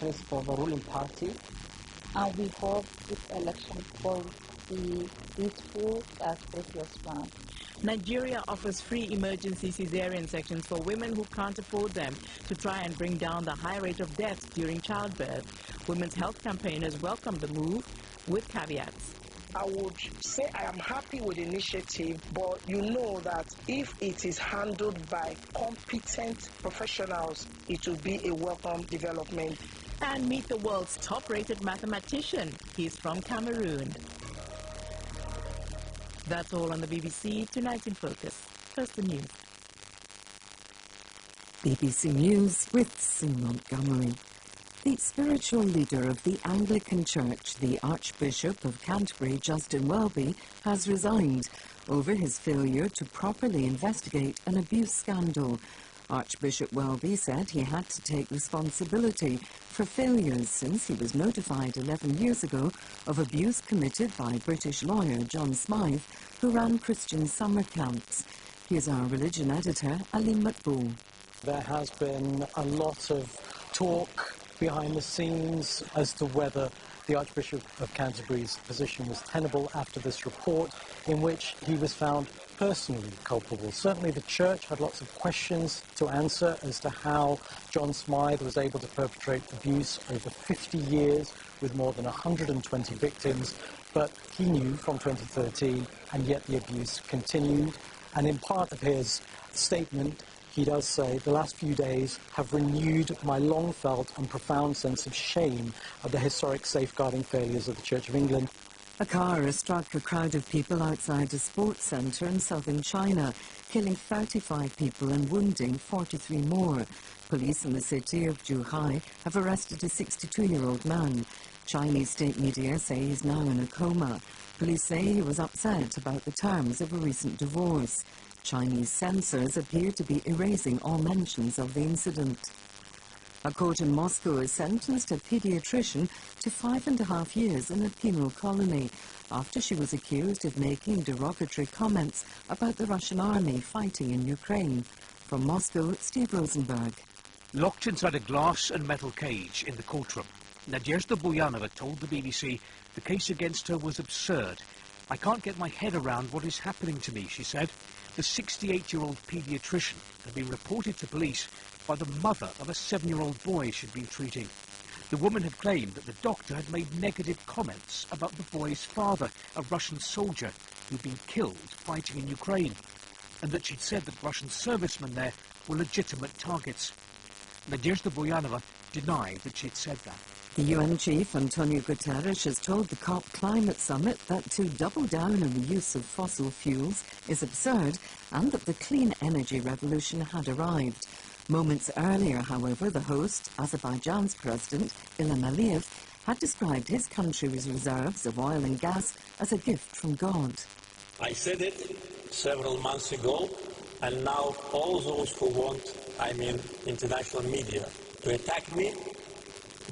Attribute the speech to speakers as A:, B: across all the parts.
A: interest for the ruling party. And we hope this election will be peaceful as previous one.
B: Nigeria offers free emergency cesarean sections for women who can't afford them to try and bring down the high rate of deaths during childbirth. Women's health campaigners welcome the move with caveats.
C: I would say I am happy with the initiative, but you know that if it is handled by competent professionals, it will be a welcome development.
B: And meet the world's top-rated mathematician. He's from Cameroon. That's all on the BBC Tonight in Focus. First the news.
D: BBC News with Sue Montgomery. The spiritual leader of the Anglican Church, the Archbishop of Canterbury, Justin Welby, has resigned over his failure to properly investigate an abuse scandal. Archbishop Welby said he had to take responsibility for failures since he was notified 11 years ago of abuse committed by British lawyer John Smythe, who ran Christian summer camps. Here's our religion editor, Ali Matbul.
E: There has been a lot of talk behind the scenes as to whether the Archbishop of Canterbury's position was tenable after this report, in which he was found personally culpable. Certainly the Church had lots of questions to answer as to how John Smythe was able to perpetrate abuse over 50 years with more than 120 victims, but he knew from 2013, and yet the abuse continued. And in part of his statement, he does say, "The last few days have renewed my long-felt and profound sense of shame at the historic safeguarding failures of the Church of England."
D: A car struck a crowd of people outside a sports centre in southern China, killing 35 people and wounding 43 more. Police in the city of Zhuhai have arrested a 62-year-old man. Chinese state media say he's now in a coma. Police say he was upset about the terms of a recent divorce. Chinese censors appear to be erasing all mentions of the incident. A court in Moscow has sentenced a paediatrician to 5.5 years in a penal colony after she was accused of making derogatory comments about the Russian army fighting in Ukraine. From Moscow, Steve Rosenberg.
F: Locked inside a glass and metal cage in the courtroom, Nadezhda Buyanova told the BBC the case against her was absurd. "I can't get my head around what is happening to me," she said. The 68-year-old paediatrician had been reported to police by the mother of a 7-year-old boy she'd been treating. The woman had claimed that the doctor had made negative comments about the boy's father, a Russian soldier who'd been killed fighting in Ukraine, and that she'd said that Russian servicemen there were legitimate targets. Nadezhda Buyanova denied that she'd said that.
D: The UN chief, Antonio Guterres, has told the COP climate summit that to double down on the use of fossil fuels is absurd and that the clean energy revolution had arrived. Moments earlier, however, the host, Azerbaijan's president, Ilham Aliyev, had described his country's reserves of oil and gas as a gift from God.
G: I said it several months ago, and now all those who want, international media, to attack me,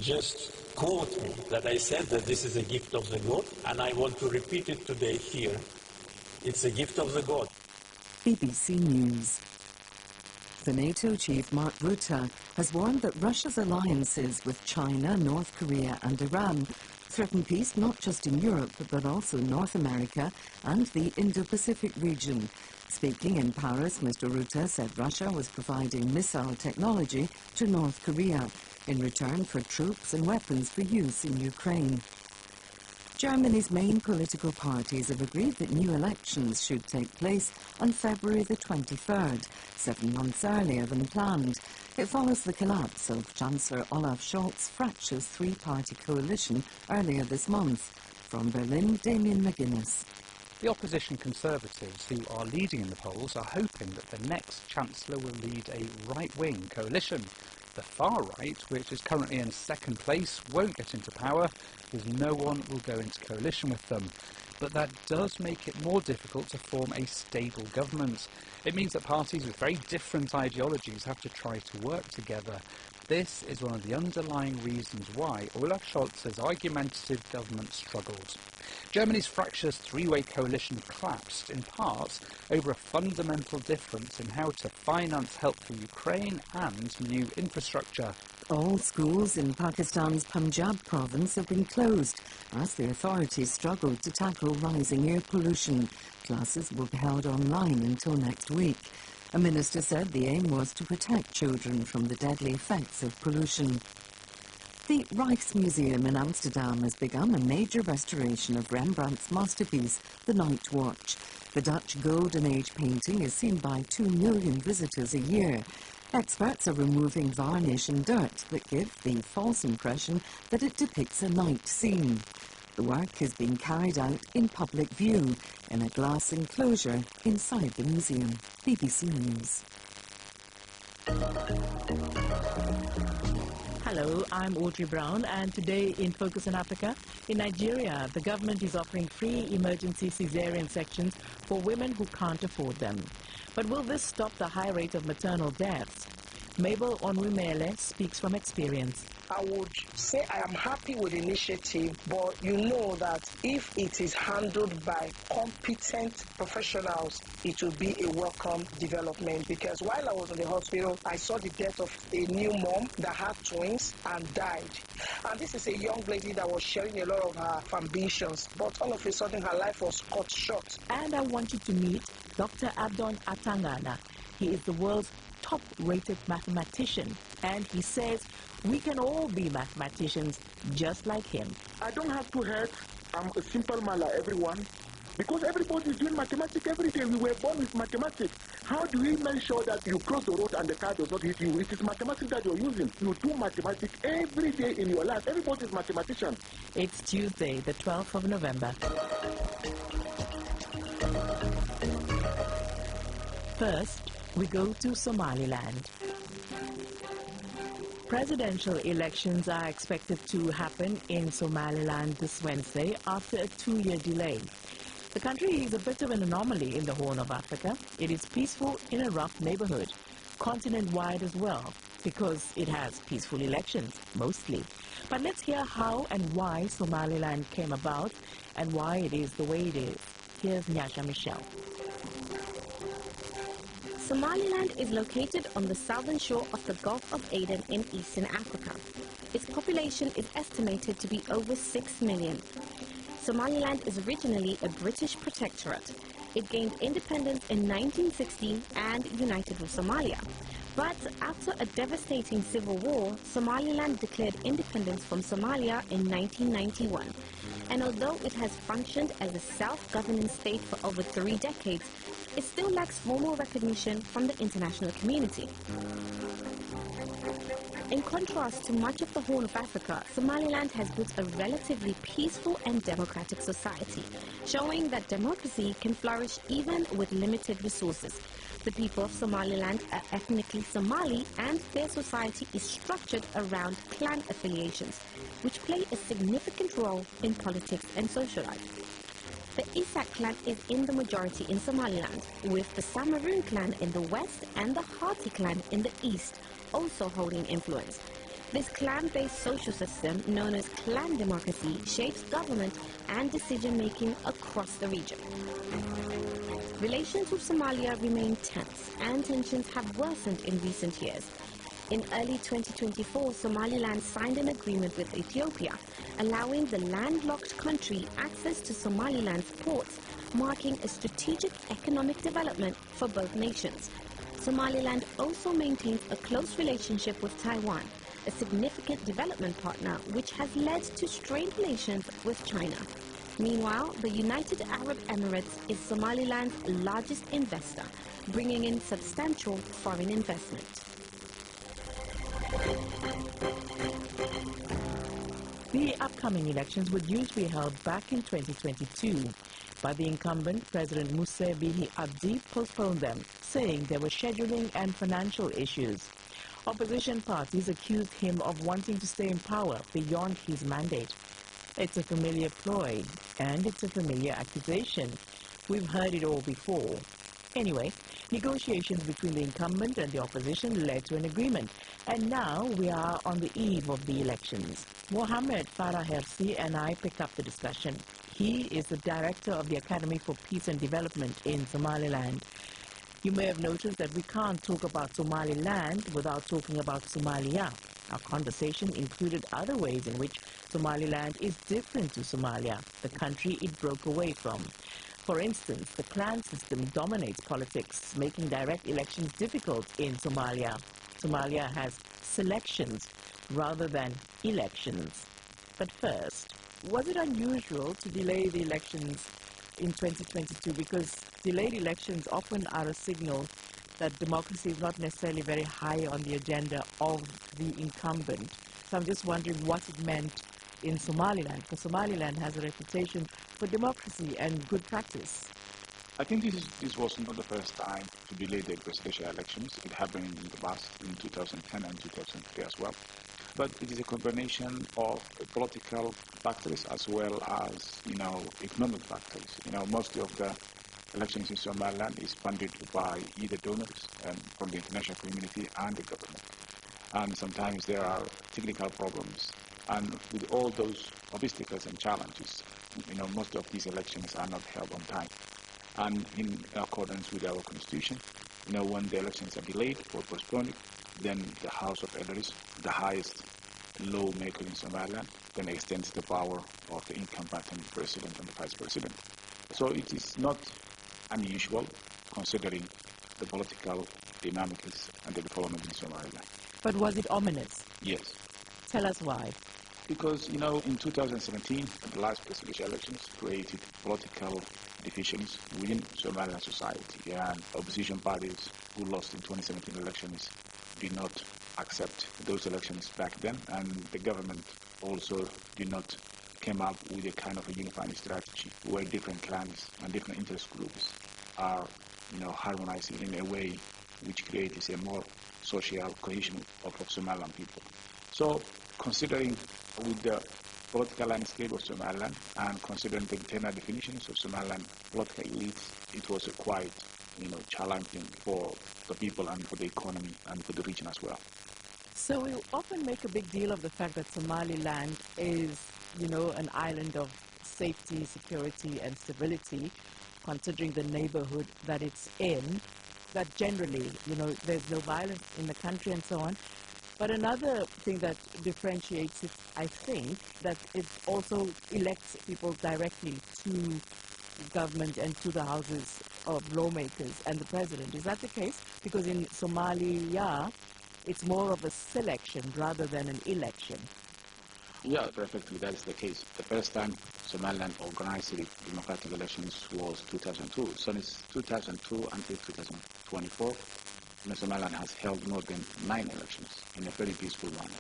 G: just quote me that I said that this is a gift of the God, and I want to repeat it today here. It's a gift of the God.
D: BBC News. The NATO chief, Mark Rutte, has warned that Russia's alliances with China, North Korea and Iran threaten peace not just in Europe, but also North America and the Indo-Pacific region. Speaking in Paris, Mr. Rutte said Russia was providing missile technology to North Korea in return for troops and weapons for use in Ukraine. Germany's main political parties have agreed that new elections should take place on February the 23rd, 7 months earlier than planned. It follows the collapse of Chancellor Olaf Scholz's fractious three-party coalition earlier this month. From Berlin, Damien McGuinness.
H: The opposition Conservatives, who are leading in the polls, are hoping that the next Chancellor will lead a right-wing coalition. The far right, which is currently in second place, won't get into power because no one will go into coalition with them. But that does make it more difficult to form a stable government. It means that parties with very different ideologies have to try to work together. This is one of the underlying reasons why Olaf Scholz's argumentative government struggled. Germany's fractious three-way coalition collapsed, in part, over a fundamental difference in how to finance help for Ukraine and new infrastructure.
D: All schools in Pakistan's Punjab province have been closed as the authorities struggle to tackle rising air pollution. Classes will be held online until next week. A minister said the aim was to protect children from the deadly effects of pollution. The Rijksmuseum in Amsterdam has begun a major restoration of Rembrandt's masterpiece, The Night Watch. The Dutch Golden Age painting is seen by 2 million visitors a year. Experts are removing varnish and dirt that give the false impression that it depicts a night scene. The work is being carried out in public view in a glass enclosure inside the museum. BBC News.
B: Hello, I'm Audrey Brown, and today in Focus on Africa, in Nigeria, the government is offering free emergency cesarean sections for women who can't afford them. But will this stop the high rate of maternal deaths? Mabel Onwumele speaks from experience.
C: I would say I am happy with the initiative, but you know that if it is handled by competent professionals, it will be a welcome development. Because while I was in the hospital, I saw the death of a new mom that had twins and died. And this is a young lady that was sharing a lot of her ambitions, but all of a sudden her life was cut short.
B: And I want you to meet Dr. Abdon Atangana. He is the world's top-rated mathematician, and he says we can all be mathematicians just like him.
I: I don't have two heads. I'm a simple man like everyone. Because everybody is doing mathematics every day. We were born with mathematics. How do we make sure that you cross the road and the car does not hit you? It is mathematics that you're using. You do mathematics every day in your life. Everybody is a mathematician.
B: It's Tuesday, the 12th of November. First, we go to Somaliland. Presidential elections are expected to happen in Somaliland this Wednesday after a 2-year delay. The country is a bit of an anomaly in the Horn of Africa. It is peaceful in a rough neighborhood, continent-wide as well, because it has peaceful elections, mostly. But let's hear how and why Somaliland came about and why it is the way it is. Here's Nyasha Michelle.
J: Somaliland is located on the southern shore of the Gulf of Aden in eastern Africa. Its population is estimated to be over 6 million. Somaliland is originally a British protectorate. It gained independence in 1960 and united with Somalia. But after a devastating civil war, Somaliland declared independence from Somalia in 1991. And although it has functioned as a self-governing state for over 3 decades, it still lacks formal recognition from the international community. In contrast to much of the Horn of Africa, Somaliland has built a relatively peaceful and democratic society, showing that democracy can flourish even with limited resources. The people of Somaliland are ethnically Somali, and their society is structured around clan affiliations, which play a significant role in politics and social life. The Isak clan is in the majority in Somaliland, with the Samaroon clan in the west and the Hati clan in the east also holding influence. This clan-based social system, known as clan democracy, shapes government and decision-making across the region. Relations with Somalia remain tense, and tensions have worsened in recent years. In early 2024, Somaliland signed an agreement with Ethiopia, allowing the landlocked country access to Somaliland's ports, marking a strategic economic development for both nations. Somaliland also maintains a close relationship with Taiwan, a significant development partner which has led to strained relations with China. Meanwhile, the United Arab Emirates is Somaliland's largest investor, bringing in substantial foreign investment.
B: The upcoming elections were due to be held back in 2022, but the incumbent, President Musa Bihi Abdi, postponed them, saying there were scheduling and financial issues. Opposition parties accused him of wanting to stay in power beyond his mandate. It's a familiar ploy, and it's a familiar accusation. We've heard it all before. Anyway, negotiations between the incumbent and the opposition led to an agreement, and now we are on the eve of the elections. Mohammed Farah Hersi and I pick up the discussion. He is the director of the Academy for Peace and Development in Somaliland. You may have noticed that we can't talk about Somaliland without talking about Somalia. Our conversation included other ways in which Somaliland is different to Somalia, the country it broke away from. For instance, the clan system dominates politics, making direct elections difficult in Somalia. Somalia has selections rather than elections. But first, was it unusual to delay the elections in 2022? Because delayed elections often are a signal that democracy is not necessarily very high on the agenda of the incumbent. So I'm just wondering what it meant in Somaliland, because Somaliland has a reputation for democracy and good practice.
K: I think this was not the first time to delay the presidential elections. It happened in the past, in 2010 and 2003 as well. But it is a combination of political factors as well as, economic factors. Most of the elections in Somaliland is funded by either donors from the international community and the government. And sometimes there are technical problems. And with all those obstacles and challenges, most of these elections are not held on time. And in accordance with our constitution, when the elections are delayed or postponed, then the House of Elders, the highest lawmaker in Somaliland, then extends the power of the incumbent president and the vice president. So it is not unusual considering the political dynamics and the development in Somaliland.
B: But was it ominous?
K: Yes.
B: Tell us why.
K: Because, in 2017, the last presidential elections created political divisions within Somaliland society, and opposition parties who lost in 2017 elections did not accept those elections back then, and the government also did not come up with a kind of a unifying strategy where different clans and different interest groups are, harmonizing in a way which creates a more social cohesion of Somaliland people. So, considering with the political landscape of Somaliland and considering the internal definitions of Somaliland political elites, it was a quite, challenging for the people and for the economy and for the region as well.
B: So we often make a big deal of the fact that Somaliland is, an island of safety, security, and stability, considering the neighborhood that it's in, that generally, there's no violence in the country and so on. But another thing that differentiates it, I think, that it also elects people directly to government and to the houses of lawmakers and the president. Is that the case? Because in Somalia, it's more of a selection rather than an election.
K: Yeah, perfectly. That is the case. The first time Somaliland organized democratic elections was 2002. So it's 2002 until 2024. Somaliland has held more than 9 elections in a very peaceful manner.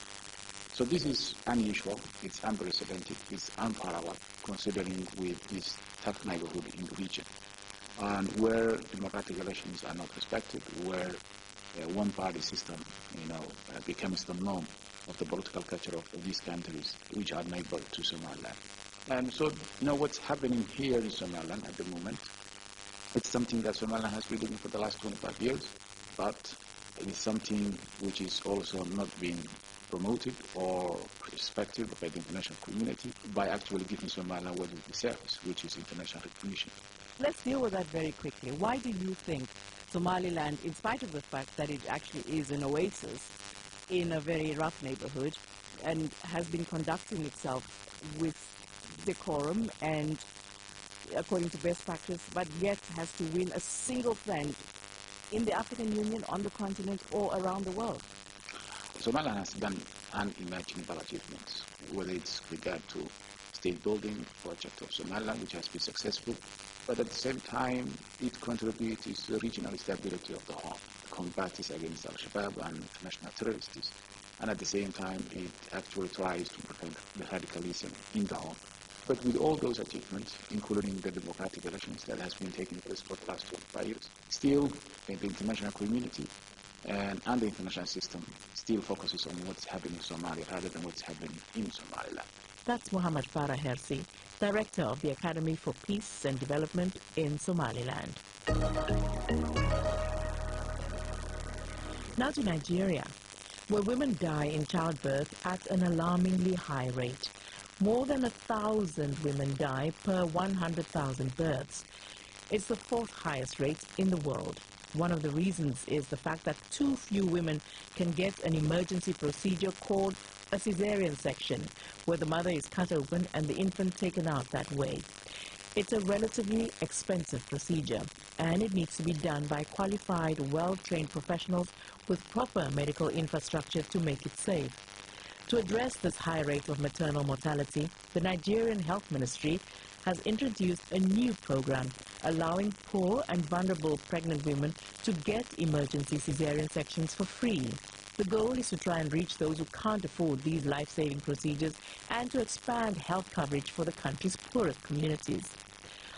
K: So this is unusual, it's unprecedented, it's unparalleled, considering with this tough neighborhood in the region. And where democratic elections are not respected, where one-party system, becomes the norm of the political culture of these countries, which are neighbor to Somaliland. And so, what's happening here in Somaliland at the moment, it's something that Somaliland has been doing for the last 25 years, but it is something which is also not being promoted or respected by the international community by actually giving Somaliland what it deserves, which is international recognition.
B: Let's deal with that very quickly. Why do you think Somaliland, in spite of the fact that it actually is an oasis in a very rough neighborhood and has been conducting itself with decorum and according to best practice, but yet has to win a single friend in the African Union, on the continent, or around the world?
K: Somaliland has done unimaginable achievements, whether it's regard to state building project of Somaliland, which has been successful, but at the same time, it contributes to the regional stability of the Horn, combats against Al-Shabaab and international terrorists, and at the same time, it actually tries to prevent the radicalism in the Horn. But with all those achievements, including the democratic elections that has been taking place for the last 25 years, still the international community and the international system still focuses on what's happening in Somalia rather than what's happening in Somaliland.
B: That's Muhammad Farah Hersi, Director of the Academy for Peace and Development in Somaliland. Now to Nigeria, where women die in childbirth at an alarmingly high rate. More than 1,000 women die per 100,000 births. It's the 4th highest rate in the world. One of the reasons is the fact that too few women can get an emergency procedure called a cesarean section, where the mother is cut open and the infant taken out that way. It's a relatively expensive procedure, and it needs to be done by qualified, well-trained professionals with proper medical infrastructure to make it safe. To address this high rate of maternal mortality, the Nigerian Health Ministry has introduced a new program allowing poor and vulnerable pregnant women to get emergency cesarean sections for free. The goal is to try and reach those who can't afford these life-saving procedures and to expand health coverage for the country's poorest communities.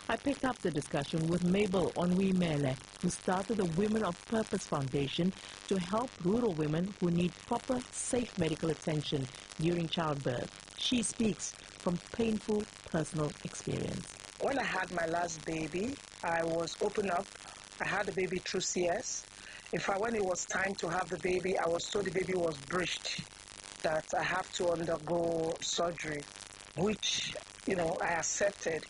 B: I picked up the discussion with Mabel Onwimele, who started the Women of Purpose Foundation to help rural women who need proper, safe medical attention during childbirth. She speaks from painful personal experience.
C: When I had my last baby, I was open up. I had the baby through CS. In fact, when it was time to have the baby, I was told the baby was breached, that I have to undergo surgery, which, I accepted.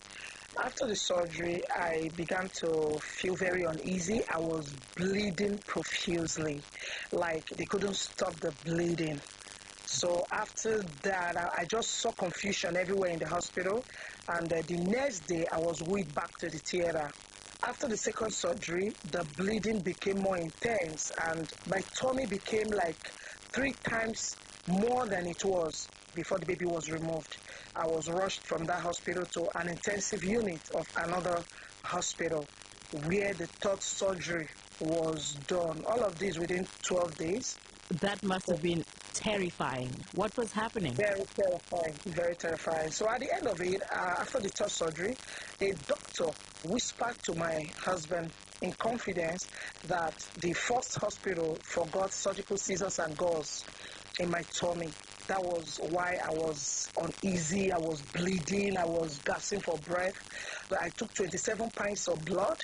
C: After the surgery, I began to feel very uneasy. I was bleeding profusely, like they couldn't stop the bleeding. So after that, I just saw confusion everywhere in the hospital, and the next day I was wheeled back to the theater. After the second surgery, the bleeding became more intense, and my tummy became like 3 times more than it was before the baby was removed. I was rushed from that hospital to an intensive unit of another hospital where the third surgery was done. All of this within 12 days.
B: That must have been terrifying. What was happening?
C: Very terrifying, very terrifying. So at the end of it, after the third surgery, a doctor whispered to my husband in confidence that the first hospital forgot surgical scissors and gauze in my tummy. That was why I was uneasy, I was bleeding, I was gasping for breath. But I took 27 pints of blood,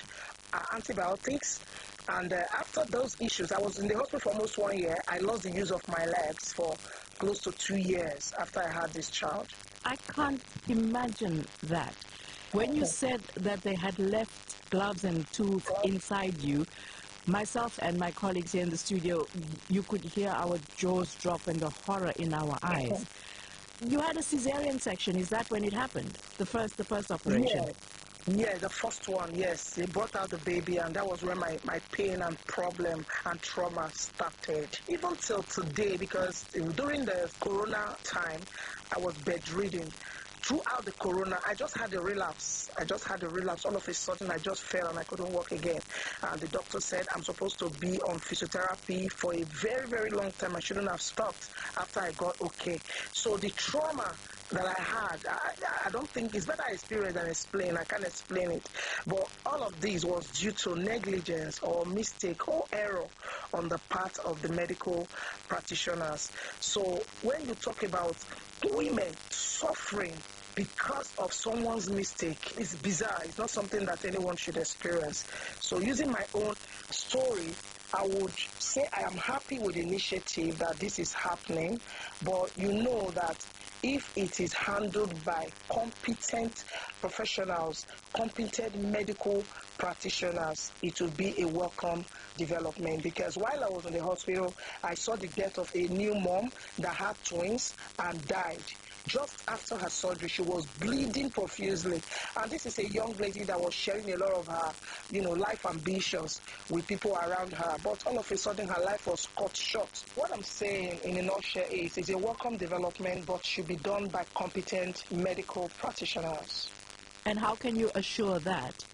C: antibiotics, and after those issues, I was in the hospital for almost 1 year. I lost the use of my legs for close to 2 years after I had this child.
B: I can't imagine that. When you said that they had left gloves and tools inside you, myself and my colleagues here in the studio, you could hear our jaws drop and the horror in our eyes. You had a cesarean section. Is that when it happened? The first operation?
C: Yeah, the first one, yes. They brought out the baby, and that was where my pain and problem and trauma started. Even till today, because during the corona time, I was bedridden. Throughout the corona, I just had a relapse. All of a sudden, I just fell and I couldn't walk again. And the doctor said I'm supposed to be on physiotherapy for a very, very long time. I shouldn't have stopped after I got okay. So the trauma that I had, I don't think it's better I experience than explain. I can't explain it. But all of this was due to negligence or mistake or error on the part of the medical practitioners. So when you talk about women suffering because of someone's mistake, it's bizarre. It's not something that anyone should experience. So using my own story, I would say I am happy with the initiative that this is happening, but you know that if it is handled by competent professionals, competent medical practitioners, it will be a welcome development. Because while I was in the hospital, I saw the death of a new mom that had twins and died. Just after her surgery, she was bleeding profusely. And this is a young lady that was sharing a lot of her, life ambitions with people around her. But all of a sudden, her life was cut short. What I'm saying in a nutshell is it's a welcome development, but should be done by competent medical practitioners.
B: And how can you assure that?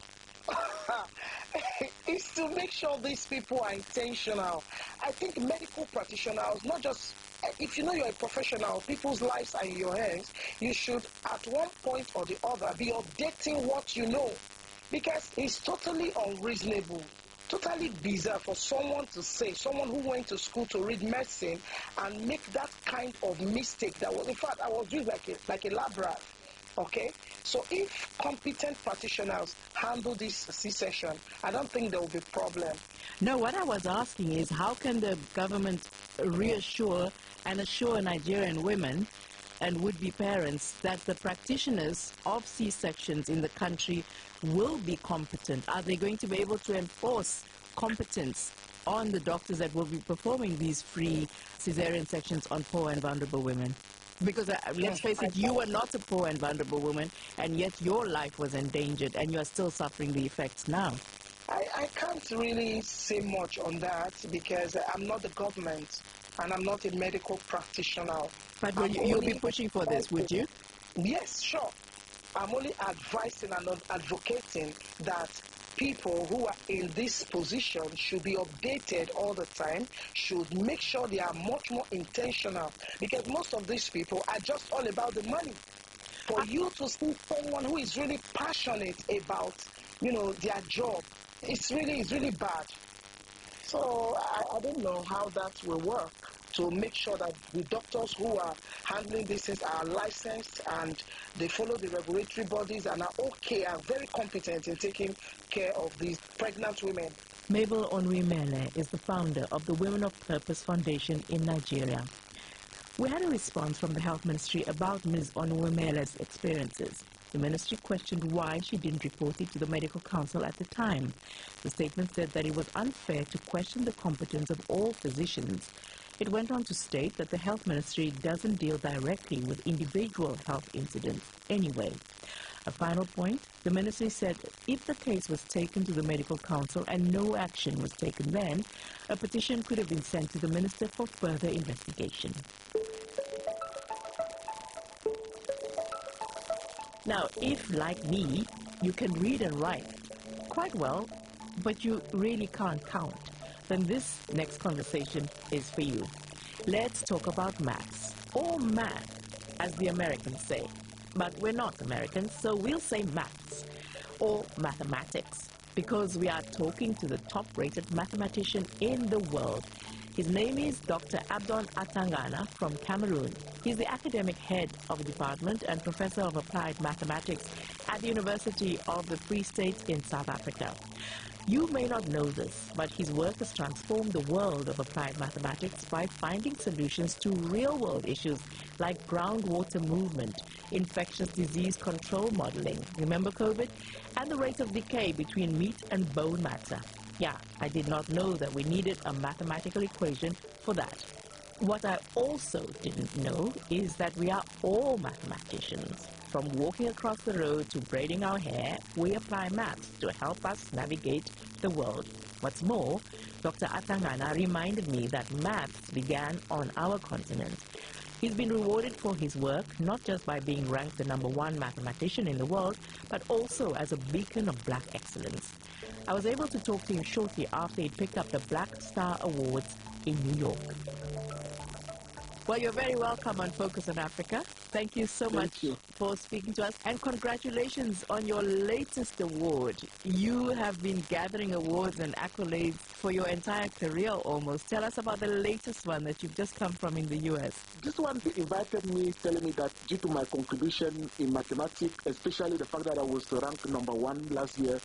C: It's to make sure these people are intentional. I think medical practitioners, not just, if you know you're a professional, people's lives are in your hands, you should at one point or the other be updating what you know. Because it's totally unreasonable, totally bizarre for someone who went to school to read medicine and make that kind of mistake. That was, in fact, I was doing like a lab rat. Okay, so if competent practitioners handle this C-section, I don't think there will be a problem.
B: No, what I was asking is how can the government reassure and assure Nigerian women and would-be parents that the practitioners of C-sections in the country will be competent? Are they going to be able to enforce competence on the doctors that will be performing these free cesarean sections on poor and vulnerable women? Because let's face it, you were not a poor and vulnerable woman, and yet your life was endangered, and you are still suffering the effects now.
C: I can't really say much on that because I'm not the government and I'm not a medical practitioner.
B: But you'll be pushing for this, would you?
C: Yes, sure. I'm only advising and advocating that people who are in this position should be updated all the time, should make sure they are much more intentional, because most of these people are just all about the money. For you to see someone who is really passionate about, their job, it's really bad. So I don't know how that will work to make sure that the doctors who are handling these things are licensed and they follow the regulatory bodies and are very competent in taking care of these pregnant women.
B: Mabel Onwimele is the founder of the Women of Purpose Foundation in Nigeria. We had a response from the Health Ministry about Ms. Onwimele's experiences. The ministry questioned why she didn't report it to the Medical Council at the time. The statement said that it was unfair to question the competence of all physicians. It went on to state that the Health Ministry doesn't deal directly with individual health incidents anyway. A final point, the ministry said if the case was taken to the Medical Council and no action was taken then, a petition could have been sent to the minister for further investigation. Now, if, like me, you can read and write quite well, but you really can't count, then this next conversation is for you. Let's talk about maths, or math, as the Americans say. But we're not Americans, so we'll say maths, or mathematics, because we are talking to the top-rated mathematician in the world. His name is Dr. Abdon Atangana from Cameroon. He's the academic head of the department and professor of applied mathematics at the University of the Free State in South Africa. You may not know this, but his work has transformed the world of applied mathematics by finding solutions to real-world issues like groundwater movement, infectious disease control modeling, remember COVID, and the rate of decay between meat and bone matter. Yeah, I did not know that we needed a mathematical equation for that. What I also didn't know is that we are all mathematicians. From walking across the road to braiding our hair, we apply maths to help us navigate the world. What's more, Dr. Atangana reminded me that maths began on our continent. He's been rewarded for his work, not just by being ranked the #1 mathematician in the world, but also as a beacon of black excellence. I was able to talk to him shortly after he picked up the Black Star Awards in New York. Well, you're very welcome on Focus on Africa. Thank you so much for speaking to us, and congratulations on your latest award. You have been gathering awards and accolades for your entire career almost. Tell us about the latest one that you've just come from in the U.S.
I: This one, they invited me, telling me that due to my contribution in mathematics, especially the fact that I was ranked #1 last year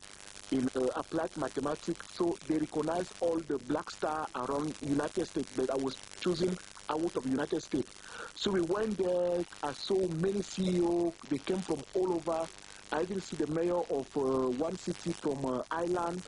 I: in applied mathematics, so they recognize all the black star around United States, but I was chosen out of United States. So we went there. I saw many CEOs. They came from all over. I even see the mayor of one city from Ireland.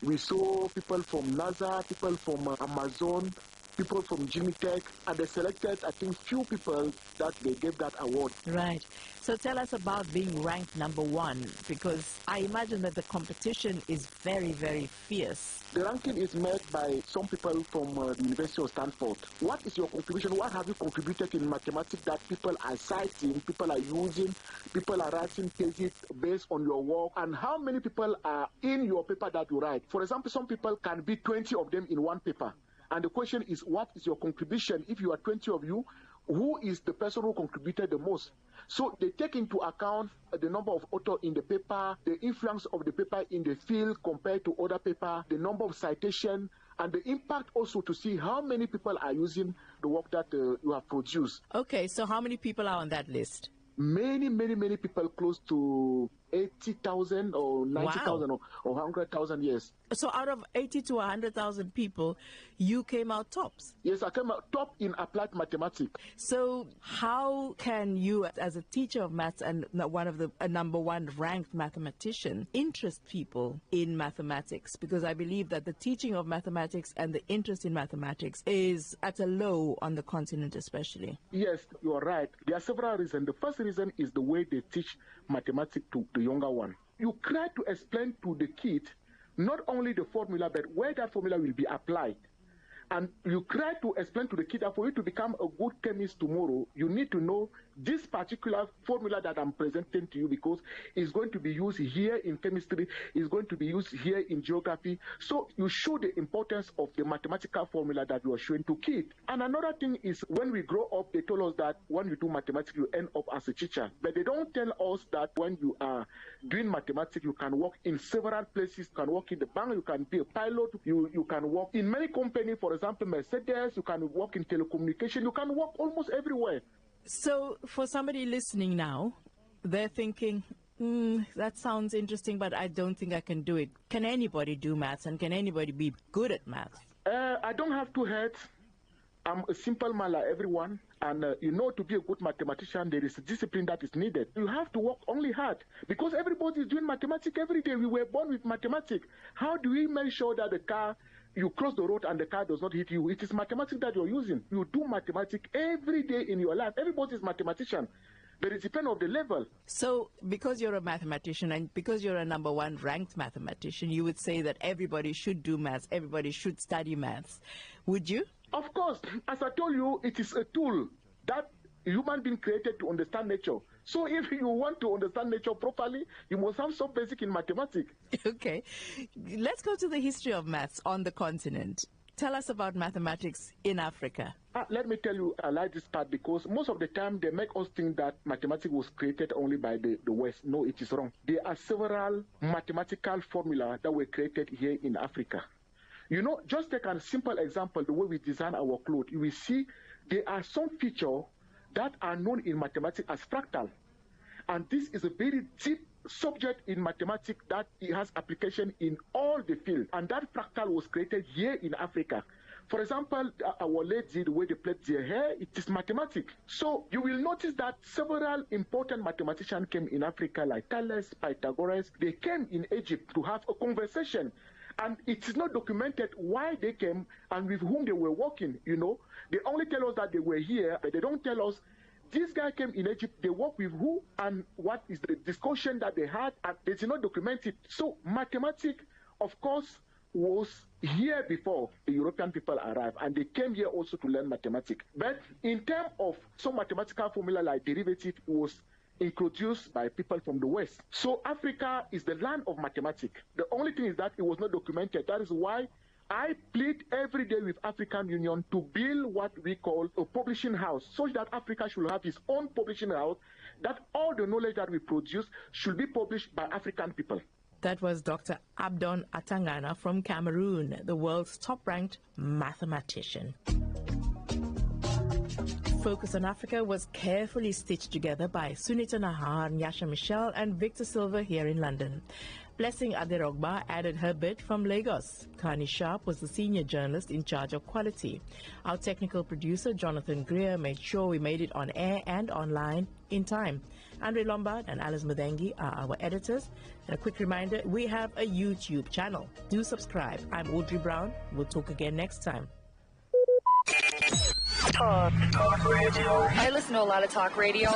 I: We saw people from NASA, people from Amazon, people from Jimmy Tech, and they selected, I think, few people that they gave that award.
B: Right. So tell us about being ranked #1, because I imagine that the competition is very, very fierce.
I: The ranking is made by some people from the University of Stanford. What is your contribution? What have you contributed in mathematics that people are citing, people are using, people are writing theses based on your work, and how many people are in your paper that you write? For example, some people can be 20 of them in one paper. And the question is, what is your contribution? If you are 20 of you, who is the person who contributed the most? So they take into account the number of authors in the paper, the influence of the paper in the field compared to other paper, the number of citations, and the impact also to see how many people are using the work that you have produced.
B: Okay, so how many people are on that list?
I: Many people, close to 80,000 or 90,000 or 100,000, yes.
B: So out of 80 to 100,000 people, you came out tops?
I: Yes, I came out top in applied mathematics.
B: So how can you, as a teacher of maths and one of the number one ranked mathematician, interest people in mathematics? Because I believe that the teaching of mathematics and the interest in mathematics is at a low on the continent especially.
I: Yes, you are right. There are several reasons. The first reason is the way they teach mathematics to the younger one. You try to explain to the kid not only the formula, but where that formula will be applied. And you try to explain to the kid that for you to become a good chemist tomorrow, you need to know this particular formula that I'm presenting to you, because it's going to be used here in chemistry, it's going to be used here in geography. So you show the importance of the mathematical formula that you are showing to kids. And another thing is, when we grow up, they told us that when you do mathematics, you end up as a teacher. But they don't tell us that when you are doing mathematics, you can work in several places. You can work in the bank, you can be a pilot, you can work in many companies, for example, Mercedes, you can work in telecommunication, you can work almost everywhere.
B: So for somebody listening now, they're thinking, that sounds interesting, but I don't think I can do it. Can anybody do maths, and can anybody be good at maths?
I: I don't have two heads. I'm a simple man like everyone. And to be a good mathematician, there is a discipline that is needed. You have to work only hard, because everybody is doing mathematics every day. We were born with mathematics. How do we make sure that the car, you cross the road and the car does not hit you? It is mathematics that you're using. You do mathematics every day in your life. Everybody is a mathematician. But it depends on the level.
B: So because you're a mathematician and because you're a number one ranked mathematician, you would say that everybody should do maths, everybody should study maths. Would you?
I: Of course. As I told you, it is a tool that human being created to understand nature. So if you want to understand nature properly, you must have some basic in mathematics.
B: Okay. Let's go to the history of maths on the continent. Tell us about mathematics in Africa.
I: Let me tell you, I like this part, because most of the time they make us think that mathematics was created only by the West. No, it is wrong. There are several mathematical formulas that were created here in Africa. Just take a simple example, the way we design our clothes. You will see there are some features that are known in mathematics as fractal. And this is a very deep subject in mathematics that it has application in all the fields. And that fractal was created here in Africa. For example, our lady, the way they plait their hair, it is mathematics. So you will notice that several important mathematicians came in Africa, like Thales, Pythagoras. They came in Egypt to have a conversation. And it is not documented why they came and with whom they were working, They only tell us that they were here, but they don't tell us this guy came in Egypt, they work with who, and what is the discussion that they had, and they did not document it. So mathematics, of course, was here before the European people arrived, and they came here also to learn mathematics. But in terms of some mathematical formula like derivative, it was introduced by people from the West. So Africa is the land of mathematics. The only thing is that it was not documented. That is why I plead every day with African Union to build what we call a publishing house, such that Africa should have its own publishing house, that all the knowledge that we produce should be published by African people.
B: That was Dr. Abdon Atangana from Cameroon, the world's top-ranked mathematician. Focus on Africa was carefully stitched together by Sunita Nahar, Nyasha Michelle, and Victor Silva here in London. Blessing Aderogba added her bit from Lagos. Kani Sharp was the senior journalist in charge of quality. Our technical producer, Jonathan Greer, made sure we made it on air and online in time. Andre Lombard and Alice Mudengi are our editors. And a quick reminder, we have a YouTube channel. Do subscribe. I'm Audrey Brown. We'll talk again next time.
L: Talk radio. I listen to a lot of talk radio.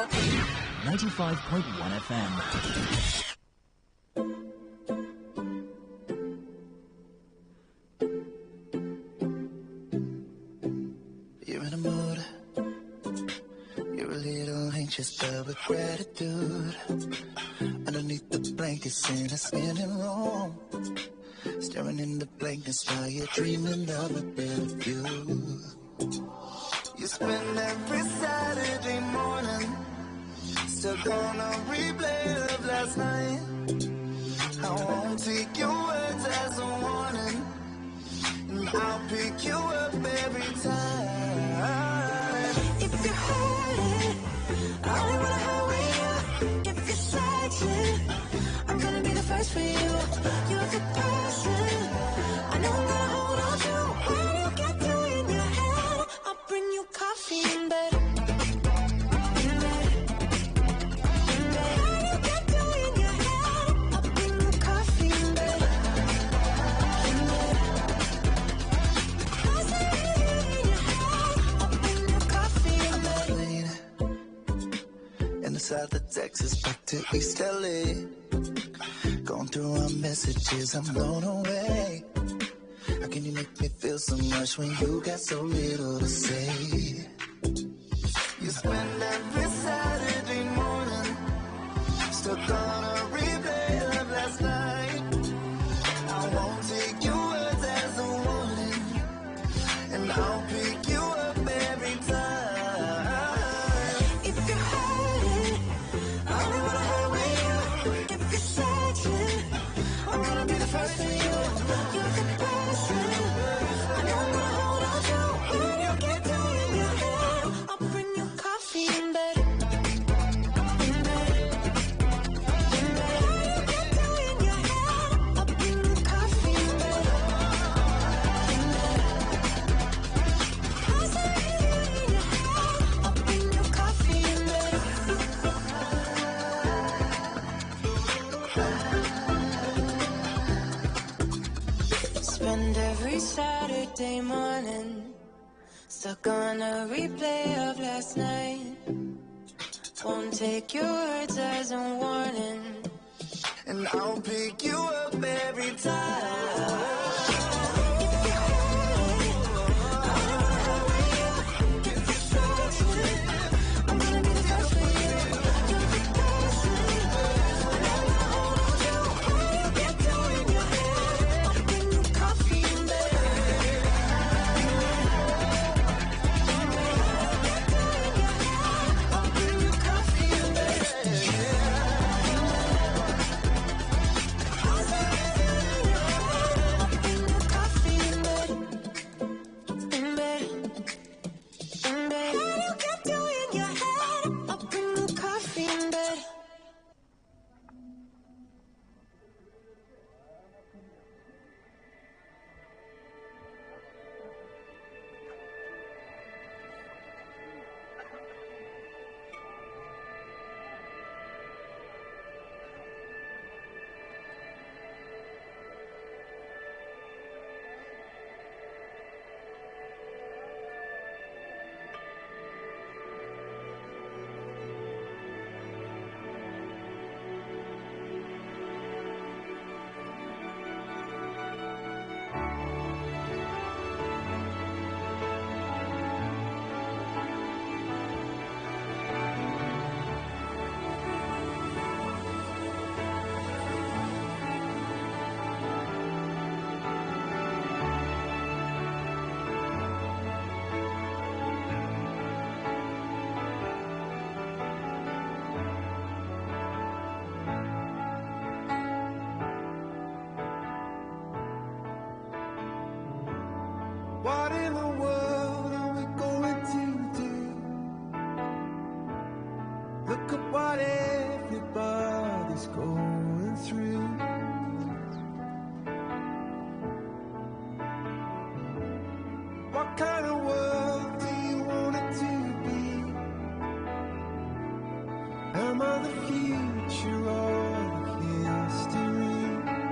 M: 95.1 FM.
N: You're in a mood. You're a little anxious, but with gratitude. Underneath the blankets in a spinning room. Staring in the blankness while you're dreaming of a better view. You spend every Saturday morning still gonna replay of last night. I won't take your words as a warning, and I'll pick you up every time. If you're hurting, I only wanna hurry up. If you're searching, first for you. You're the person I know I'm gonna hold on to. When you get to in your head, I'll bring you coffee in bed.
O: South of Texas back to East LA. Going through our messages, I'm blown away. How can you make me feel so much when you got so little to say? You spend every Saturday morning stuck on a replay of last night. I won't take your words as a warning, and I'll pick you up every time. If you're hurting, I only wanna hurt with you. If you're searching, I'm gonna be the first for you. You're the person I know I'm gonna hold on to. When you get to in your head, I'll bring you coffee in bed.
N: Spend every Saturday morning stuck on a replay of last night. Won't take your words as a warning,
O: And I'll pick you up every time.
N: What in the world are we going to do? Look at what everybody's going through. What kind of world do you want it to be? Am I the future or the history?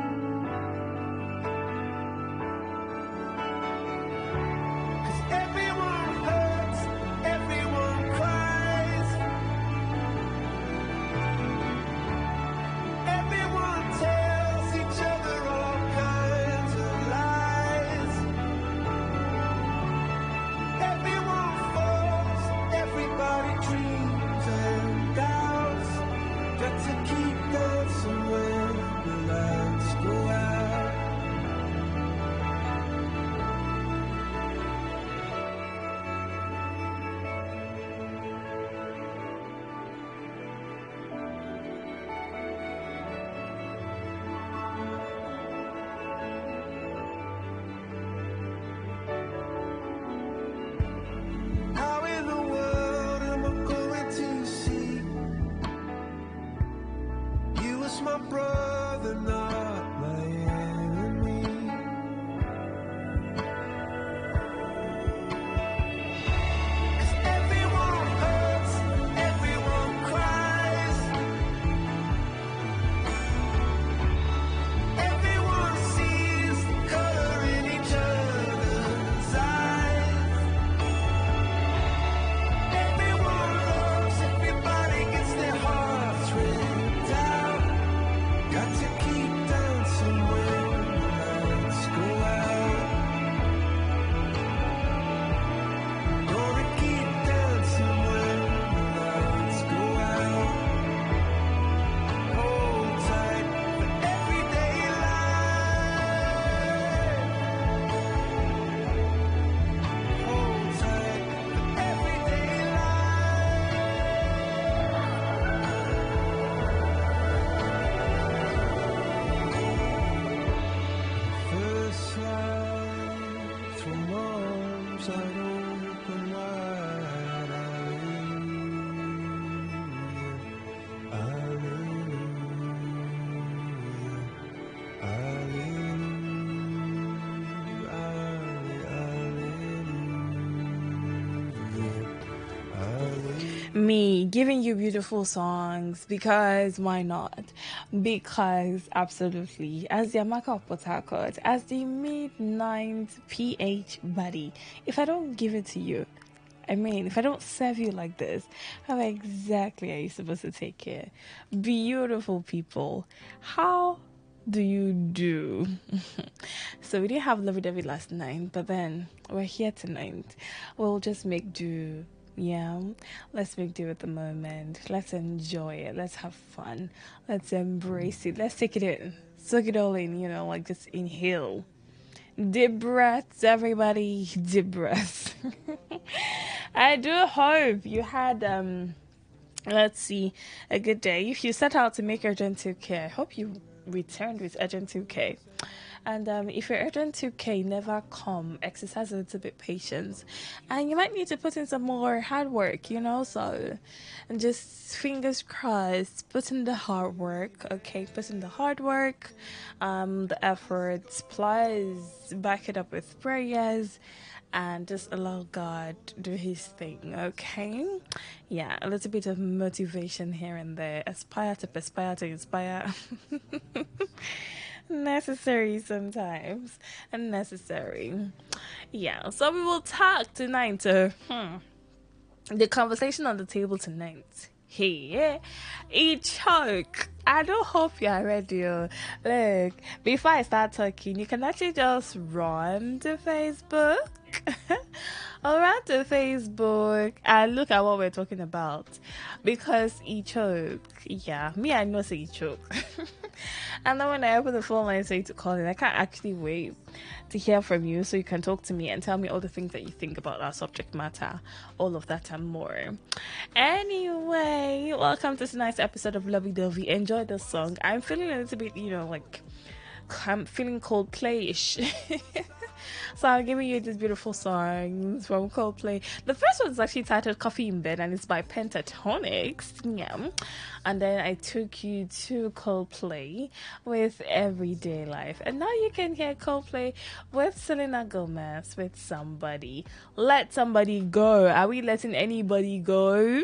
N: Everyone hurts, everyone cries. Everyone tells each other all kinds of lies. Everyone falls, everybody dreams and doubts. Got to keep dancing when
O: my brother, not my enemy. 'Cause everyone hurts, everyone cries, everyone sees the color in each other's eyes. Everyone loves, everybody gets their hearts ripped out. Got to keep dancing when the lights go out. Gonna keep dancing when the lights go out. Hold tight for everyday life. Hold tight for everyday life. First light from arms I'd open wide. Hallelujah, hallelujah, hallelujah.
P: Me giving you beautiful songs because why not? Because absolutely, as the Amaka of Port Harcourt, as the midnight PH buddy, if I don't give it to you, I mean, if I don't serve you like this, how exactly are you supposed to take care? Beautiful people, how do you do? So we didn't have Lovey Dovey last night, but then we're here tonight. We'll just make do. Yeah, let's make do at the moment. Let's enjoy it. Let's have fun. Let's embrace it. Let's take it in. Soak it all in, like just inhale. Deep breaths, everybody. Deep breaths. I do hope you had let's see, a good day. If you set out to make urgent 2K, I hope you returned with urgent 2K. And if your urgent 2K never come, exercise a little bit patience. And you might need to put in some more hard work, so and just fingers crossed, put in the hard work, okay? Put in the hard work, the efforts, plus back it up with prayers. And just allow God do his thing, okay? Yeah, a little bit of motivation here and there. Aspire to perspire to inspire. Necessary sometimes. Unnecessary. Yeah, so we will talk tonight. The conversation on the table tonight. Hey, choke. I do hope you are ready. Look, before I start talking, you can actually just run to Facebook. Or run to Facebook and look at what we're talking about. Because he choke. Yeah, me, I know say he choke. And then when I open the phone line say to call in, I can't actually wait to hear from you so you can talk to me and tell me all the things that you think about our subject matter, all of that and more. Anyway, welcome to tonight's episode of Lovey Dovey. Enjoy the song. I'm feeling a little bit, I'm feeling Coldplay-ish. So I'm giving you these beautiful songs from Coldplay. The first one is actually titled Coffee in Bed and it's by Pentatonics. Yeah. And then I took you to Coldplay with Everyday Life. And now you can hear Coldplay with Selena Gomez with Somebody. Let somebody go. Are we letting anybody go?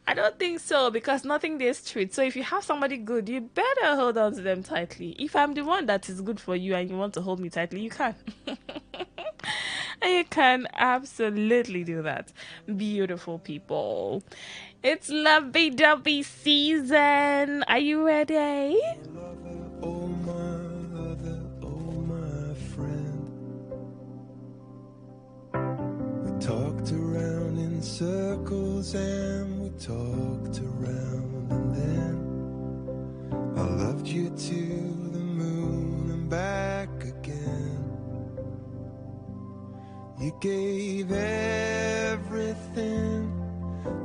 P: I don't think so, because nothing is true. So if you have somebody good, you better hold on to them tightly. If I'm the one that is good for you and you want to hold me tightly, you can. And you can absolutely do that. Beautiful people. It's lovey-dovey season. Are you ready?
O: Oh my friend. We talked around in circles and we talked around, and then I loved you to the moon and back again. You gave everything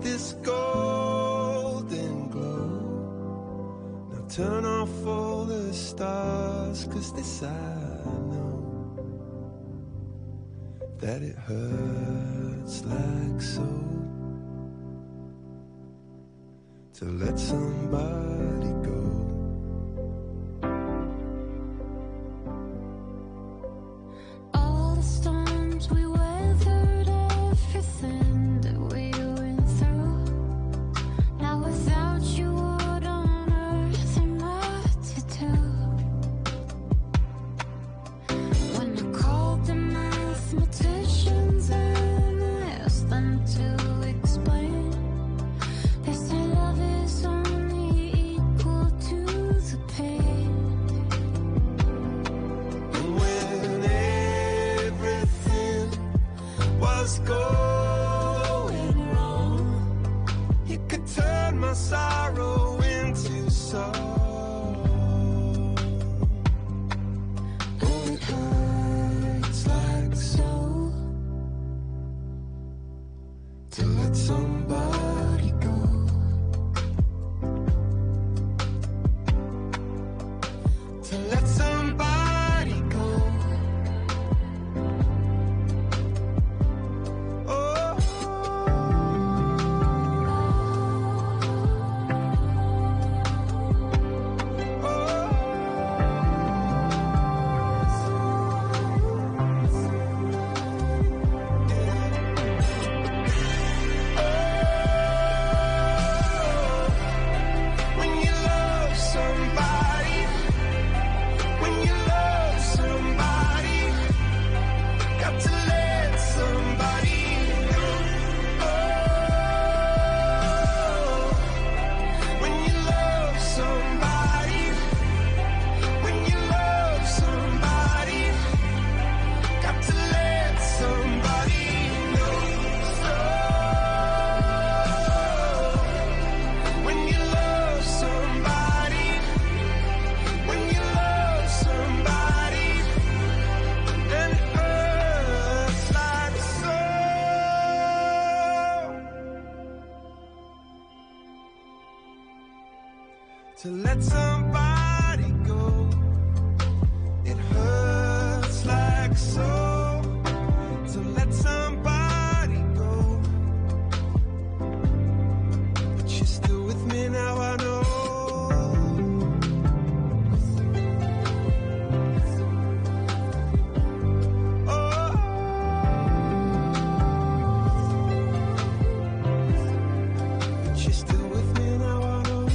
O: this golden glow. Now turn off all the stars, 'cause this I know, that it hurts like so to let somebody go. my sorrow into song. Oh, it hurts like so to let somebody go. To let somebody go. Oh. To let somebody go, it hurts like so. To let somebody go, but you're still with me now, I know. Oh, but you're still with me now, I know.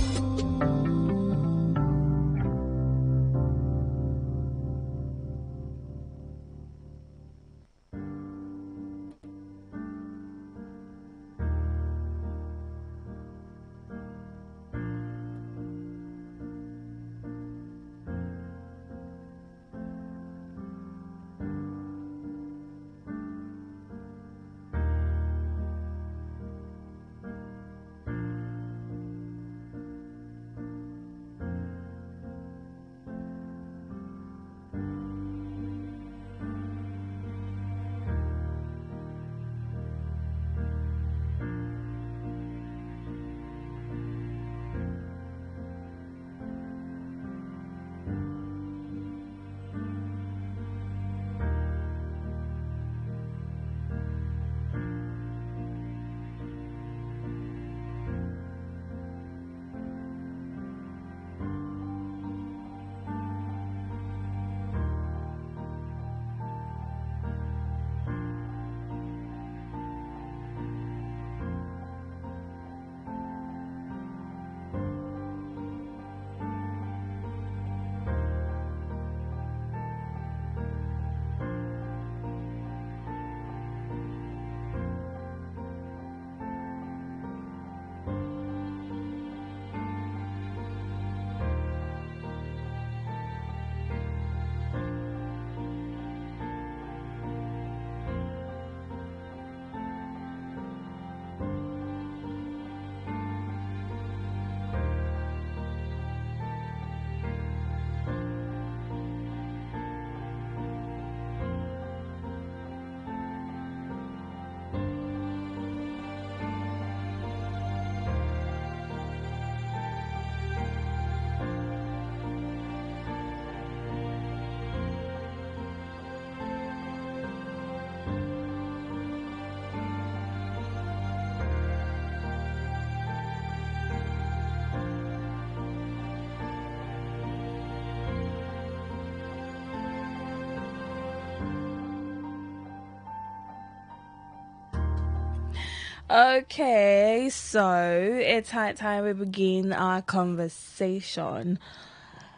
P: Okay, so it's high time we begin our conversation.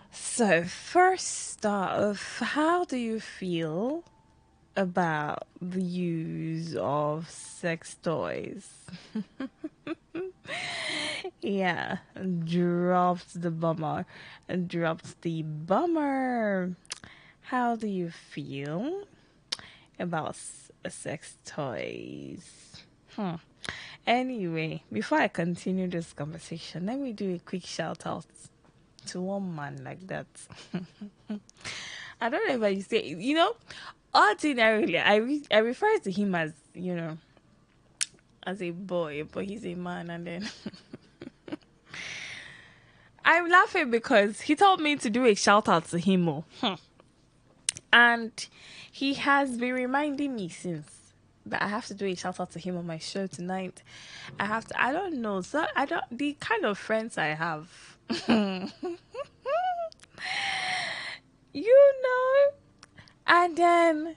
P: So, first off, how do you feel about the use of sex toys? Yeah, dropped the bummer. Dropped the bummer. How do you feel about sex toys? Anyway, before I continue this conversation, let me do a quick shout out to one man like that. I don't know if I say, ordinarily, I refer to him as, as a boy, but he's a man, and then I'm laughing because he told me to do a shout out to him. And he has been reminding me since that I have to do a shout out to him on my show tonight. I don't know. So the kind of friends I have. And then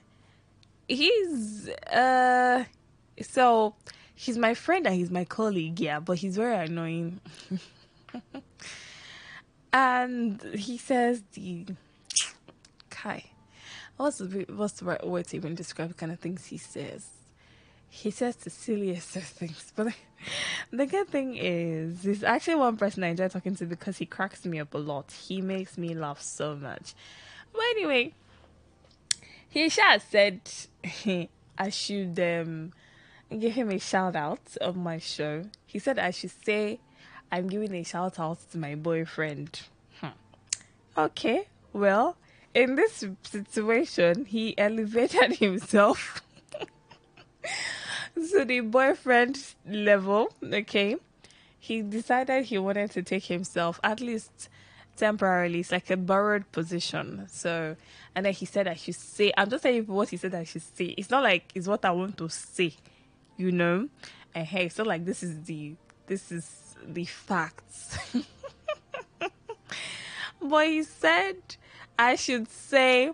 P: so he's my friend and he's my colleague, yeah, but he's very annoying. And he says Kai, what's the right word to even describe the kind of things he says? He says the silliest of things. But the good thing is, there's actually one person I enjoy talking to because he cracks me up a lot. He makes me laugh so much. But anyway, he said I should give him a shout out on my show. He said I should say I'm giving a shout out to my boyfriend. Okay, well, in this situation, he elevated himself to the boyfriend level, okay? He decided he wanted to take himself, at least temporarily. It's like a borrowed position. So, and then he said I should say, I'm just saying what he said I should say. It's not like it's what I want to say, And hey, it's not like this is the facts. But he said I should say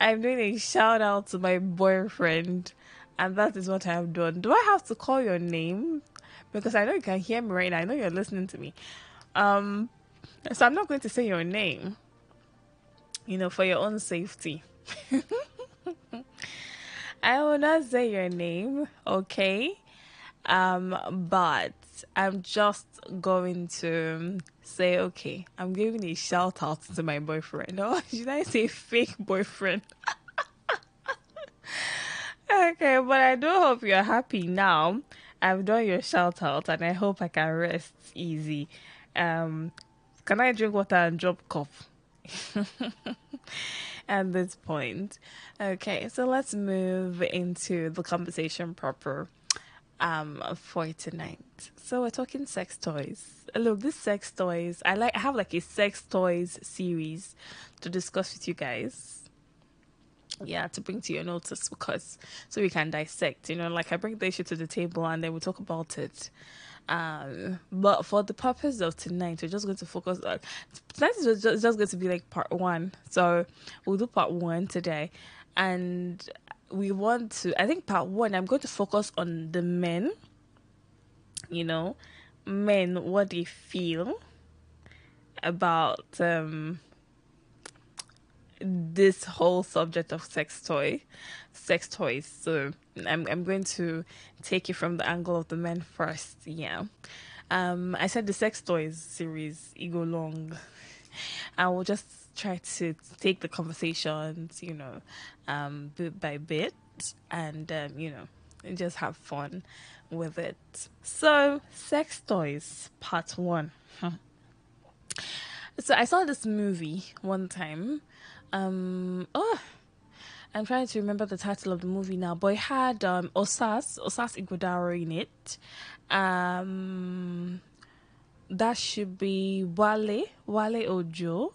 P: I'm doing a shout out to my boyfriend, and that is what I have done. Do I have to call your name? Because I know you can hear me right now. I know you're listening to me. So I'm not going to say your name, for your own safety. I will not say your name, okay? But I'm just going to say, okay, I'm giving a shout out to my boyfriend. Or should I say fake boyfriend? Okay, but I do hope you're happy now. I've done your shout out and I hope I can rest easy. Can I drink water and drop cough? At this point. Okay, so let's move into the conversation proper for tonight. So we're talking sex toys. Look, these sex toys, I have like a sex toys series to discuss with you guys. Yeah, to bring to your notice because so we can dissect, like I bring the issue to the table and then we talk about it. But for the purpose of tonight, we're just going to focus on tonight is just going to be like part one. So we'll do part one today, and we want to. I think part one, I'm going to focus on the men. Men, what they feel about this whole subject of sex toys. So I'm going to take it from the angle of the men first. Yeah. I said the sex toys series go long. I will just try to take the conversations, bit by bit, and just have fun with it. So, sex toys, part one. So I saw this movie one time. I'm trying to remember the title of the movie now, but it had Osas Ighodaro in it. That should be Wale Ojo.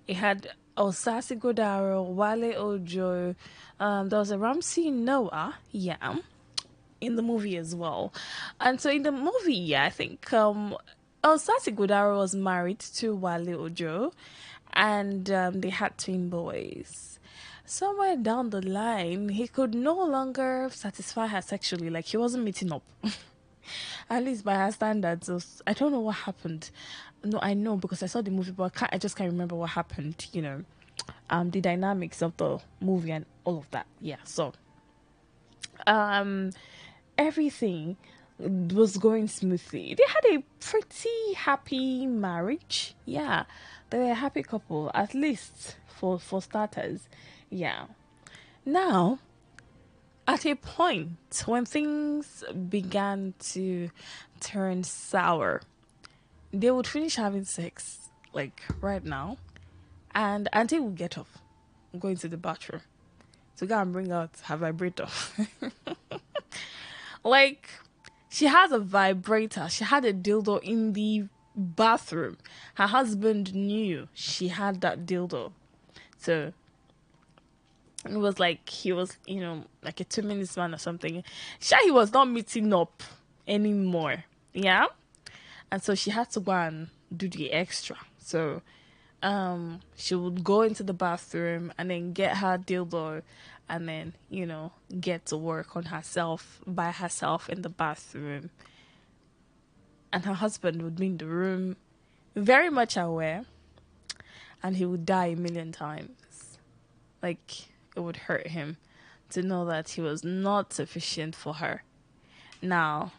P: It had Osas Ighodaro, Wale Ojo. There was a Ramsey Noah, yeah, in the movie as well. And so in the movie, yeah, I think Osas Ighodaro was married to Wale Ojo, and they had twin boys. Somewhere down the line, he could no longer satisfy her sexually, like he wasn't meeting up. At least by her standards. So I don't know what happened. No, I know because I saw the movie, but I just can't remember what happened, the dynamics of the movie and all of that. Yeah, so everything was going smoothly. They had a pretty happy marriage. Yeah, they were a happy couple, at least for starters. Yeah. Now, at a point when things began to turn sour, they would finish having sex, like right now, and Auntie would get up, go into the bathroom to go and bring out her vibrator. Like, she has a vibrator. She had a dildo in the bathroom. Her husband knew she had that dildo. So it was like he was, like a 2 minutes man or something. Sure, he was not meeting up anymore. Yeah? And so she had to go and do the extra. So she would go into the bathroom and then get her dildo and then, get to work on herself by herself in the bathroom. And her husband would be in the room, very much aware, and he would die a million times. Like, it would hurt him to know that he was not sufficient for her. Now,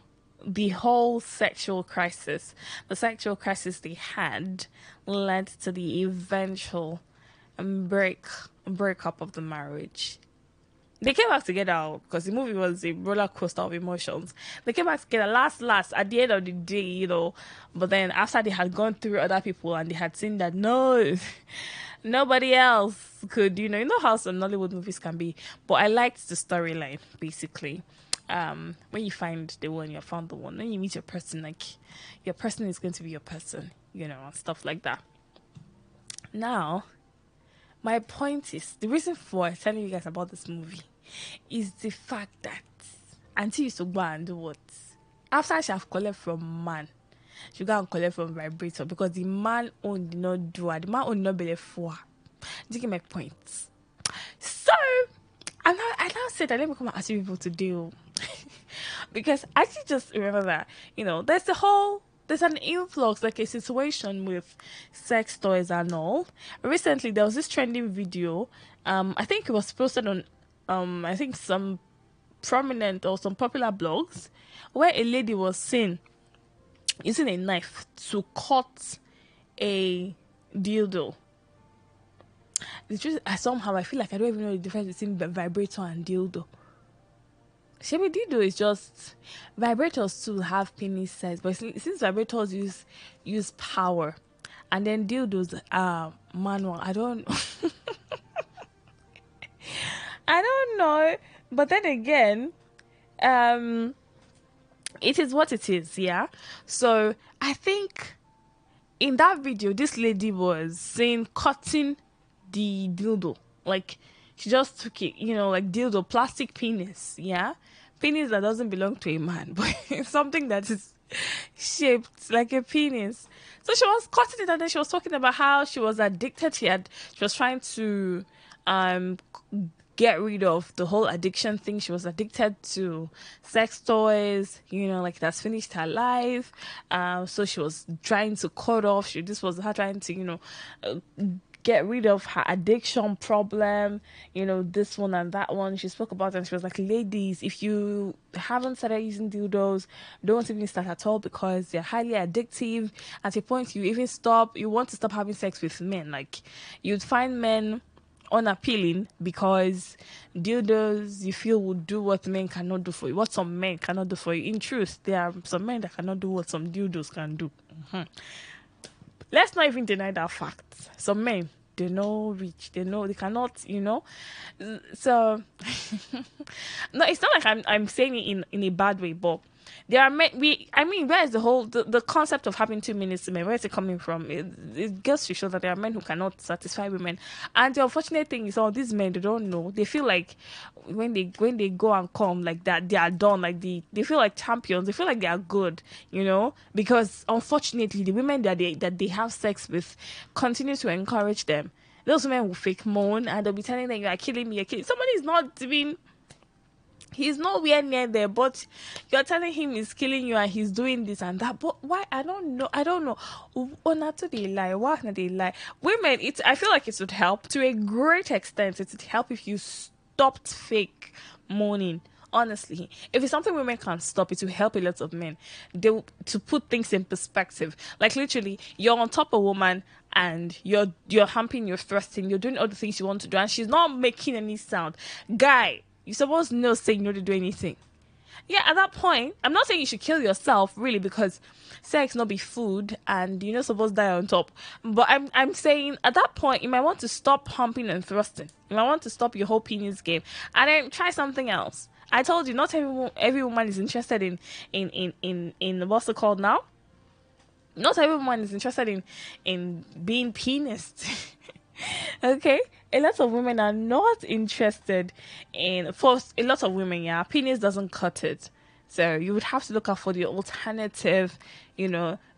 P: the whole the sexual crisis they had led to the eventual breakup of the marriage. They came back together because the movie was a roller coaster of emotions. They came back together last at the end of the day, but then after they had gone through other people and they had seen that no, nobody else could, you know how some Nollywood movies can be. But I liked the storyline, basically. When you find the one, you found the one. When you meet your person, like, your person is going to be your person, and stuff like that. Now, my point is, the reason for telling you guys about this movie is the fact that Auntie used to go and do what? After she have collect from man, she go and collect from vibrator because the man own did not do her. The man own did not be for her. Do you get my point? So, I now said that let me come and ask you people to do. Because I actually just remember that, there's an influx, like a situation with sex toys and all. Recently, there was this trending video. I think it was posted on, I think some prominent or some popular blogs, where a lady was seen using a knife to cut a dildo. The truth, somehow I feel like I don't even know the difference between vibrator and dildo. Shabby dildo is just, vibrators too have penis size, but since vibrators use power, and then dildos are manual. I don't know, but then again, it is what it is, yeah. So I think in that video, this lady was saying cutting the dildo, like she just took it, like dildo, plastic penis, yeah. Penis that doesn't belong to a man, but it's something that is shaped like a penis. So she was cutting it, and then she was talking about how she was addicted. She was trying to get rid of the whole addiction thing. She was addicted to sex toys, like that's finished her life. So she was trying to cut off. This was her trying to, get rid of her addiction problem, this one and that one. She spoke about it and she was like, ladies, if you haven't started using dildos, don't even start at all because they're highly addictive. At a point, you want to stop having sex with men. Like, you'd find men unappealing because dildos, you feel, would do what men cannot do for you, what some men cannot do for you. In truth, there are some men that cannot do what some dildos can do. Let's not even deny that fact. Some men, they know rich, they cannot, So, no, it's not like I'm saying it in a bad way, but there are men, where is the concept of having 2 minutes to men? Where is it coming from? It goes to show that there are men who cannot satisfy women. And the unfortunate thing is, all these men, they don't know. They feel like when they go and come like that, they are done. Like they feel like champions. They feel like they are good, because unfortunately, the women that they have sex with continue to encourage them. Those women will fake moan and they'll be telling them, you are killing me, you're killing. Somebody is not doing. He's nowhere near there, but you're telling him he's killing you and he's doing this and that. But why? I don't know. Oh, not to they lie. Why not they lie? Women, I feel like it would help to a great extent. It would help if you stopped fake moaning. Honestly, if it's something women can't stop, it will help a lot of men. To put things in perspective. Like, literally, you're on top of a woman and you're humping, you're thrusting, you're doing all the things you want to do, and she's not making any sound. Guy, You supposed to know say you know to do anything. Yeah, at that point, I'm not saying you should kill yourself, really, because sex not be food and you're not supposed to die on top. But I'm saying at that point, you might want to stop pumping and thrusting. You might want to stop your whole penis game and then try something else. I told you, not every woman is interested in what's it called now? Not every woman is interested in being penised. Okay, a lot of women are not interested in. For a lot of women, yeah, penis doesn't cut it. So you would have to look out for the alternative,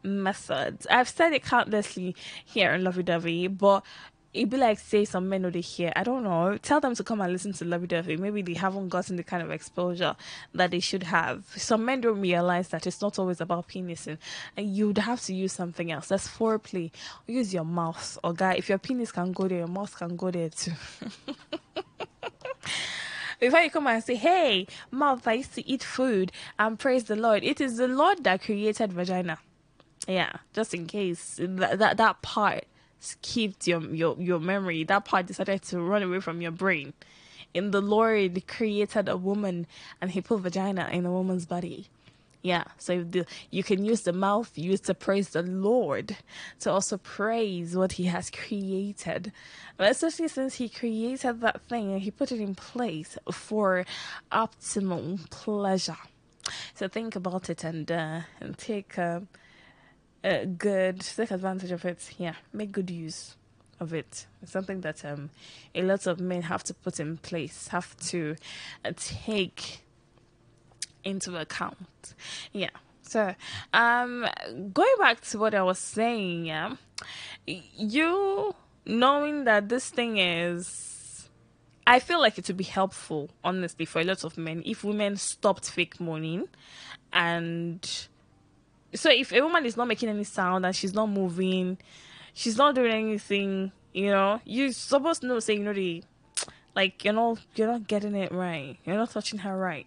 P: methods. I've said it countlessly here in Lovey Dovey, but it'd be like say some men know they hear. I don't know. Tell them to come and listen to Lovey Dovey. Maybe they haven't gotten the kind of exposure that they should have. Some men don't realize that it's not always about penising, and you'd have to use something else. That's foreplay. Use your mouth, or guy. If your penis can go there, your mouth can go there too. Before you come and say, hey, mouth, I used to eat food and praise the Lord. It is the Lord that created vagina. Yeah, just in case that part skipped your memory. That part decided to run away from your brain. In the Lord created a woman and he put vagina in a woman's body. Yeah, so you can use the mouth used to praise the Lord to also praise what he has created. But especially since he created that thing and he put it in place for optimal pleasure. So think about it and take take advantage of it. Yeah, make good use of it. It's something that a lot of men have to put in place, have to take into account. Yeah. So, going back to what I was saying, yeah, you knowing that this thing is, I feel like it would be helpful, honestly, for a lot of men if women stopped fake moaning. And so if a woman is not making any sound and she's not moving, she's not doing anything, you're supposed to know, say, you're not getting it right. You're not touching her right.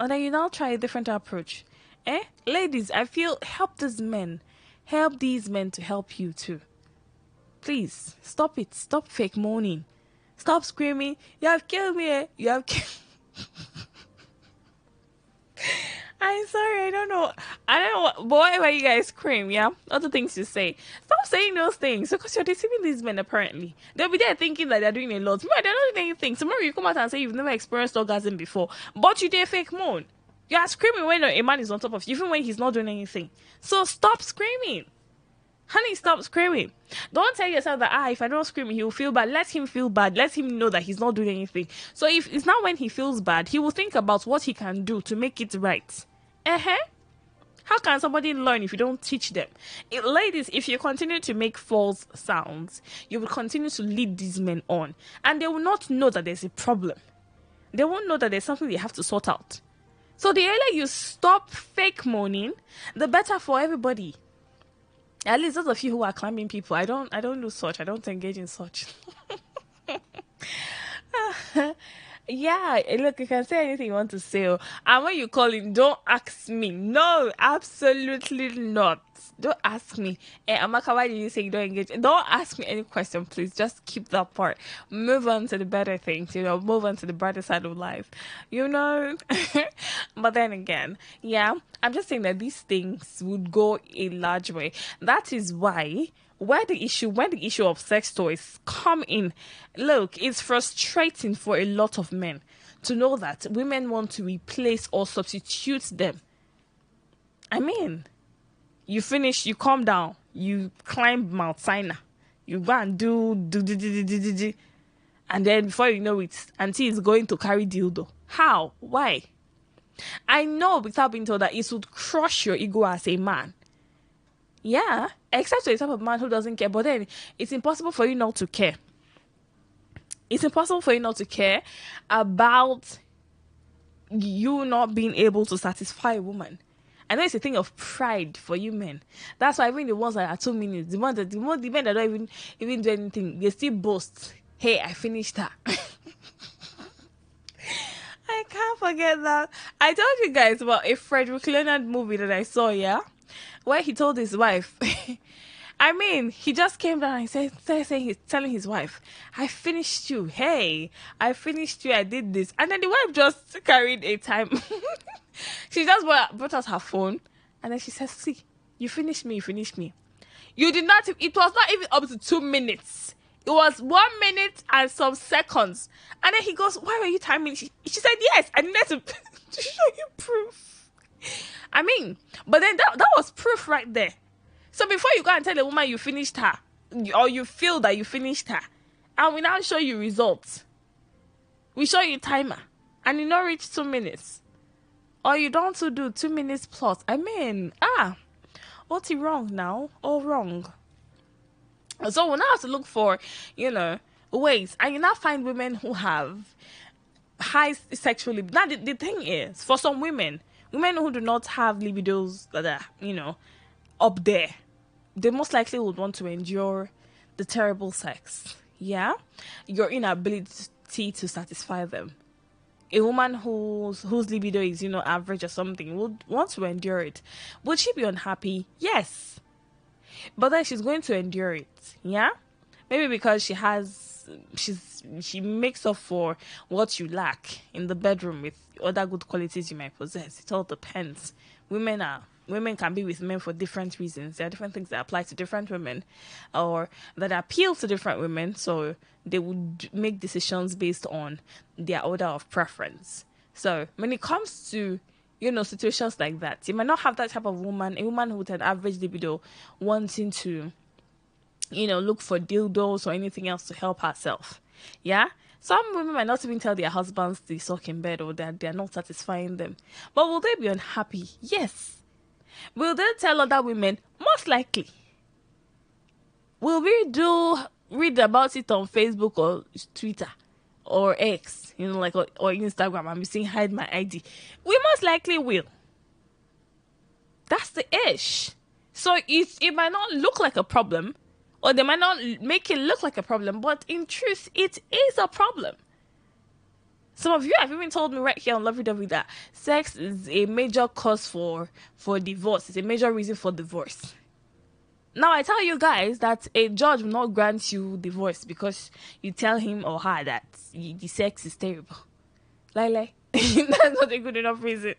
P: And then you now try a different approach. Ladies, I feel help these men. Help these men to help you too. Please, stop it. Stop fake moaning. Stop screaming, you have killed me. You have killed... I'm sorry, I don't know, but whatever you guys scream, yeah? Other things to say. Stop saying those things because you're deceiving these men, apparently. They'll be there thinking that they're doing a lot. But they're not doing anything. Tomorrow you come out and say you've never experienced orgasm before, but you did fake moan. You are screaming when a man is on top of you, even when he's not doing anything. So stop screaming. Honey, stop screaming. Don't tell yourself that, if I don't scream, he'll feel bad. Let him feel bad. Let him know that he's not doing anything. So if it's not when he feels bad, he will think about what he can do to make it right. How can somebody learn if you don't teach them? Ladies, if you continue to make false sounds, you will continue to lead these men on. And they will not know that there's a problem. They won't know that there's something they have to sort out. So the earlier you stop fake moaning, the better for everybody. At least those of you who are climbing people, I don't do such. I don't engage in such. Yeah, look, you can say anything you want to say. And when you call in, don't ask me. No, absolutely not. Don't ask me. Amaka, why did you say you don't engage? Don't ask me any question, please. Just keep that part. Move on to the better things, move on to the brighter side of life, But then again, yeah, I'm just saying that these things would go a large way. That is why when the issue of sex toys come in, look, it's frustrating for a lot of men to know that women want to replace or substitute them. I mean, you finish, you calm down, you climb Mount Sinai, you go and do, and then before you know it, auntie is going to carry dildo. How? Why? I know without being told that it would crush your ego as a man. Yeah, except for the type of man who doesn't care. But then it's impossible for you not to care. It's impossible for you not to care about you not being able to satisfy a woman. I know it's a thing of pride for you men. That's why even the ones that are 2 minutes, the men that don't even do anything, they still boast. Hey, I finished that. I can't forget that. I told you guys about a Frederick Leonard movie that I saw, yeah? Where he told his wife, I mean, he just came down and he's telling his wife, I finished you. Hey, I finished you. I did this. And then the wife just carried a time. She just brought out her phone. And then she says, see, you finished me. You finished me. You did not. It was not even up to 2 minutes. It was 1 minute and some seconds. And then he goes, why were you timing? She said, yes, I needed to show you proof. I mean, but then that was proof right there. So before you go and tell a woman you finished her, or you feel that you finished her, and we now show you results. We show you timer, and you not reach 2 minutes. Or you don't do 2 minutes plus. I mean, what's wrong now? All wrong. So we now have to look for, ways. And you now find women who have high sexual libido. Now, the thing is, for some women who do not have libidos that are, up there, they most likely would want to endure the terrible sex. Yeah? Your inability to satisfy them. A woman whose libido is, average or something would want to endure it. Would she be unhappy? Yes. But then she's going to endure it. Yeah? Maybe because she makes up for what you lack in the bedroom with other good qualities you might possess. It all depends. Women can be with men for different reasons. There are different things that apply to different women or that appeal to different women. So they would make decisions based on their order of preference. So when it comes to, situations like that, you might not have that type of woman, a woman with an average libido wanting to, look for dildos or anything else to help herself. Yeah? Some women might not even tell their husbands they suck in bed or that they're not satisfying them. But will they be unhappy? Yes. Will they tell other women? Most likely. Will we read about it on Facebook or Twitter or X, or Instagram and be saying hide my ID? We most likely will. That's the ish. So it might not look like a problem, or they might not make it look like a problem, but in truth, it is a problem. Some of you have even told me right here on Lovey Dovey that sex is a major cause for divorce. It's a major reason for divorce. Now, I tell you guys that a judge will not grant you divorce because you tell him or her that the sex is terrible. Lyle, that's not a good enough reason.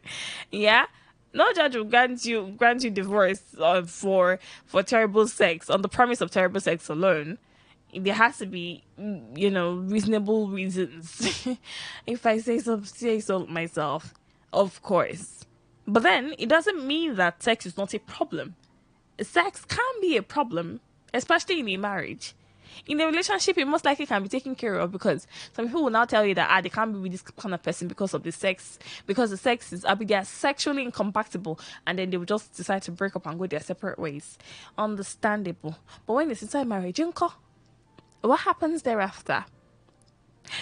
P: Yeah? No judge will grant you divorce for terrible sex on the premise of terrible sex alone. There has to be, reasonable reasons. If I say so myself, of course. But then it doesn't mean that sex is not a problem. Sex can be a problem, especially in a marriage. In a relationship, it most likely can be taken care of because some people will now tell you that they can't be with this kind of person because of the sex, because the sex is, they are sexually incompatible, and then they will just decide to break up and go their separate ways. Understandable. But when it's inside marriage, what happens thereafter?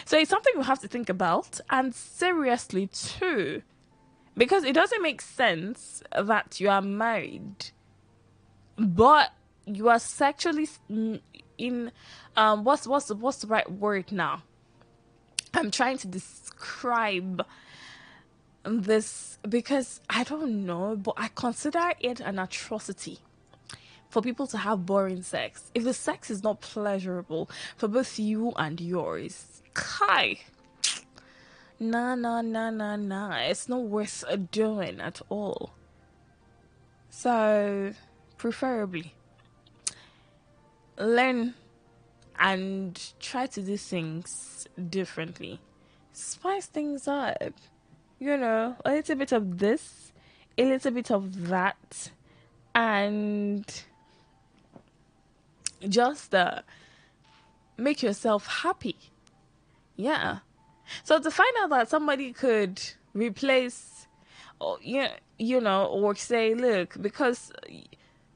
P: So it's something we have to think about, and seriously too, because it doesn't make sense that you are married, but you are sexually in what's the right word now? I'm trying to describe this because I don't know, but I consider it an atrocity for people to have boring sex. If the sex is not pleasurable for both you and yours, kai, nah, it's not worth doing at all. So, preferably, learn and try to do things differently. Spice things up. A little bit of this, a little bit of that, and just make yourself happy. Yeah. So to find out that somebody could replace, or or say, look, because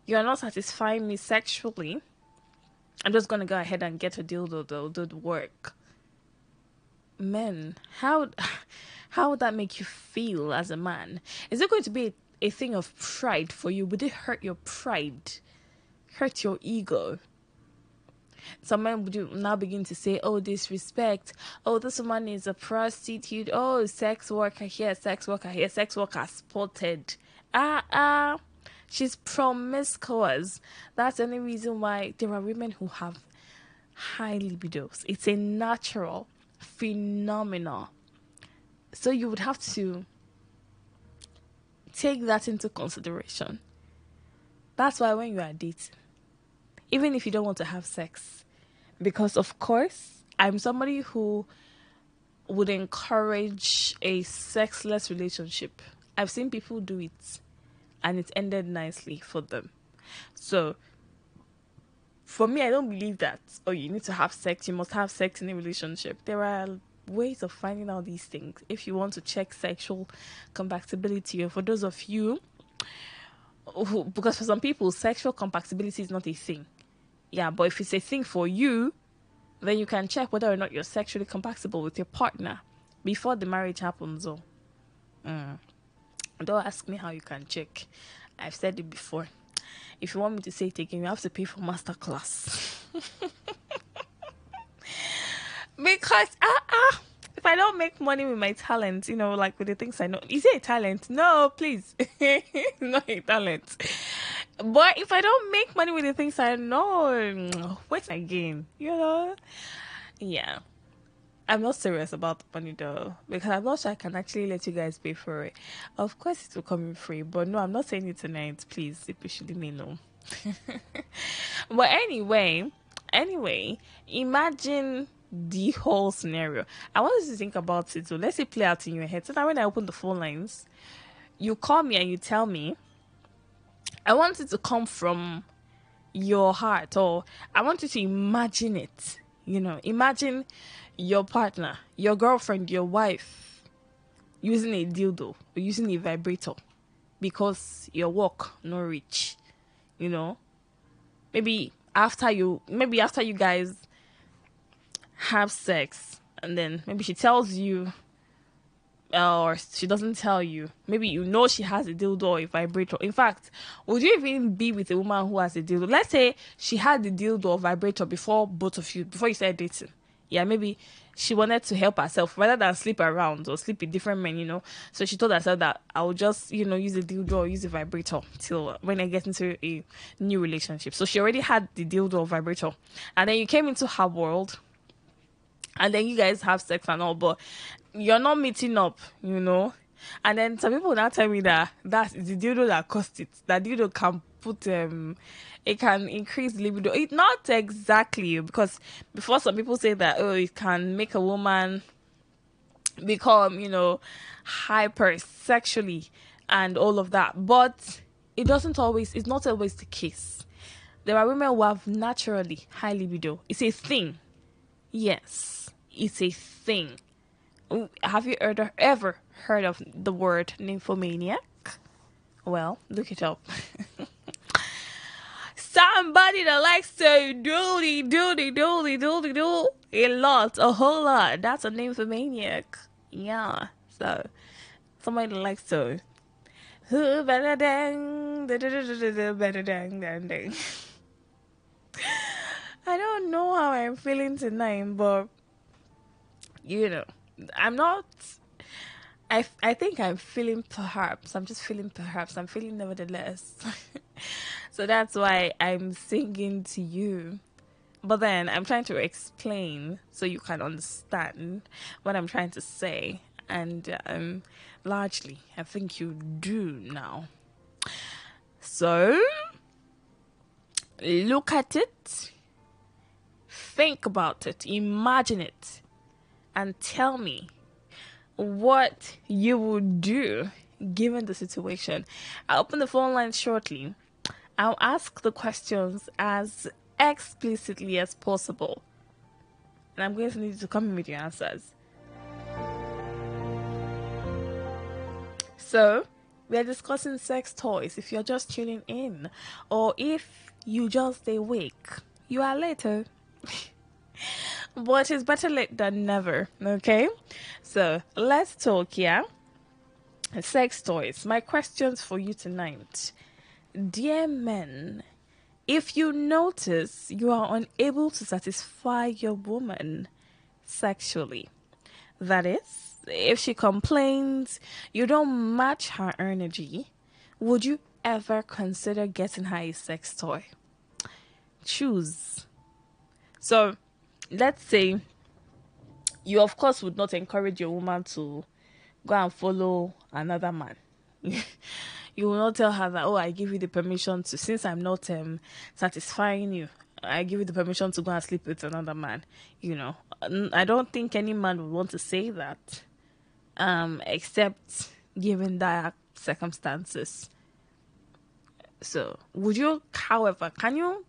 P: you're not satisfying me sexually, I'm just gonna go ahead and get a dildo that'll do the work. Men, how would that make you feel as a man? Is it going to be a thing of pride for you? Would it hurt your pride? Hurt your ego? Some men would now begin to say, oh, disrespect. Oh, this woman is a prostitute. Oh, sex worker here, sex worker spotted. She's promiscuous. That's the only reason why there are women who have high libidos. It's a natural phenomenon. So you would have to take that into consideration. That's why when you are dating, even if you don't want to have sex, because of course, I'm somebody who would encourage a sexless relationship. I've seen people do it and it ended nicely for them. So for me, I don't believe that, oh, you need to have sex, you must have sex in a relationship. There are ways of finding out these things if you want to check sexual compatibility. Or for those of you who, because for some people, sexual compatibility is not a thing. Yeah, but if it's a thing for you, then you can check whether or not you're sexually compatible with your partner before the marriage happens. Don't ask me how you can check. I've said it before. If you want me to say it again, you have to pay for masterclass. Because if I don't make money with my talent, like with the things I know, is it a talent? No, please. It's not a talent. But if I don't make money with the things I know, wait again, Yeah. I'm not serious about the money though, because I'm not sure I can actually let you guys pay for it. Of course it will come in free, but no, I'm not saying it tonight, please. If you should let me know. But anyway, imagine the whole scenario. I want us to think about it. So let's say play out in your head. So now when I open the phone lines, you call me and you tell me, I want it to come from your heart, or I want you to imagine it. Imagine your partner, your girlfriend, your wife using a dildo or using a vibrator because your work no reach. Maybe after you guys have sex, and then maybe she tells you, or she doesn't tell you. Maybe she has a dildo or a vibrator. In fact, would you even be with a woman who has a dildo? Let's say she had the dildo or vibrator before you started dating. Yeah, maybe she wanted to help herself rather than sleep around or sleep with different men, So she told herself that I will just, use a dildo or use a vibrator till when I get into a new relationship. So she already had the dildo or vibrator. And then you came into her world. And then you guys have sex and all, but you're not meeting up, And then some people now tell me that that's the dildo that caused it. That dildo can put it can increase libido. It not exactly, because before some people say that it can make a woman become hyper sexually and all of that, but it's not always the case. There are women who have naturally high libido. It's a thing. Yes, it's a thing. Have you ever heard of the word nymphomaniac? Well, look it up. Somebody that likes to do a whole lot. That's a nymphomaniac. Yeah. So somebody that likes to better dang. I don't know how I'm feeling tonight, but I'm not. I think I'm feeling perhaps. I'm just feeling perhaps. I'm feeling nevertheless. So that's why I'm singing to you. But then I'm trying to explain so you can understand what I'm trying to say. And largely, I think you do now. So, look at it. Think about it. Imagine it. And tell me what you would do given the situation. I'll open the phone line shortly. I'll ask the questions as explicitly as possible. And I'm going to need you to come in with your answers. So, we're discussing sex toys. If you're just tuning in, or if you just stay awake, you are later. But it's better late than never, okay? So, let's talk, yeah? Sex toys. My questions for you tonight. Dear men, if you notice you are unable to satisfy your woman sexually, that is, if she complains you don't match her energy, would you ever consider getting her a sex toy? Choose. So, let's say you, of course, would not encourage your woman to go and follow another man. You will not tell her that, oh, I give you the permission to, since I'm not satisfying you, I give you the permission to go and sleep with another man. I don't think any man would want to say that, except given dire circumstances. So, would you, however, can you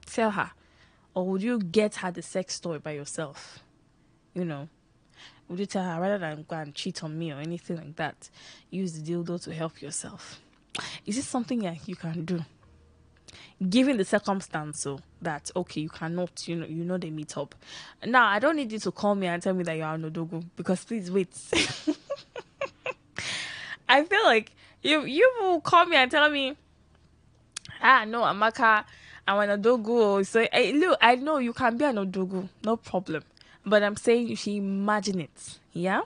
P: tell her, or would you get her the sex toy by yourself? Would you tell her, rather than go and cheat on me or anything like that, use the dildo to help yourself? Is this something that you can do? Given the circumstance, so that, okay, you cannot, they meet up. Now, I don't need you to call me and tell me that you are Nodogu, because please wait. I feel like you will call me and tell me, no, Amaka, I'm an Odogu. So, look, I know you can be an Odogu, no problem. But I'm saying you should imagine it, yeah?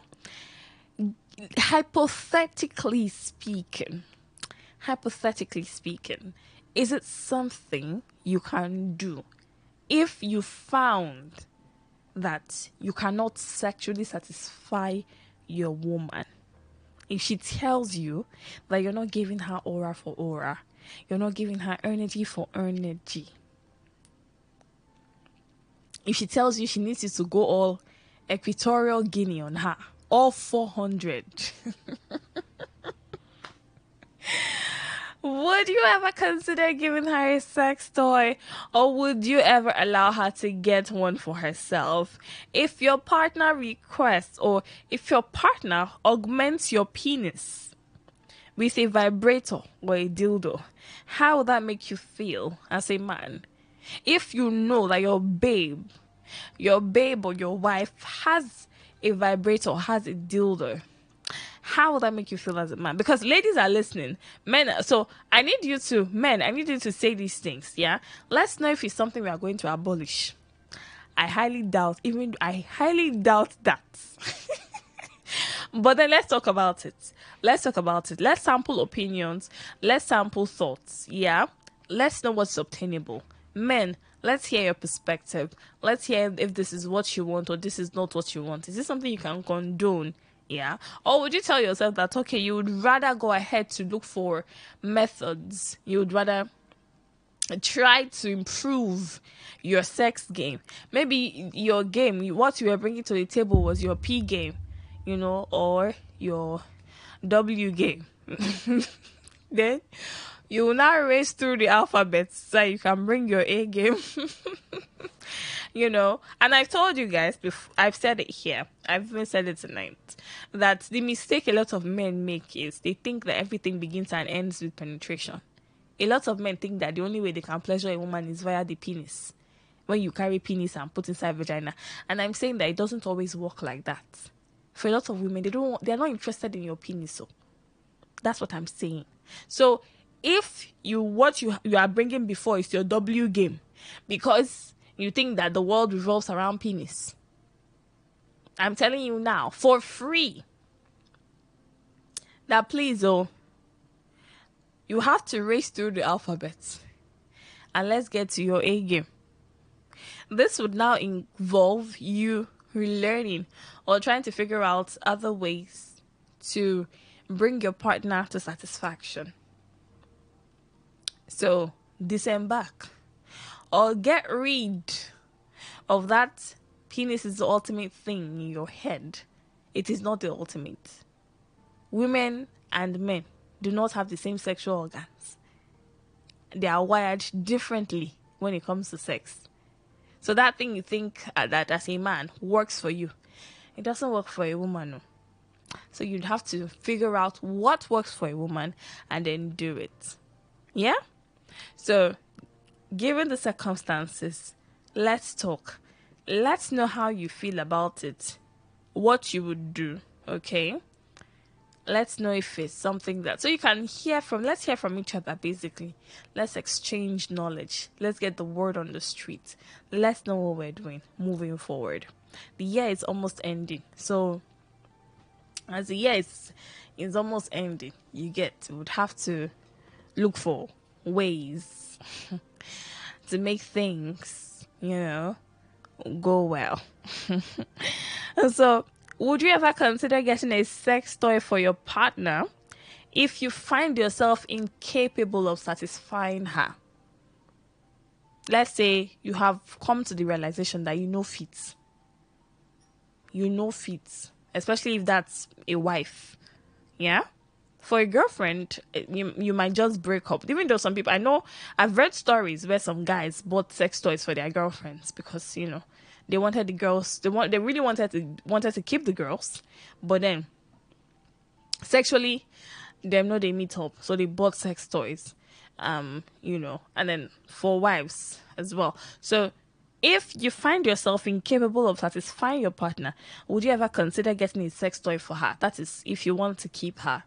P: Hypothetically speaking, is it something you can do if you found that you cannot sexually satisfy your woman? If she tells you that you're not giving her aura for aura, you're not giving her energy for energy. If she tells you she needs you to go all Equatorial Guinea on her, all 400. Would you ever consider giving her a sex toy, or would you ever allow her to get one for herself? If your partner requests, or if your partner augments your penis with a vibrator or a dildo, how would that make you feel as a man? If you know that your babe or your wife has a vibrator, has a dildo, how will that make you feel as a man? Because ladies are listening, men. So I need you to say these things. Yeah, let's know if it's something we are going to abolish. I highly doubt that. But then let's talk about it. Let's sample opinions. Let's sample thoughts. Yeah, let's know what's obtainable. Men, let's hear your perspective. Let's hear if this is what you want or this is not what you want. Is this something you can condone? Yeah. Or would you tell yourself that, okay, you would rather go ahead to look for methods? You would rather try to improve your sex game. Maybe your game, what you were bringing to the table was your P game, or your W game. Then you will now race through the alphabet so you can bring your A game. And I've told you guys before, I've said it here, I've even said it tonight, that the mistake a lot of men make is they think that everything begins and ends with penetration. A lot of men think that the only way they can pleasure a woman is via the penis, when you carry penis and put inside vagina. And I'm saying that it doesn't always work like that. For a lot of women, they're not interested in your penis. So that's what I'm saying. So if what you are bringing before is your W game, because you think that the world revolves around penis, I'm telling you now, for free, that please, you have to race through the alphabet and let's get to your A game. This would now involve you relearning or trying to figure out other ways to bring your partner to satisfaction. So disembark or get rid of that penis is the ultimate thing in your head. It is not the ultimate. Women and men do not have the same sexual organs. They are wired differently when it comes to sex. So that thing you think that as a man works for you, it doesn't work for a woman. No. So you'd have to figure out what works for a woman and then do it. Yeah? So, given the circumstances, let's talk. Let's know how you feel about it. What you would do, okay? Let's know if it's something that... So you can let's hear from each other, basically. Let's exchange knowledge. Let's get the word on the street. Let's know what we're doing moving forward. The year is almost ending. So, as the year is almost ending, would have to look for ways to make things, go well. So, would you ever consider getting a sex toy for your partner if you find yourself incapable of satisfying her? Let's say you have come to the realization that you know fit, especially if that's a wife. Yeah? For a girlfriend, you might just break up. Even though some people, I know, I've read stories where some guys bought sex toys for their girlfriends because, they wanted the girls, they really wanted to keep the girls, but then sexually, them know they meet up, so they bought sex toys, and then for wives as well. So if you find yourself incapable of satisfying your partner, would you ever consider getting a sex toy for her? That is, if you want to keep her.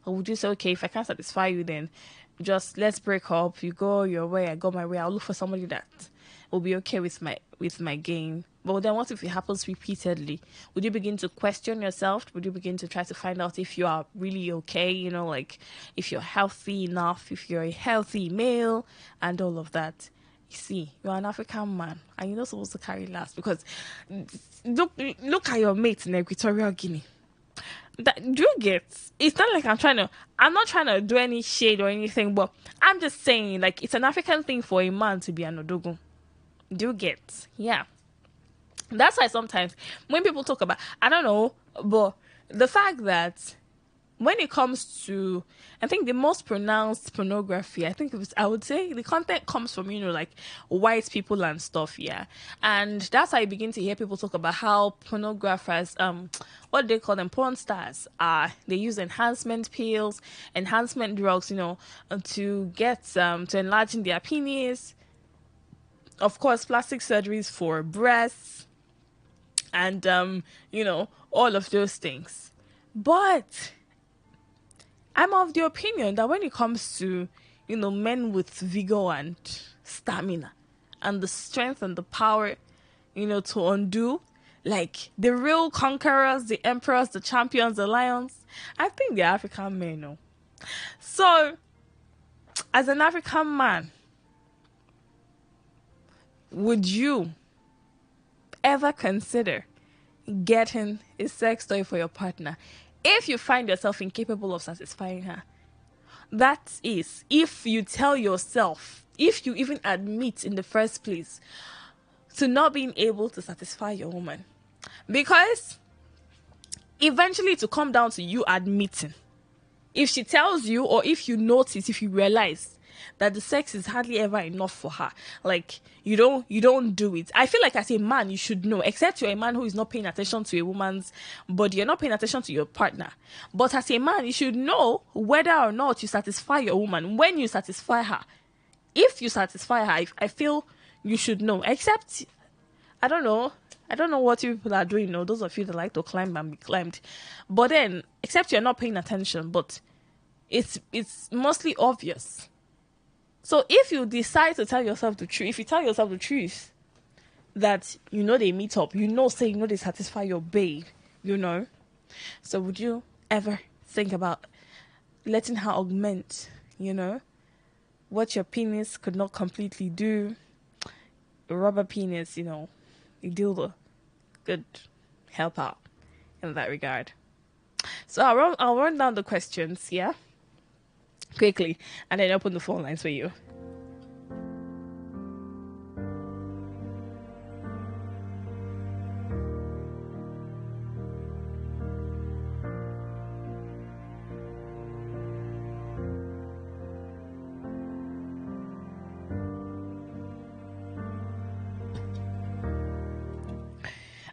P: Or would you say, okay, if I can't satisfy you, then just let's break up. You go your way, I go my way. I'll look for somebody that will be okay with my game. But then what if it happens repeatedly? Would you begin to question yourself? Would you begin to try to find out if you are really okay? Like if you're healthy enough, if you're a healthy male and all of that. You see, you're an African man and you're not supposed to carry last because look at your mates in Equatorial Guinea. Do you get? It's not like I'm not trying to do any shade or anything, but I'm just saying, like, it's an African thing for a man to be an Odogun. Do you get? Yeah. That's why sometimes when people talk about, I don't know, but the fact that when it comes to, I think the most pronounced pornography, I would say the content comes from, like white people and stuff, yeah. And that's how you begin to hear people talk about how pornographers, what they call them, porn stars, they use enhancement pills, enhancement drugs, to get, to enlarging their penis. Of course, plastic surgeries for breasts and, all of those things. But I'm of the opinion that when it comes to, men with vigor and stamina and the strength and the power, to undo, like the real conquerors, the emperors, the champions, the lions, I think they're African men, no? So, as an African man, would you ever consider getting a sex toy for your partner if you find yourself incapable of satisfying her? That is, if you tell yourself, if you even admit in the first place to not being able to satisfy your woman. Because eventually to come down to you admitting. If she tells you, or if you notice, if you realize that the sex is hardly ever enough for her, like you don't do it. I feel like as a man you should know, except you're a man who is not paying attention to a woman's body, you're not paying attention to your partner. But as a man, you should know whether or not you satisfy your woman. When you satisfy her, if you satisfy her, I feel you should know. Except, I don't know what you people are doing, those of you that like to climb and be climbed. But then, except you're not paying attention, but it's mostly obvious. So if you decide to tell yourself the truth, if you tell yourself the truth, that they meet up, they satisfy your babe, So would you ever think about letting her augment, what your penis could not completely do? A rubber penis, a dildo could help out in that regard. So I'll run down the questions, yeah? Quickly, and then open the phone lines for you.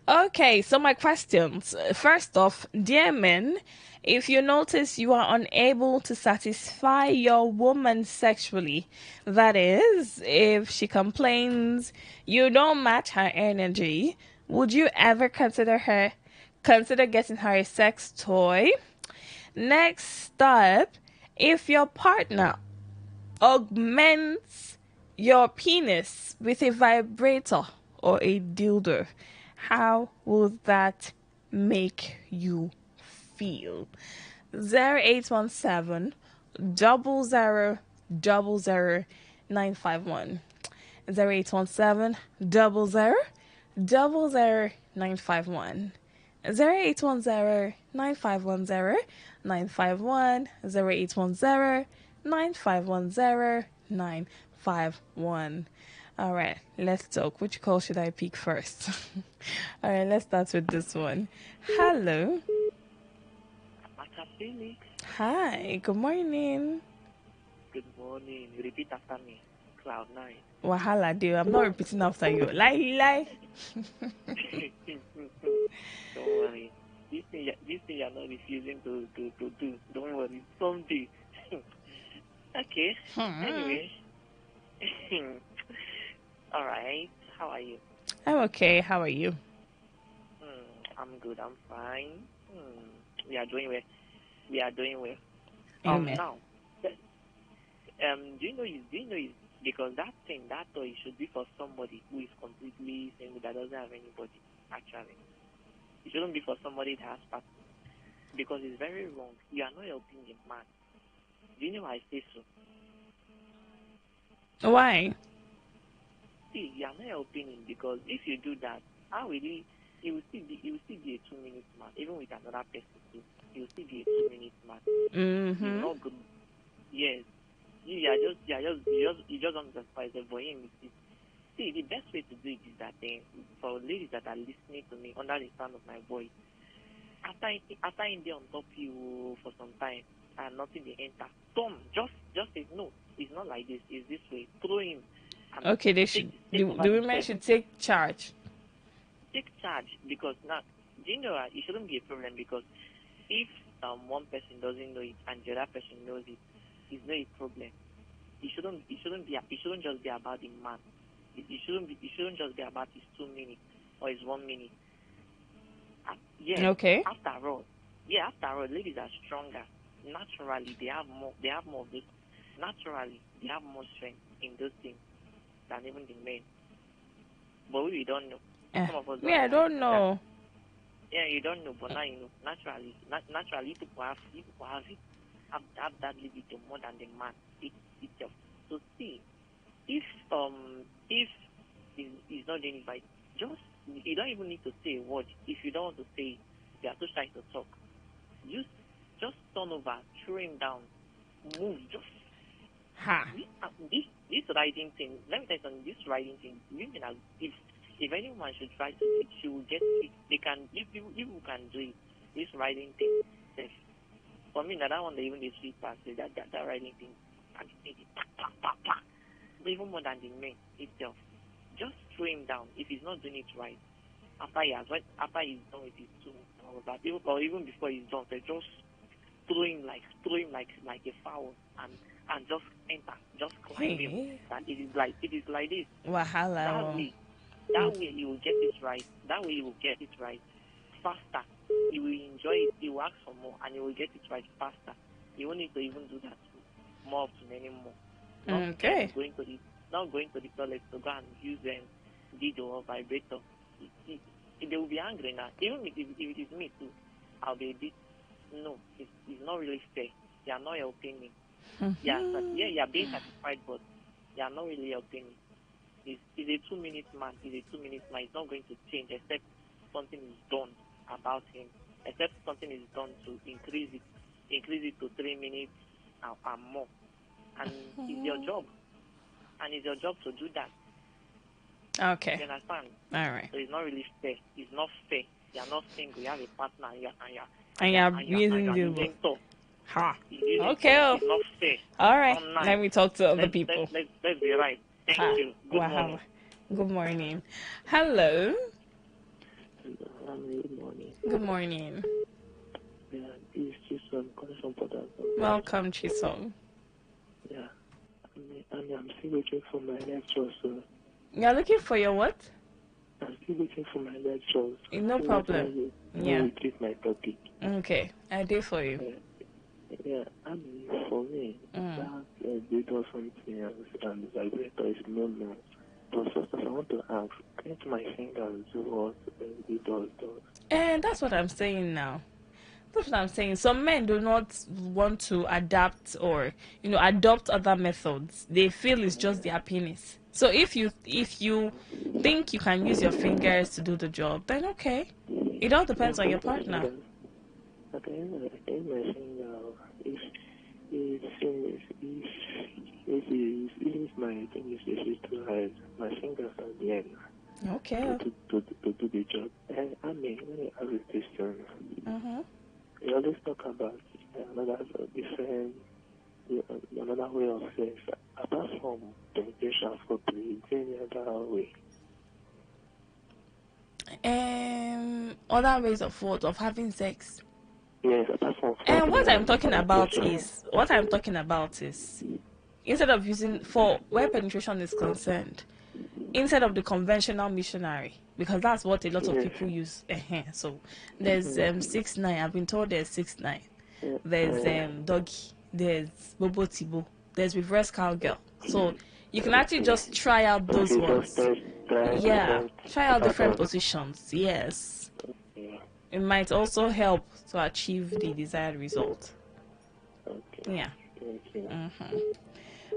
P: Okay, so my questions. First off, dear men, if you notice you are unable to satisfy your woman sexually, that is, if she complains you don't match her energy, would you ever consider getting her a sex toy? Next up, if your partner augments your penis with a vibrator or a dildo, how will that make you feel? 0817 003 081700951. 0817 0810951. 0810 All right, let's talk. Which call should I pick first? All right, let's start with this one. Hello. Hi, good morning.
Q: Good morning. Repeat after me. Cloud9.
P: Wahala, dear. I'm not repeating after you. Lie.
Q: Don't worry. This thing you're not refusing to do. Don't worry. Someday. Okay. Anyway. All right. How are you?
P: I'm okay. How are you?
Q: I'm good. I'm fine. We are doing well.
P: Amen.
Q: Now, do you know is because that toy should be for somebody who is completely single, that doesn't have anybody. Actually, it shouldn't be for somebody that has partner, because it's very wrong. You are not helping the man. Do you know why I say so?
P: Why?
Q: See, you are not helping him, because if you do that, how will he will still be a 2-minute man, even with another person too. He will still be a 2-minute man. He's not good. Yes. You just don't justify it for him. See, the best way to do it is that for ladies that are listening to me under the sound of my voice, after him be on top you for some time and nothing they enter, just say no. It's not like this. It's this way. Throw him.
P: Okay, they should. The women should take charge.
Q: Take charge, because now, do you know it shouldn't be a problem, because if one person doesn't know it and the other person knows it, it's not a problem. It shouldn't just be about the man. It shouldn't just be about his 2 minutes or his 1 minute.
P: Okay.
Q: After all, ladies are stronger. Naturally, they have more of this. Naturally, they have more strength in those things than even the men. But we don't know. Some of us
P: I don't know.
Q: Yeah, you don't know, but now you know. Naturally, people have that libido more than the man itself. So see, if he's not doing it right, you don't even need to say a word. If you don't want to say it, you are too shy to talk. Just turn over, throw him down, move. Just this writing thing. Let me tell you something. This writing thing, women are, if anyone should try to it, she will get it. They can, if you can do it. This writing thing, for me, that one, even the sweet part, that writing thing, and it, even more than the men itself. Just throw him down if he's not doing it right. After he's done with his two, or even before he's done, they just throw him like a foul, and just enter, just climb him. That it is like this.
P: Wahala.
Q: That way he will get it right. Faster. He will enjoy it. He will ask for more, and he will get it right faster. You won't need to even do that more often anymore.
P: Okay.
Q: Not going to the toilet to go and use dildo or vibrator. They will be angry now. Even if it is me too, I'll be a bit. No, it's not really fair. They are not helping me. You are being satisfied, but they are not really helping me. He's a 2-minute man. He's not going to change except something is done about him. Except something is done to increase it to 3 minutes and more. And it's your job. And it's your job to do that.
P: Okay.
Q: You understand?
P: All right.
Q: So it's not really fair. It's not fair. You are not single. You have a partner.
P: And you're using
Q: top.
P: Okay.
Q: It's not fair.
P: All right.
Q: Nice.
P: Let me talk to other people.
Q: Let's be right. Thank you. Good morning.
P: Good morning. Hello.
R: Good morning.
P: Good morning.
R: Yeah, this is Chisom calling from Port Harcourt.
P: Welcome, Chisom.
R: Yeah, I'm still waiting for my lecture, so.
P: You're looking for your what?
R: I'm still waiting for my lectures.
P: No problem. Yeah.
R: Repeat my topic.
P: Okay, I do for you.
R: For me, that did or something else, and the vibrator is no. But first of all, I want to ask, can't my fingers do what it does?
P: And that's what I'm saying now. That's what I'm saying. Some men do not want to adapt or, adopt other methods. They feel it's just their penis. So if you think you can use your fingers to do the job, then okay. It all depends on your partner.
R: Okay, I mentioned if my penis is to hide my fingers at the end.
P: Okay.
R: To do the job. I mean, when I ask this question, we always talk about another different, another way of sex. Apart from penetration for play, is there any other way?
P: Other ways of what? Of having sex?
R: Yes, apart from.
P: And what I'm talking about is, instead of using, for where penetration is concerned, instead of the conventional missionary, because that's what a lot of people use. So there's 6ix9ine. I've been told there's 6ix9ine. There's doggy. There's bobo tibo. There's reverse cowgirl. So you can actually just try out those ones. Try out different positions. Yes, it might also help to achieve the desired result. Yeah.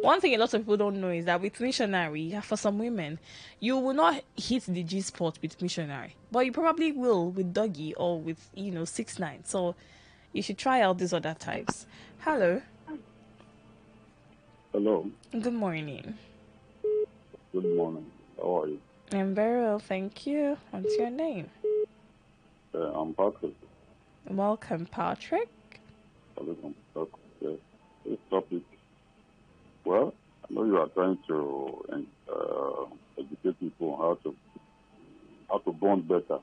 P: One thing a lot of people don't know is that with missionary, for some women, you will not hit the G spot with missionary, but you probably will with doggy or with 6ix9ine. So you should try out these other types. Hello.
S: Hello.
P: Good morning.
S: Good morning. How are you?
P: I'm very well, thank you. What's your name?
S: I'm Patrick.
P: Welcome, Patrick.
S: Welcome, Patrick. Yes. This topic. Well, I know you are trying to educate people on how to bond better,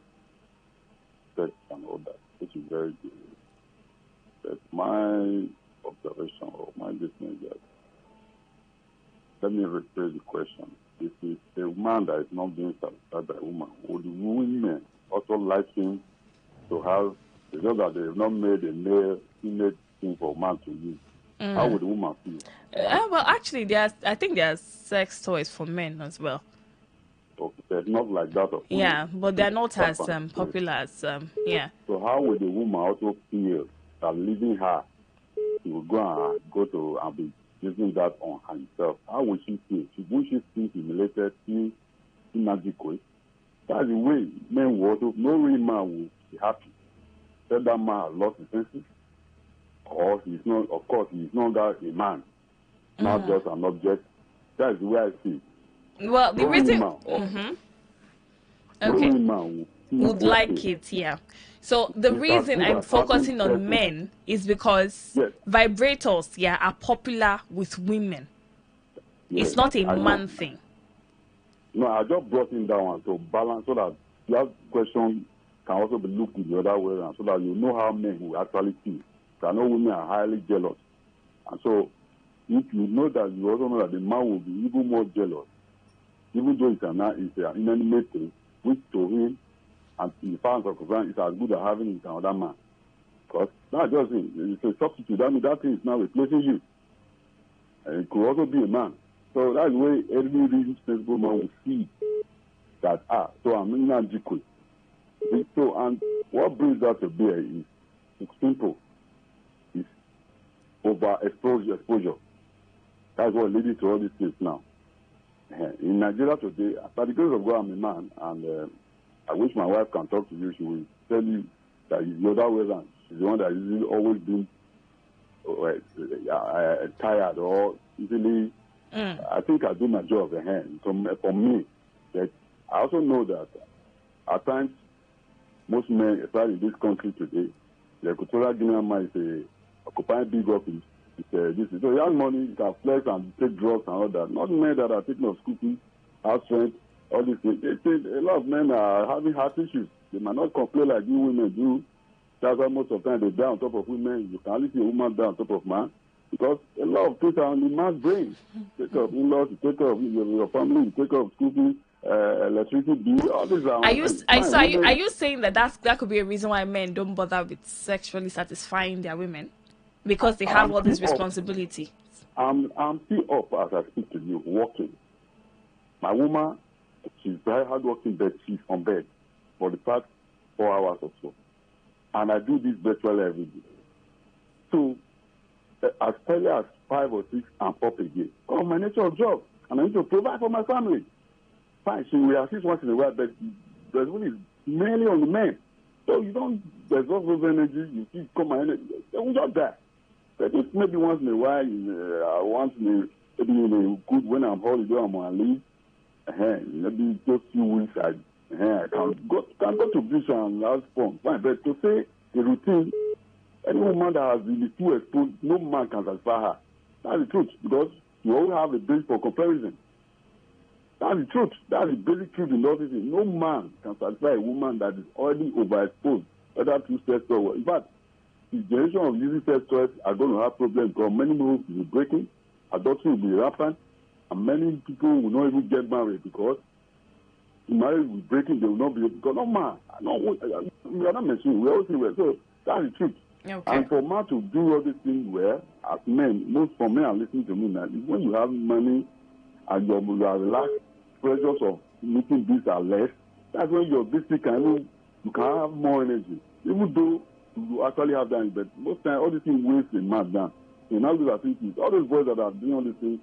S: sex and all that, which is very good. But my observation or my listening is that, let me rephrase the question. If it's a man that is not being satisfied by a woman, would women also like him to have, it's not that they have not made a male female thing for a man to use? How would the woman feel?
P: Well, actually, I think there's sex toys for men as well.
S: Okay, there's not like that.
P: But they're not as popular as yeah.
S: So how would the woman also feel that leaving her, she will go to and be using that on herself? How would she feel? Won't she feel humiliated, feel inadequate? That's the way men will also, no real man will be happy. Tell that man has lost his senses, or he's not, of course, he's not that a man, not just an object. That's the way I see it.
P: Well, the reason... Okay. Would like it, yeah. So the reason I'm focusing on men is because vibrators, are popular with women. It's not a man thing.
S: No, I just brought in that one to balance so that that question can also be looked in the other way around, so that you know how men will actually feel. I know women are highly jealous. And so if you know that, you also know that the man will be even more jealous, even though it's an inanimate thing, which to him, and in fans of concern, it's as good as having it another man. Because that's just it. It's a substitute. That means that thing is now replacing you. And it could also be a man. So that's the way every reasonable sensible man will see that, so I'm inadequate. So, and what brings that to bear is, it's simple. It's exposure. That's what leads to all these things now. In Nigeria today, by the grace of God, I'm a man, and I wish my wife can talk to you. She will tell you that it's the other way around. She's the one that is always been tired or easily. I think I do my job at hand. So for me, that I also know that at times most men, especially in this country today, the Equatorial Guinea man is occupying big office. So you have money, you can flex and take drugs and all that. Not men that are taking of school fees, house rent, all these things. A lot of men are having heart issues. They might not complain like you women do. That's why most of the time they die on top of women. You can only see a woman die on top of man. Because a lot of things are on the man's brain. Take care of in-laws, you take care of your family, you take care of school fees, electricity bill, all these are...
P: Are you saying that could be a reason why men don't bother with sexually satisfying their women? Because they have all this responsibility.
S: I'm still up as I speak to you, working. My woman, she's very hardworking, but she's on bed for the past 4 hours or so. and I do this virtually every day. So as early as 5 or 6, I'm up again. Oh, my nature of job, and I need to provide for my family. Fine, she will assist once in a while, but the responsibility is mainly on the men. So you don't exhaust those energy, you keep come my energy, they will just die. But if maybe once in a while, maybe in a good, when I'm holiday, I'm on leave, maybe just few weeks, I can go to beach and have fun. Fine, but to say the routine, any woman that has been too exposed, no man can satisfy her. That's the truth, because you always have a base for comparison. That's the truth. That's the basic truth in all this. No man can satisfy a woman that is already overexposed, whether through sex or in fact, the generation of using sex toys are going to have problems because many people will be breaking, adultery will be rampant, and many people will not even get married because the marriage will be breaking, they will not be able, because no man, we are not mentioning, we always say well. So that's the truth.
P: Okay.
S: And for man to do all these things well, as men, most for men are listening to me now, is when you have money and you are relaxed, pressures of meeting this are less, that's when your basic you can have more energy. Even though you actually have that, but most times all these things waste a man down. You now look at things, all those boys that are doing all these things,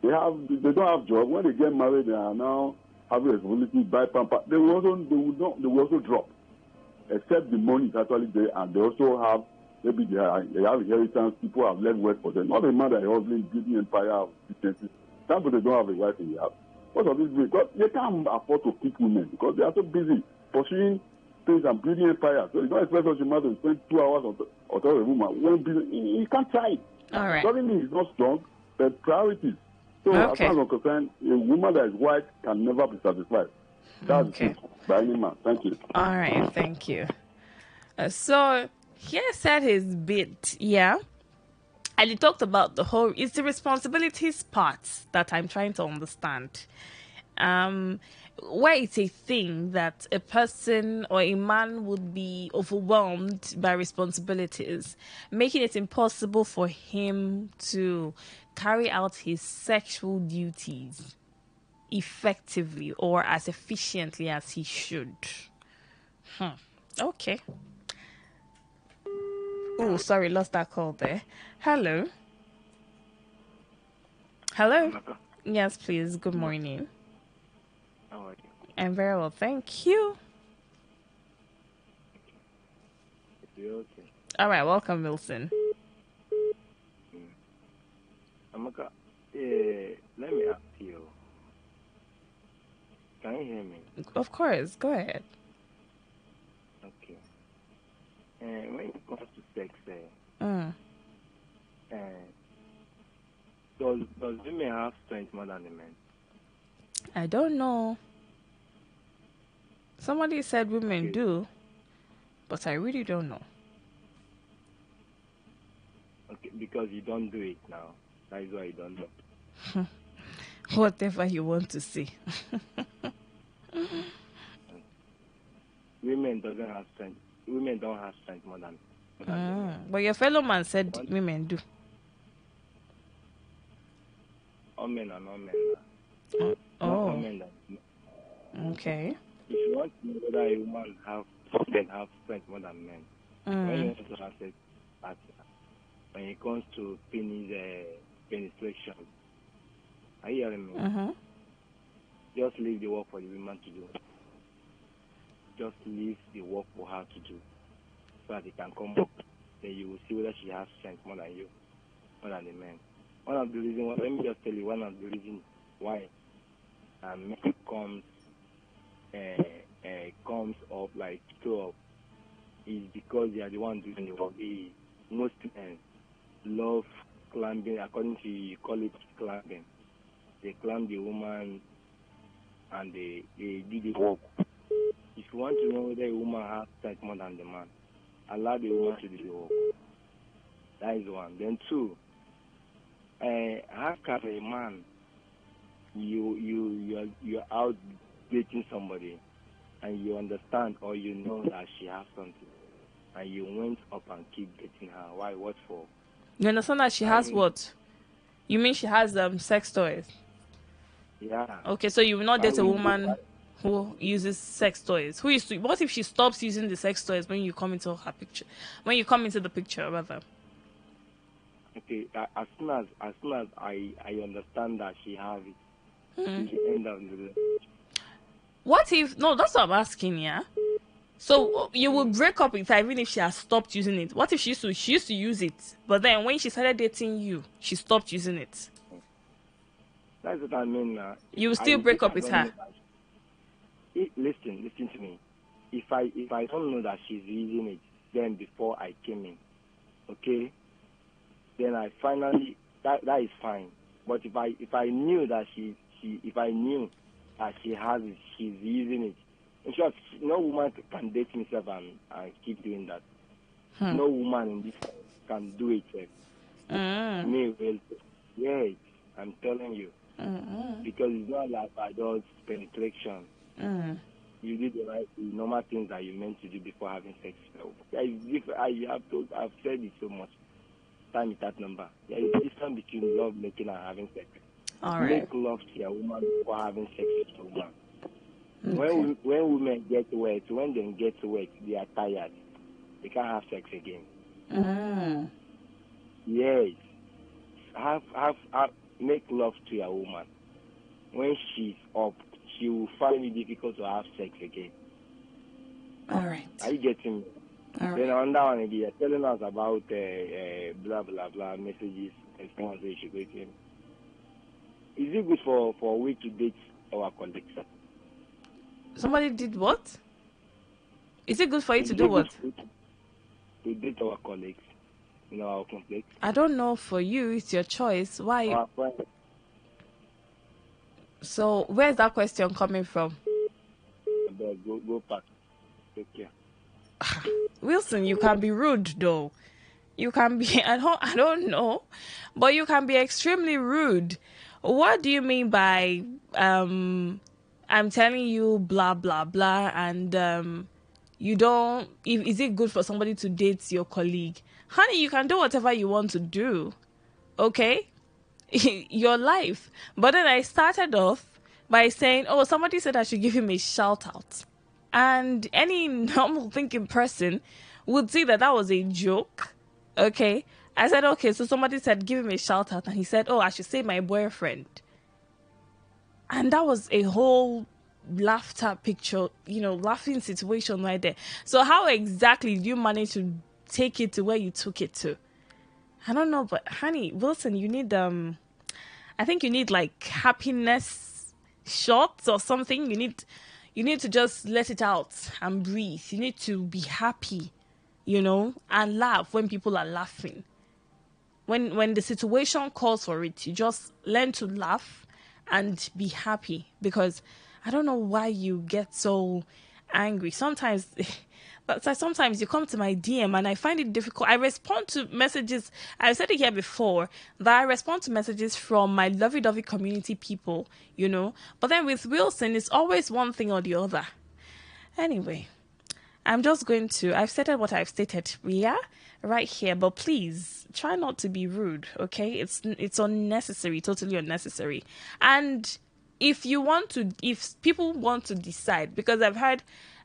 S: they don't have job. When they get married, they are now having responsibility, buy pamper. They will also drop. Except the money is actually there, and they also have maybe they have inheritance. People have left work for them. Not a man that is hustling, building empire of businesses. That's why they don't have a wife in the house. What of this? Because they can't afford to keep women because they are so busy pursuing things and building empire. So you don't expect such a man to spend 2 hours on top of a woman. When he can't try it.
P: All right.
S: Doesn't mean he's not strong, but priorities. So as far as I'm concerned, a woman that is white can never be satisfied. That's the truth by any man. Thank you.
P: All right, thank you. So he said his bit, yeah. And he talked about it's the responsibilities part that I'm trying to understand. Where it's a thing that a person or a man would be overwhelmed by responsibilities, making it impossible for him to carry out his sexual duties effectively or as efficiently as he should. Okay. Oh, sorry, lost that call there. Hello. Hello. Yes, please. Good morning.
R: How are you?
P: I'm very well, thank you.
R: Okay.
P: All right, welcome, Wilson.
R: Amaka, let me ask you. Can you hear me?
P: Of course, go ahead.
R: Okay. When it comes to sex, does women have strength more than the men?
P: I don't know. Somebody said women do, but I really don't know.
R: Okay, because you don't do it now. That is why you don't know.
P: Whatever you want to say.
R: Women don't have strength more than men.
P: But your fellow man said women do.
R: All men are not men.
P: Oh.
R: All men are.
P: Okay.
R: If you want to know whether a woman have strength more than men, when you want to have sex partner, when it comes to penetration, are you hearing me? Just leave the work for the woman to do. Just leave the work for her to do, so that it can come up. Then you will see whether she has strength more than you, more than the men. One of the reasons, let me just tell you, one of the reasons why men comes up like throw up is because they are the one doing the work. Most men love climbing, according to you call it climbing. They climb the woman and they do the work. If you want to know whether a woman has strength more than the man, allow the woman to do the work. That is one. Then two, how can a man you're out dating somebody and you understand or you know that she has something and you went up and keep dating her? Why? What for?
P: You understand that she has what? You mean she has sex toys?
R: Yeah.
P: Okay, so you will not date a woman who uses sex toys? What if she stops using the sex toys when you come into her picture? When you come into the picture, rather.
T: Okay, as soon as I understand that she has it,
P: Mm.
T: it's the end of the day.
P: What if, no, that's what I'm asking, yeah? So you will break up with her even if she has stopped using it. What if she used to use it, but then when she started dating you, she stopped using it?
T: That's what I mean.
P: You will still break up with her.
T: Listen to me. If I don't know that she's using it, then before I came in, okay, then I finally that is fine. But if I knew that she has it, she's using it. In short, no woman can date himself and keep doing that. No woman in this can do it. Me will, yes, I'm telling you. Because it's not like adult penetration. You did the normal things that you meant to do before having sex. I've said it so much. Time with that number. There is a difference between love making and having sex.
P: All right.
T: Make love to your woman before having sex with your woman. Okay. When women get wet, when they get wet, they are tired. They can't have sex again. Yes. Make love to your woman. When she's up, she will find it difficult to have sex again.
P: All right.
T: Are you getting me?
P: All right.
T: Then on that one again, you're telling us about blah blah blah messages, responses you should get in. Is it good for we to date our colleagues?
P: Somebody did what? Is it good for you to do what?
T: To date our colleagues in our complex.
P: I don't know. For you, it's your choice. Why?
T: Our friends.
P: So, where's that question coming from?
T: Go back. Take care.
P: Wilson, you can be rude though. You can be I don't know, but you can be extremely rude. What do you mean by I'm telling you blah blah blah and you don't is it good for somebody to date your colleague? Honey, you can do whatever you want to do. Okay? Your life. But then I started off by saying, "Oh, somebody said I should give him a shout out." And any normal thinking person would see that was a joke. Okay. I said, okay, so somebody said, give him a shout out. And he said, oh, I should say my boyfriend. And that was a whole laughter picture, laughing situation right there. So how exactly do you manage to take it to where you took it to? I don't know, but honey, Wilson, you need, I think you need like happiness shots or something. You need to just let it out and breathe. You need to be happy, and laugh when people are laughing. When the situation calls for it, you just learn to laugh and be happy. Because I don't know why you get so angry. Sometimes you come to my DM and I find it difficult. I respond to messages. I've said it here before that I respond to messages from my lovey-dovey community people, But then with Wilson, it's always one thing or the other. Anyway, I've stated what I've stated, right here. But please try not to be rude, okay? It's unnecessary, totally unnecessary. And if people want to decide, because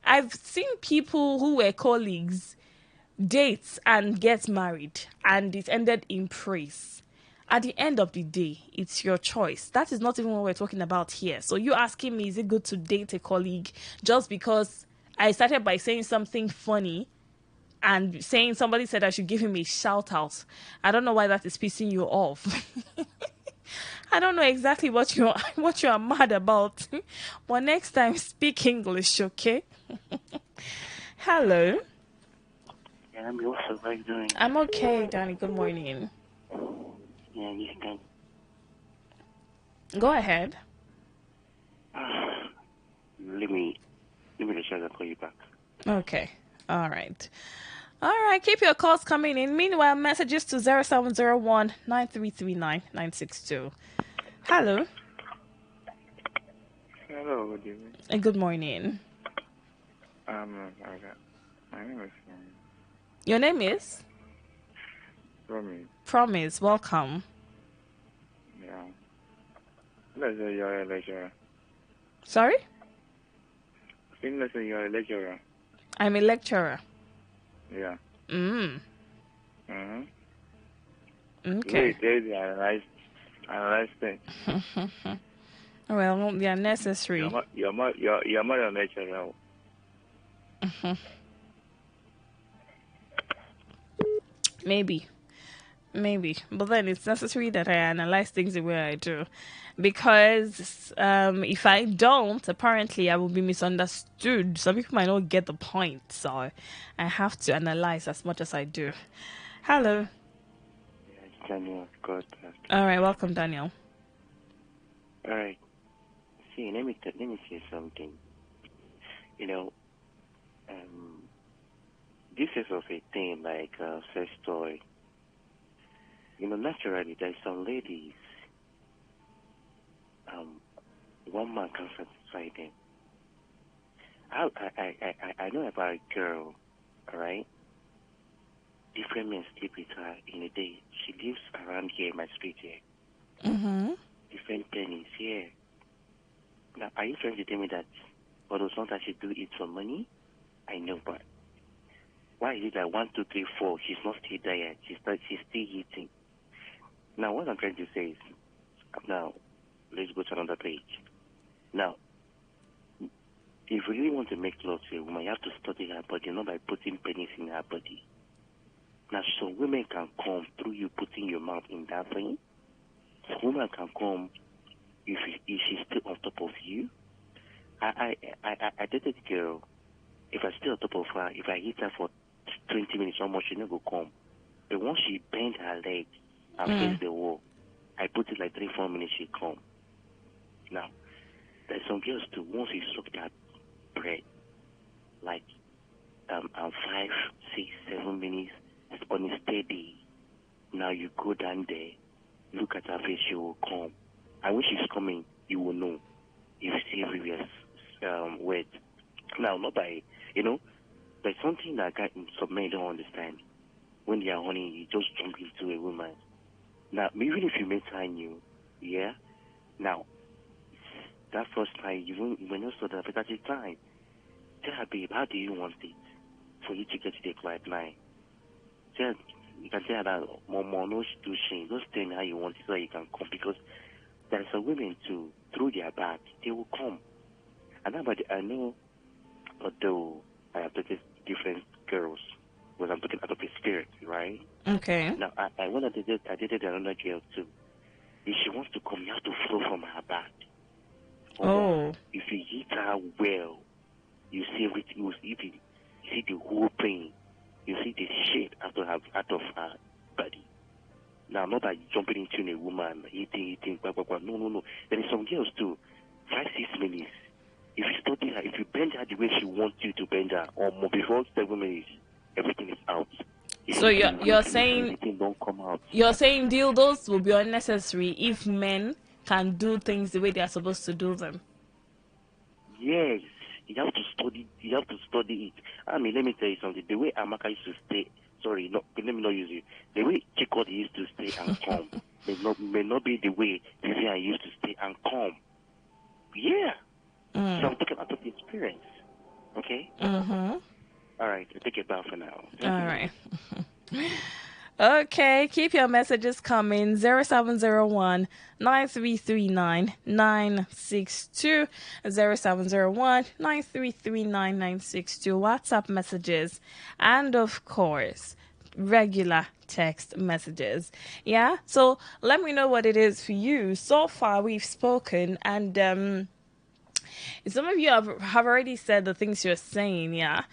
P: I've seen people who were colleagues date and get married and it ended in praise. At the end of the day, it's your choice. That is not even what we're talking about here. So you asking me, is it good to date a colleague just because I started by saying something funny and saying somebody said I should give him a shout out? I don't know why that is pissing you off. I don't know exactly what you are mad about. But next time, speak English, okay? Hello.
U: Yeah, I'm also very doing.
P: I'm okay, Danny. Good morning.
U: Yeah, you can.
P: Go ahead.
U: Let me check and call you back.
P: Okay. All right. Keep your calls coming in. Meanwhile, messages to 0701 9339 962. Hello.
V: Hello, good evening.
P: Good morning.
V: My name is.
P: Your name is?
V: Promise.
P: Promise. Welcome.
V: Yeah. Let's say you're a lecturer.
P: Sorry?
R: Innocent, you're a lecturer.
P: I'm a lecturer.
R: Yeah.
P: Okay.
R: Wait, there's analyze thing.
P: Well, they are necessary.
R: You're not a lecturer.
P: Maybe, but then it's necessary that I analyze things the way I do, because if I don't, apparently I will be misunderstood. Some people might not get the point, so I have to analyze as much as I do. Hello.
U: Yes, Daniel, God.
P: All right, welcome, Daniel.
U: All right. See, let me say something. You know, this is of a thing like sex toy. You know, naturally, there's some ladies, one man can satisfy them. I know about a girl, all right? Different men sleep with her in a day. She lives around here in my street here. Different pennies here. Now, are you trying to tell me that for those ones that she do it for money? I know, but why is it that 1, 2, 3, 4, she's not still there yet? She's still eating. Now, what I'm trying to say is, now, let's go to another page. Now, if you really want to make love to a woman, you have to study her body, not by putting pennies in her body. Now, some women can come through you putting your mouth in that thing. Some women can come if she's still on top of you. I dated a girl. If I stay on top of her, if I hit her for 20 minutes or more, she never come. But once she bend her leg and face the wall, I put it like 3-4 minutes, she come. Now, there's some girls too, once you suck that bread, like 5, 6, 7 minutes, it's on a steady. Now you go down there, look at her face, she will come. And when she's coming, you will know. You see everywhere wet. Now, not by, there's something that some men don't understand. When they are horny, you just jump into a woman. Now, even if you met her new, yeah, now, that first time, you may not saw that, but at the time, tell her, babe, how do you want it for you to get to the quiet night? You can tell her that, Mama, no do shame. Just tell me how you want it so that you can come, because there are some women too, through their back, they will come. And I know, although I have dated different girls, because I'm talking out of the spirit, right?
P: Okay.
U: Now, when I dated another girl too. If she wants to come, you have to flow from her back.
P: Oh.
U: If you hit her well, you see everything. You see the whole thing. You see the shit out of her body. Now, not that jumping into a woman, eating, blah, blah, blah. No. There is some girls too, 5, 6 minutes. If you study her, if you bend her the way she wants you to bend her, or more before 7 minutes, everything is out.
P: So you're saying
U: everything don't come out.
P: You're saying dildos will be unnecessary if men can do things the way they are supposed to do them.
U: Yes, you have to study. You have to study it. I mean, let me tell you something. The way Amaka used to stay, sorry, no, let me not use it. The way Chikot used to stay and come may not be the way Vivian used to stay and come. Yeah. So I'm talking about the experience. Okay.
P: Mm-hmm.
U: All right, I'll take it back for now.
P: All right. Okay, keep your messages coming. 0701 9339 962 0701 9339 962. WhatsApp messages, and of course, regular text messages. Yeah, so let me know what it is for you. So far, we've spoken, and some of you have already said the things you're saying, yeah.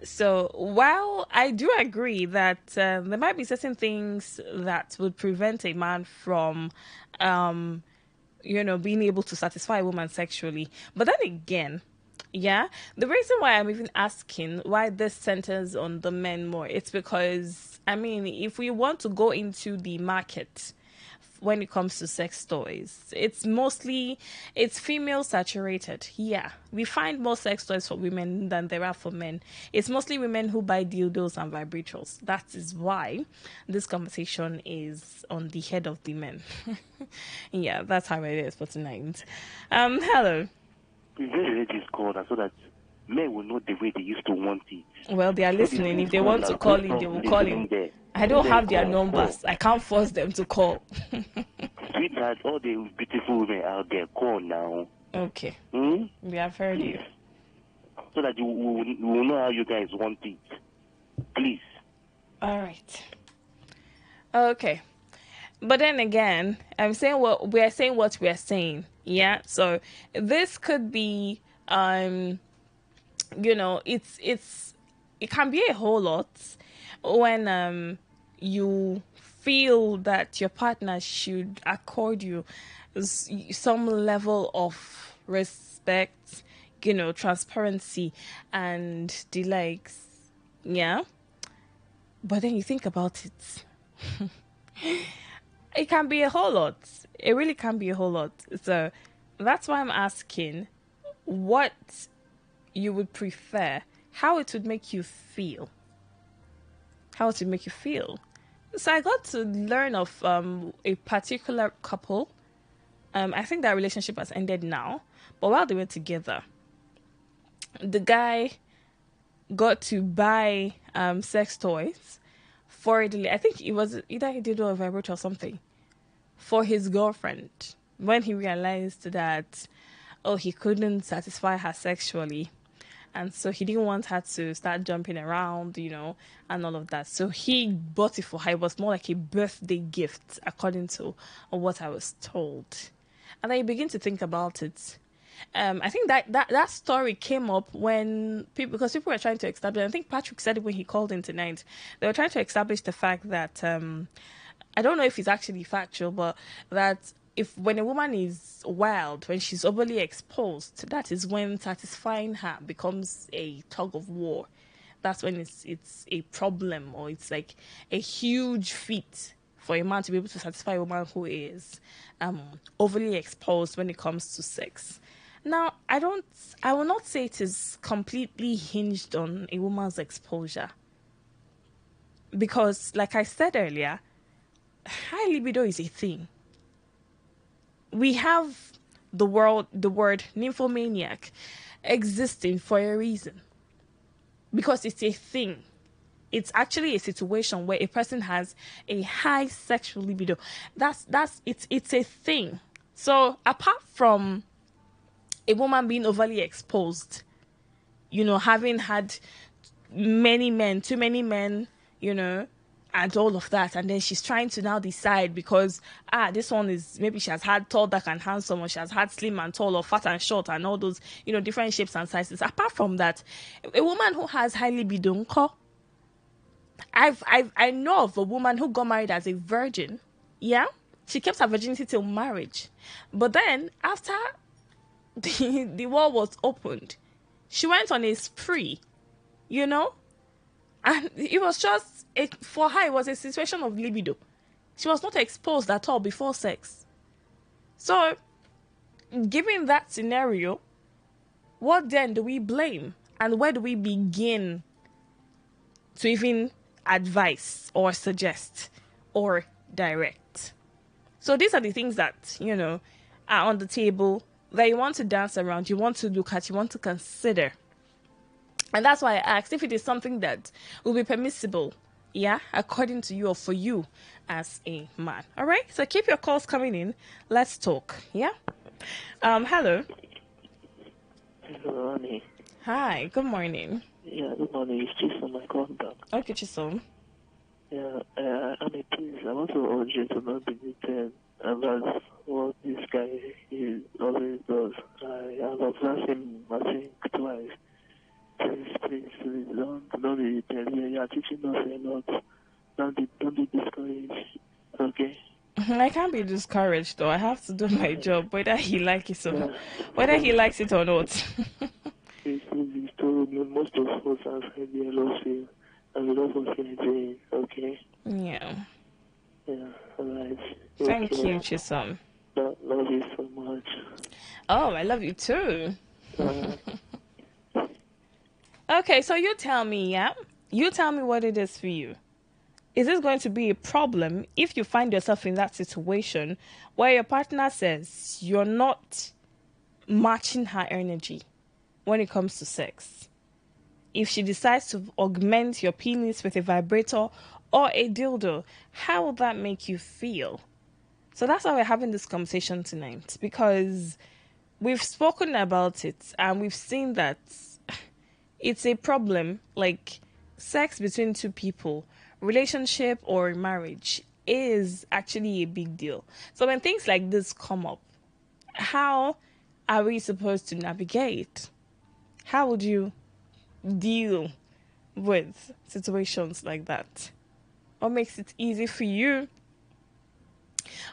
P: So while I do agree that there might be certain things that would prevent a man from, being able to satisfy a woman sexually, but then again, yeah, the reason why I'm even asking why this centers on the men more, it's because, I mean, if we want to go into the market when it comes to sex toys, it's female saturated. Yeah, we find more sex toys for women than there are for men. It's mostly women who buy dildos and vibrators. That is why this conversation is on the head of the men. Yeah, that's how it is for tonight. Hello.
U: Please let the ladies call that so that men will know the way they used to want it.
P: Well, they are listening. If they want to call in, they will call in. I don't have their numbers. I can't force them to call.
U: Sweetheart, all the beautiful women out there, call now.
P: Okay.
U: Hmm?
P: We have heard you.
U: So that we will know how you guys want it. Please.
P: All right. Okay. But then again, we are saying. Yeah. So this could be, it can be a whole lot when you feel that your partner should accord you some level of respect, transparency and the likes. Yeah. But then you think about it. It can be a whole lot. It really can be a whole lot. So that's why I'm asking what you would prefer, how it would make you feel. How it would make you feel. So I got to learn of a particular couple. I think that relationship has ended now. But while they were together, the guy got to buy sex toys for the, I think it was either he did a vibrator or something, for his girlfriend when he realized that, he couldn't satisfy her sexually. And so he didn't want her to start jumping around, and all of that. So he bought it for her. It was more like a birthday gift, according to what I was told. And then you begin to think about it. I think that story came up when because people were trying to establish, I think Patrick said it when he called in tonight, they were trying to establish the fact that, I don't know if it's actually factual, but that when a woman is wild, when she's overly exposed, that is when satisfying her becomes a tug of war. That's when it's a problem, or it's like a huge feat for a man to be able to satisfy a woman who is overly exposed when it comes to sex. Now, I will not say it is completely hinged on a woman's exposure. Because, like I said earlier, high libido is a thing. We have the word nymphomaniac existing for a reason. Because it's a thing. It's actually a situation where a person has a high sexual libido. It's a thing. So, apart from a woman being overly exposed, having had too many men, and all of that, and then she's trying to now decide because this one is, maybe she has had tall, dark and handsome, or she has had slim and tall, or fat and short, and all those, different shapes and sizes. Apart from that, a woman who has high libido, I know of a woman who got married as a virgin. Yeah, she kept her virginity till marriage, but then after the wall was opened, she went on a spree, and it was just for her, it was a situation of libido. She was not exposed at all before sex. So, given that scenario, what then do we blame, and where do we begin to even advise or suggest or direct? So these are the things that are on the table that you want to dance around, you want to look at, you want to consider. And that's why I asked if it is something that will be permissible, according to you or for you as a man. All right? So keep your calls coming in. Let's talk, yeah? Hello.
R: Hello, honey.
P: Hi, good morning.
R: Yeah, good morning. It's Chisom. I called back.
P: Okay, Chisom.
R: Yeah, honey, please, I want to urge you to not be detained about what this guy always does. I have observed him, I think, twice. Please, don't be detained. You are teaching us a lot. Don't be discouraged, okay?
P: I can't be discouraged, though. I have to do my job, whether he likes it or not. Whether he likes it or not.
R: Please, most of us have had the LOC, and we don't want anything, okay?
P: Yeah.
R: Yeah, alright.
P: Thank you, Chisom.
R: Love you so much.
P: Oh, I love you too. Okay, so you tell me, You tell me what it is for you. Is this going to be a problem if you find yourself in that situation where your partner says you're not matching her energy when it comes to sex. If she decides to augment your penis with a vibrator or a dildo, how will that make you feel? So that's why we're having this conversation tonight, because we've spoken about it and we've seen that it's a problem. Like, sex between two people, relationship or marriage, is actually a big deal. So when things like this come up, how are we supposed to navigate? How would you deal with situations like that? What makes it easy for you?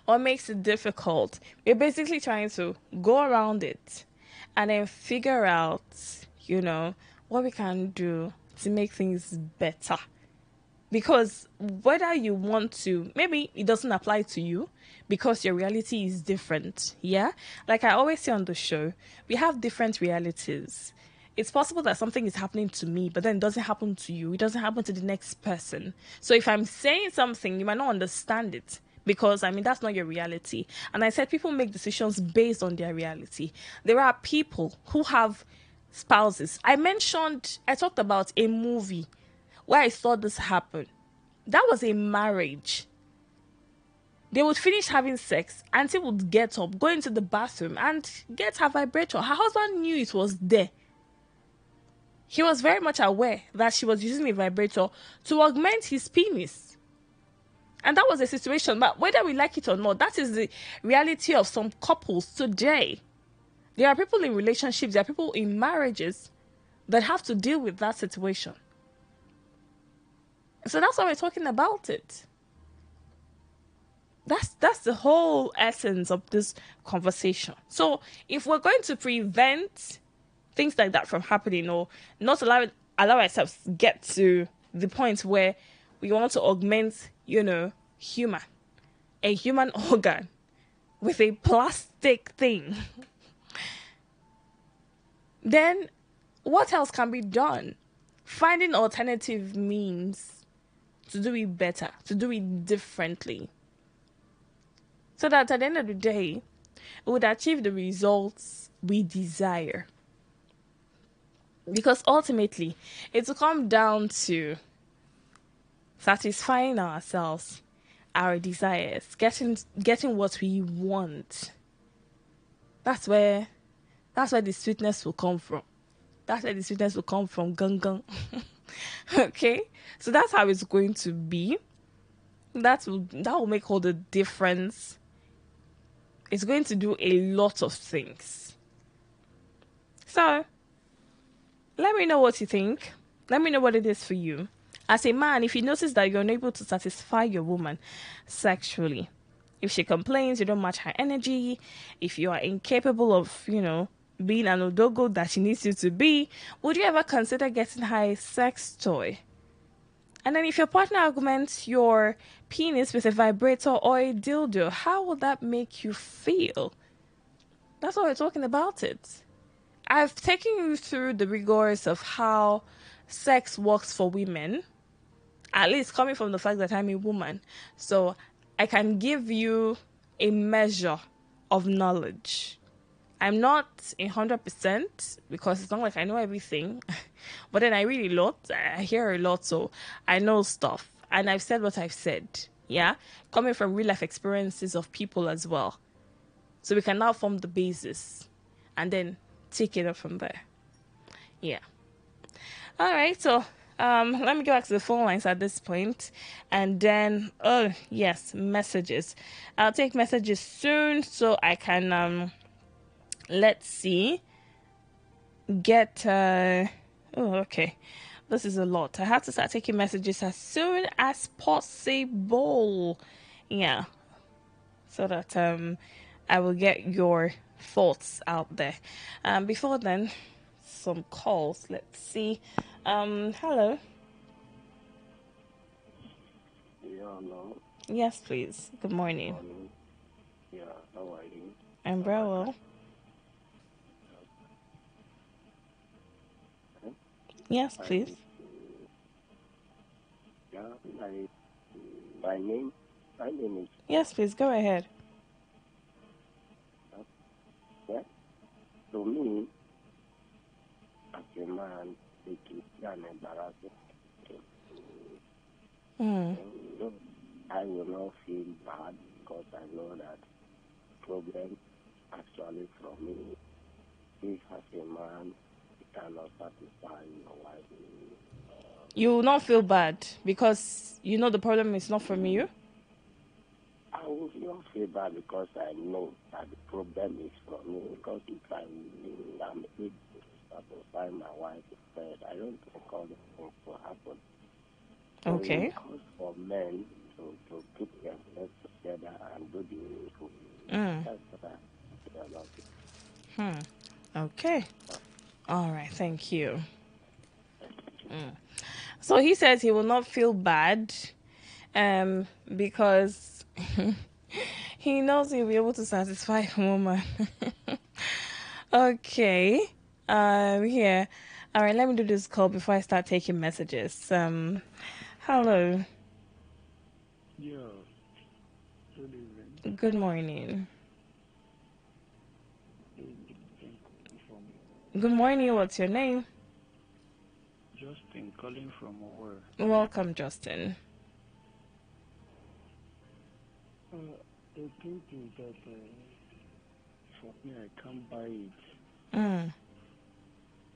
P: What makes it difficult? We're basically trying to go around it and then figure out, what we can do to make things better. Because whether you want to, maybe it doesn't apply to you because your reality is different. Yeah? Like I always say on the show, we have different realities. It's possible that something is happening to me, but then it doesn't happen to you. It doesn't happen to the next person. So if I'm saying something, you might not understand it because, that's not your reality. And I said people make decisions based on their reality. There are people who have spouses. I talked about a movie where I saw this happen. That was a marriage. They would finish having sex, Auntie would get up, go into the bathroom and get her vibrator. Her husband knew it was there. He was very much aware that she was using a vibrator to augment his penis. And that was a situation, but whether we like it or not, that is the reality of some couples today. There are people in relationships, there are people in marriages that have to deal with that situation. So that's why we're talking about it. That's the whole essence of this conversation. So if we're going to prevent things like that from happening, or not allow ourselves to get to the point where we want to augment, a human organ with a plastic thing, then what else can be done? Finding alternative means to do it better, to do it differently, so that at the end of the day, we would achieve the results we desire. Because ultimately, it will come down to satisfying ourselves, our desires, getting what we want. That's where the sweetness will come from. That's where the sweetness will come from, gung. Okay? So that's how it's going to be. That will make all the difference. It's going to do a lot of things. So, let me know what you think. Let me know what it is for you. As a man, if you notice that you're unable to satisfy your woman sexually, if she complains, you don't match her energy, if you are incapable of, being an odogo that she needs you to be, would you ever consider getting her a sex toy? And then if your partner augments your penis with a vibrator or a dildo, how will that make you feel? That's why we're talking about it. I've taken you through the rigors of how sex works for women, at least coming from the fact that I'm a woman. So I can give you a measure of knowledge. I'm not 100% because it's not like I know everything, but then I read a lot, I hear a lot, so I know stuff. And I've said what I've said, yeah? Coming from real life experiences of people as well. So we can now form the basis and then take it up from there. Yeah. All right, so let me go back to the phone lines at this point. And then, messages. I'll take messages soon so I can, let's see, get, okay. This is a lot. I have to start taking messages as soon as possible. Yeah. So that, I will get your thoughts out there. Before then, some calls. Let's see. Hello.
A: Yeah, hello.
P: Yes, please. Good morning.
A: Yeah, how are you?
P: I'm very well. Yes, please.
A: Yeah, my name is.
P: Yes, please. Go ahead.
A: What? to me, as a man, it is an embarrassing. So I will not feel bad because I know that problem actually from me. If as a man, you cannot satisfy your wife.
P: You will not feel bad because you know the problem is not from you?
A: I will not feel bad because I know that the problem is from me. Because if I'm able to satisfy my wife first, I don't think all the things will happen.
P: Okay.
A: Because for men to put themselves together and do the needful. That's what I feel about it.
P: Okay. All right. Thank you. So he says he will not feel bad because he knows he'll be able to satisfy a woman. Okay. Here. All right, let me do this call before I start taking messages. Hello.
E: Yeah. Good evening.
P: Good morning. Good morning. What's your name?
E: Justin, calling from where?
P: Welcome, Justin.
E: The truth is that for me, I can't buy it.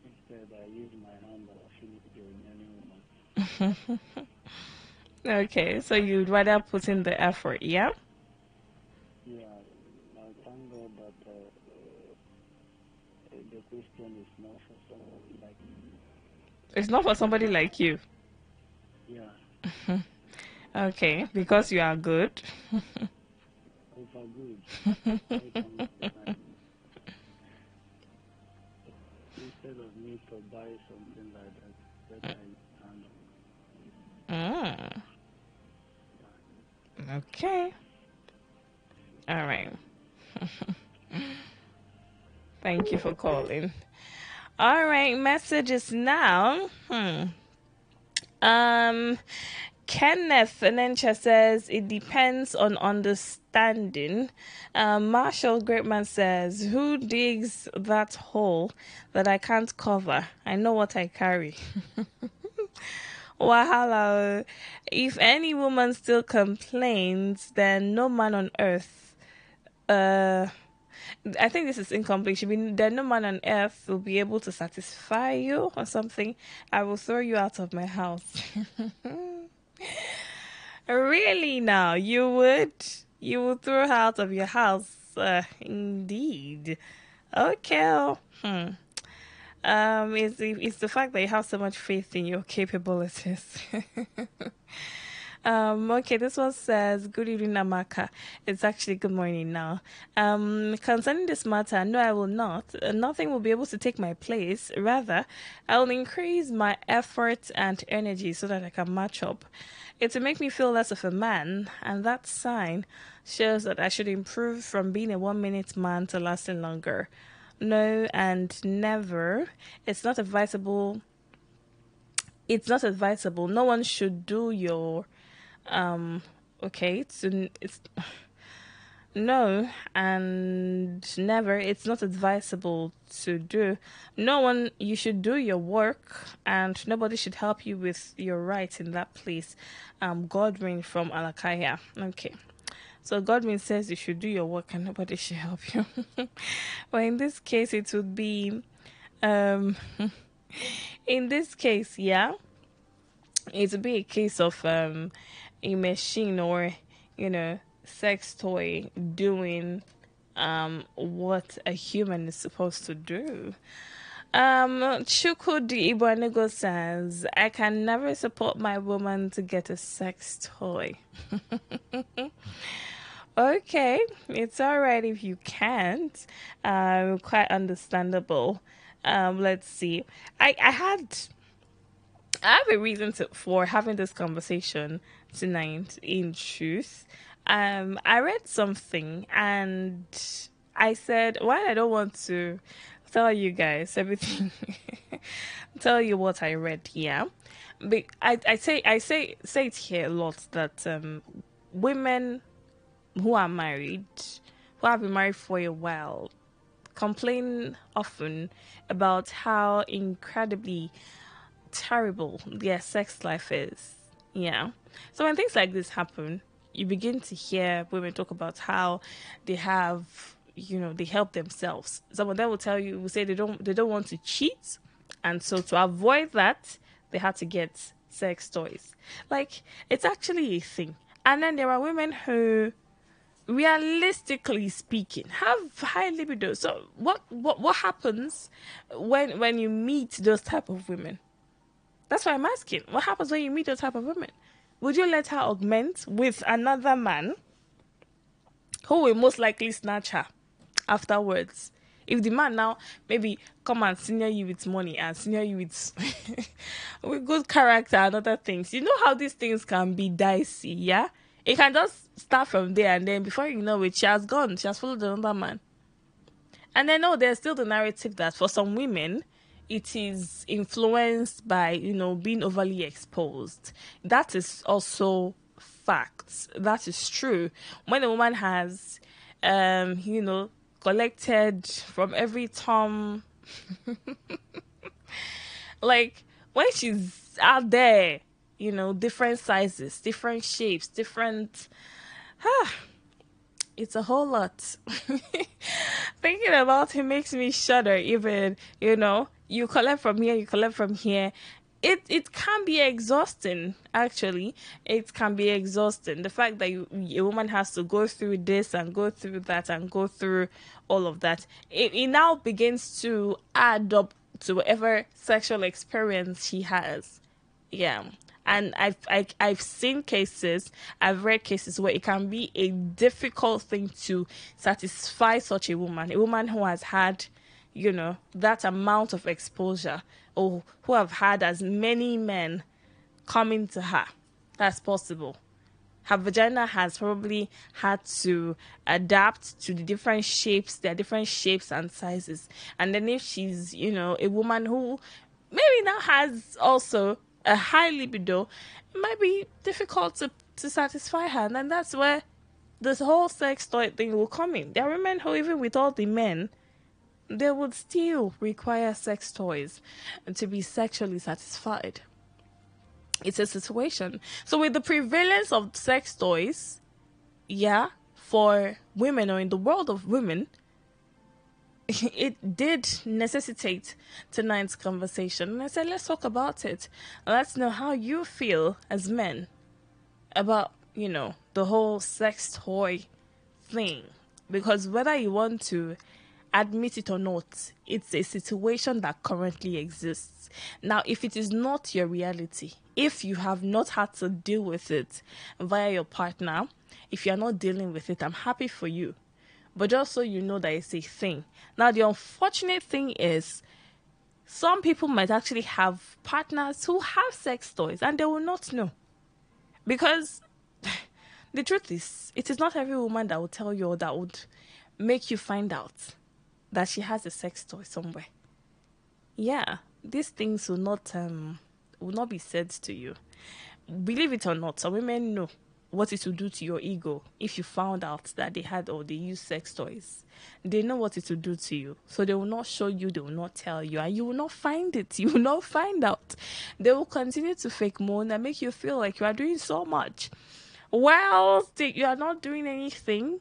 E: Instead, I use my hand and feel it the remaining woman.
P: Okay, so you'd rather put in the effort, yeah?
E: Yeah, I thank God that the question is not for somebody like me.
P: It's not for somebody like you.
E: Yeah.
P: Okay, because you are good.
E: Over good. Instead of me to buy something like that, that I handle.
P: Okay. All right. Thank you for calling. All right, messages now. Kenneth Nencha says it depends on understanding. Marshall Greatman says, who digs that hole that I can't cover? I know what I carry. Wahala. If any woman still complains, then no man on earth. I think this is incomplete. Should be then no man on earth will be able to satisfy you or something. I will throw you out of my house. Really now, you would? You would throw her out of your house? Indeed. Okay. It's the fact that you have so much faith in your capabilities. Okay, this one says, good evening, Namaka. It's actually good morning now. Concerning this matter, no, I will not. Nothing will be able to take my place. Rather, I will increase my effort and energy so that I can match up. It will make me feel less of a man, and that sign shows that I should improve from being a 1 minute man to lasting longer. No and never. It's not advisable. It's not advisable. No one should do your okay, it's no and never. It's not advisable to do. No one, you should do your work and nobody should help you with your rights in that place. Godwin from Alakaya. Okay. So Godwin says you should do your work and nobody should help you. Well, in this case it would be in this case, yeah, it would be a case of a machine or, sex toy doing what a human is supposed to do. Chukudi Ibanego says, I can never support my woman to get a sex toy. Okay, it's alright if you can't. Quite understandable. Let's see. I have a reason for having this conversation tonight, in truth. I read something and I said, while I don't want to tell you guys everything, tell you what I read here. But I say it here a lot that women who are married, who have been married for a while, complain often about how incredibly terrible their sex life is. Yeah. So when things like this happen, you begin to hear women talk about how they have, they help themselves. Some of them will tell you, will say they don't want to cheat, and so to avoid that, they had to get sex toys. Like, it's actually a thing. And then there are women who, realistically speaking, have high libido. So what happens when you meet those type of women? That's why I'm asking. What happens when you meet those type of women? Would you let her augment with another man who will most likely snatch her afterwards? If the man now maybe come and senior you with money and senior you with with good character and other things, you know how these things can be dicey, yeah? It can just start from there, and then before you know it, she has gone. She has followed another man. And then, there's still the narrative that for some women, it is influenced by, being overly exposed. That is also facts. That is true. When a woman has, collected from every Tom, like when she's out there, different sizes, different shapes, different. It's a whole lot. Thinking about it makes me shudder. Even, you collect from here, you collect from here. It can be exhausting, actually. It can be exhausting. The fact that a woman has to go through this and go through that and go through all of that, it now begins to add up to whatever sexual experience she has. Yeah. And I've seen cases, I've read cases where it can be a difficult thing to satisfy such a woman who has had, that amount of exposure, or who have had as many men coming to her as possible. Her vagina has probably had to adapt to the different shapes. There are different shapes and sizes. And then if she's, a woman who maybe now has also a high libido, it might be difficult to satisfy her. And then that's where this whole sex toy thing will come in. There are women who, even with all the men, they would still require sex toys to be sexually satisfied. It's a situation. So with the prevalence of sex toys, for women, or in the world of women, it did necessitate tonight's conversation. And I said, let's talk about it. Let's know how you feel as men about, the whole sex toy thing. Because whether you want to admit it or not, it's a situation that currently exists. Now, if it is not your reality, if you have not had to deal with it via your partner, if you're not dealing with it, I'm happy for you. But just so you know that it's a thing. Now, the unfortunate thing is, some people might actually have partners who have sex toys and they will not know. Because the truth is, it is not every woman that will tell you, or that would make you find out that she has a sex toy somewhere. Yeah, these things will not be said to you. Believe it or not, some women know what it will do to your ego if you found out that they had or they use sex toys. They know what it will do to you. So they will not show you, they will not tell you, and you will not find it. You will not find out. They will continue to fake moan and make you feel like you are doing so much. Well, you are not doing anything,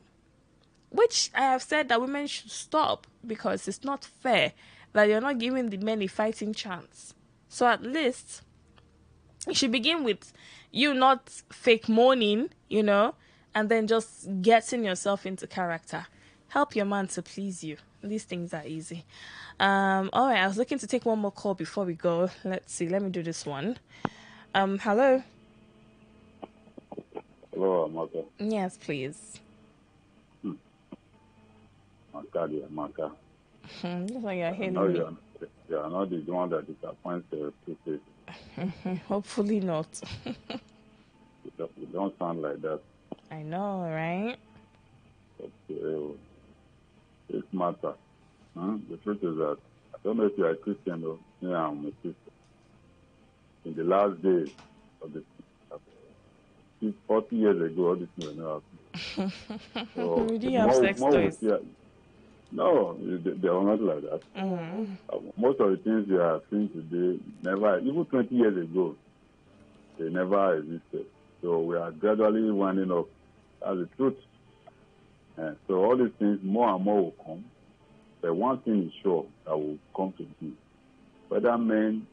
P: which I have said that women should stop, because it's not fair that you're not giving the men a fighting chance. So at least you should begin with you not fake moaning, and then just getting yourself into character. Help your man to please you. These things are easy. All right, I was looking to take one more call before we go. Let's see. Let me do this one. Hello.
S: Hello, Amaka.
P: Yes, please.
S: Amaka.
P: Looks like you're hailing me.
S: You're not the one that disappoints the people.
P: Hopefully not.
S: You don't sound like that.
P: I know, right?
S: Okay. It's matter. The truth is that, I don't know if you're a Christian, though. Yeah, I'm a Christian. In the last days of the 40 years ago, all this never happened. So
P: we do have sex toys.
S: No, they are not like that. Most of the things you are seeing today, never, even 20 years ago, they never existed. So we are gradually winding up. That's the truth. And so all these things, more and more will come. But one thing is sure that will come to be. Whether men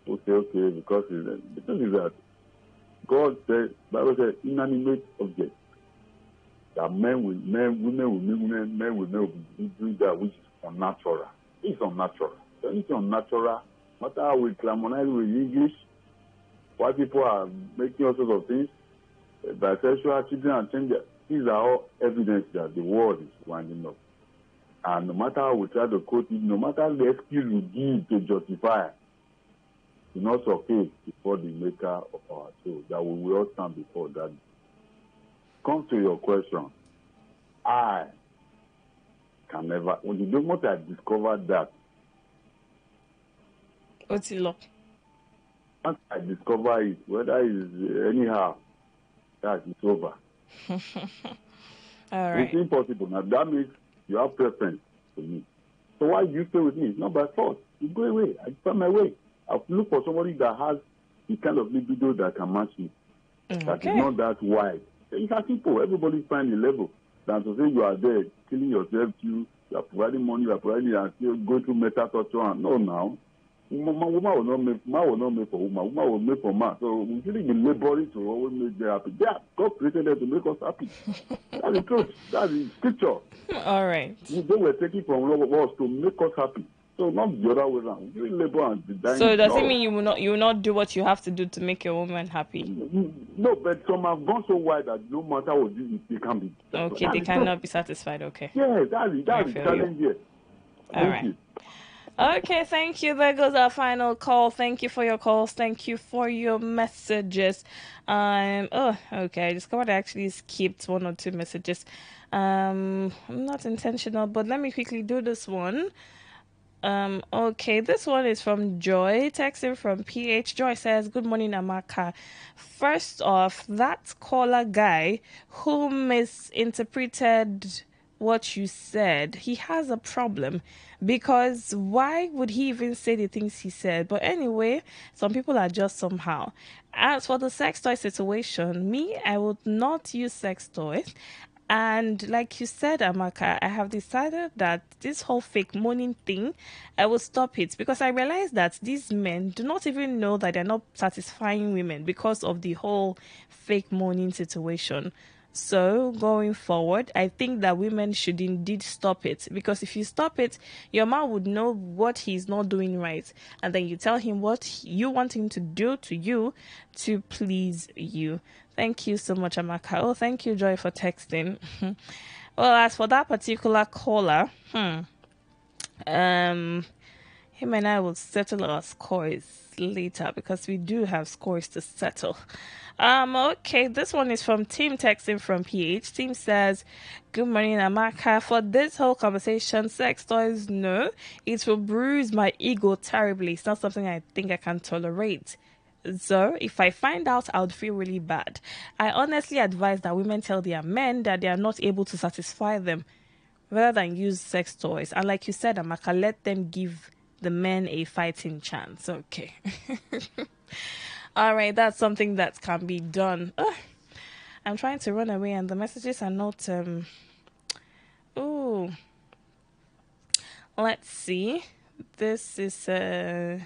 S: will say, okay, because the thing is that God said, Bible said, inanimate objects. That women will do that which is unnatural. It's unnatural. So it's unnatural. No matter how we glamorize with English, why people are making all sorts of things, bisexual, children and gender, these are all evidence that the world is winding up. And no matter how we try to quote it, no matter the excuse we give to justify, it's not okay before the maker of our soul, that we will all stand before that. Come to your question. I can never, when the moment I discovered that,
P: what's it look?
S: Once I discover it, whether it's anyhow, that it's over.
P: All right.
S: It's impossible. Now that means you have preference for me. So why do you stay with me? It's not by force. You go away. I find my way. I'll look for somebody that has the kind of libido that can match me. That is not that wide. It's as simple. Everybody find a level. Than to say you are there, killing yourself, you are providing money, you are providing, and still go through mental torture. And no, now. Woman will not make for woman. Woman will make for man. So we shouldn't be laboring to always make them happy. Yeah, God created them to make us happy. That's the truth. That's the scripture.
P: All right.
S: They were taking from us to make us happy. So not the other way around. You labor and be dying.
P: So does it mean you will not do what you have to do to make your woman happy?
S: No, but some have gone so wide that no matter what they can be.
P: Okay, they cannot be satisfied. Okay.
S: Yeah, that's the challenge here.
P: All right. Okay, thank you. There goes our final call. Thank you for your calls. Thank you for your messages. Okay. I discovered I actually skipped one or two messages. I'm not intentional, but let me quickly do this one. Okay, this one is from Joy, texting from PH. Joy says, "Good morning, Amaka. First off, that caller guy who misinterpreted what you said, he has a problem, because why would he even say the things he said? But anyway, some people are just somehow. As for the sex toy situation, I would not use sex toys. And like you said, Amaka, I have decided that this whole fake moaning thing, I will stop it, because I realize that these men do not even know that they're not satisfying women because of the whole fake moaning situation. So going forward, I think that women should indeed stop it, because if you stop it, your man would know what he's not doing right, and then you tell him what you want him to do to you to please you. Thank you so much, Amaka. Oh, thank you, Joy, for texting. Well, as for that particular caller, him and I will settle our scores later, because we do have scores to settle. Okay, this one is from Tim, texting from PH. Tim says, "Good morning, Amaka. For this whole conversation, sex toys, no, it will bruise my ego terribly. It's not something I think I can tolerate. So, if I find out, I would feel really bad. I honestly advise that women tell their men that they are not able to satisfy them, rather than use sex toys. And like you said, Amaka, let them give the men a fighting chance." Okay. All right, that's something that can be done. I'm trying to run away, and the messages are not... Ooh. Let's see. This is... Okay.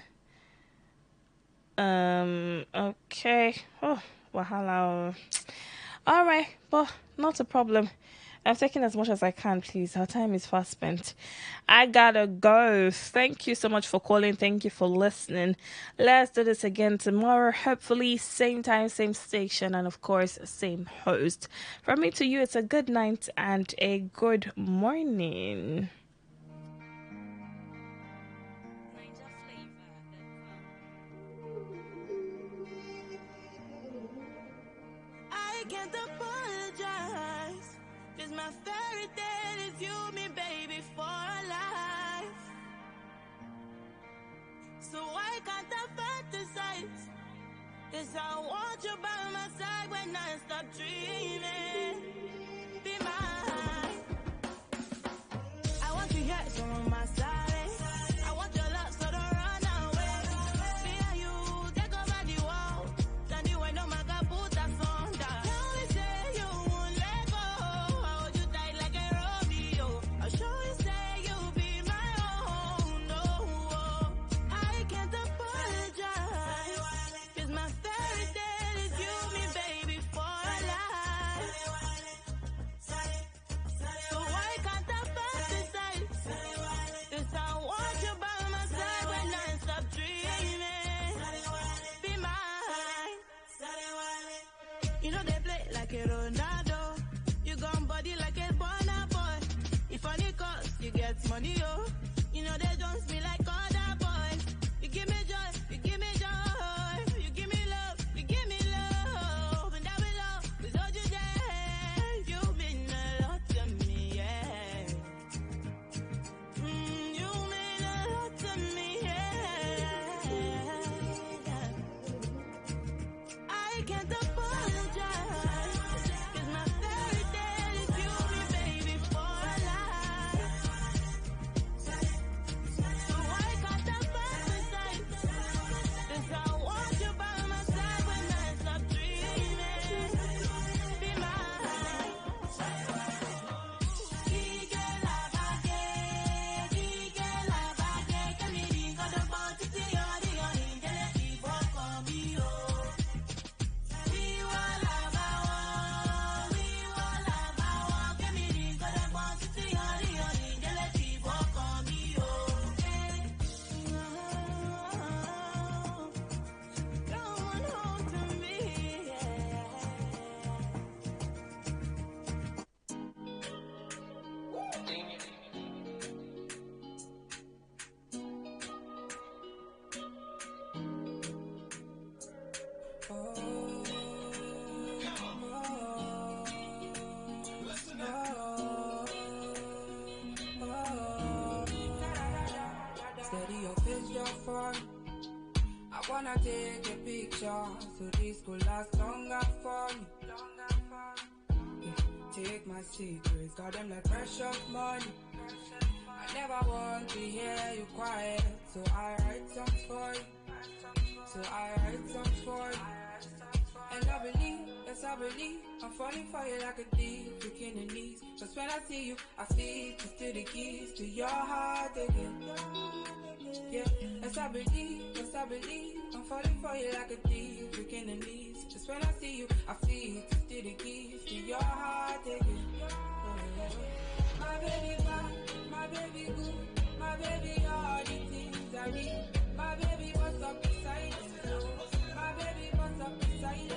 P: Oh, wahala. All right, but not a problem. I've taken as much as I can, please. Our time is fast spent. I gotta go. Thank you so much for calling. Thank you for listening. Let's do this again tomorrow. Hopefully, same time, same station, and of course, same host. From me to you, it's a good night and a good morning.
F: I can't apologize. Just my fairy tale is you, me, baby, for life. So why can't I fantasize? 'Cause I want you by my side when I stop dreaming. Be mine. I want some of my side. I want your love, so don't run away. Me and you, take over the world. Tell you I know my God put us under. Tell me say you won't let go. I hold you tight like a Romeo. I'll show you say you'll be my own. No, I can't apologize. 'Cause my fairy tale is you, me baby, for life. So why can't I fantasize? 'Cause I want you by my side when I stop dreaming. Be mine. You know they play like a Ronaldo. You gone body like a Burna Boy. If money cost, you get money, oh. You know they don't be like other boys. You give me joy, you give me joy. You give me love, you give me love. And I will love, cause all you there. You mean a lot to me, yeah. You mean a lot to me, yeah. I can't apologize. 'Cause my fairy tale is you, me baby, for life. So why can't I fantasize? 'Cause I want you by my side when I stop dreaming. Be mine. Gige la bague, que mi rico de ponte ti ori ori dele ti boko mi o. Viva la bawa, que mi rico de ponte ti ori ori dele ti boko mi o. Come on home to me,
G: Steady your face, your phone. I wanna take a picture so this could last longer for me. Take my secrets, got them like precious money. I never want to hear you quiet, so I write songs for you. And I believe, yes I believe, I'm falling for you like a thief, breaking the knees. Cause when I see you, I feel to steal the keys to your heart again. Yeah, yes I believe, I'm falling for you like a thief, breaking the knees. Just when I see you, I feel to steal the keys to your heart again. My baby bad, my baby good, my baby all the things I need. My baby what's up beside you? My baby what's up beside you?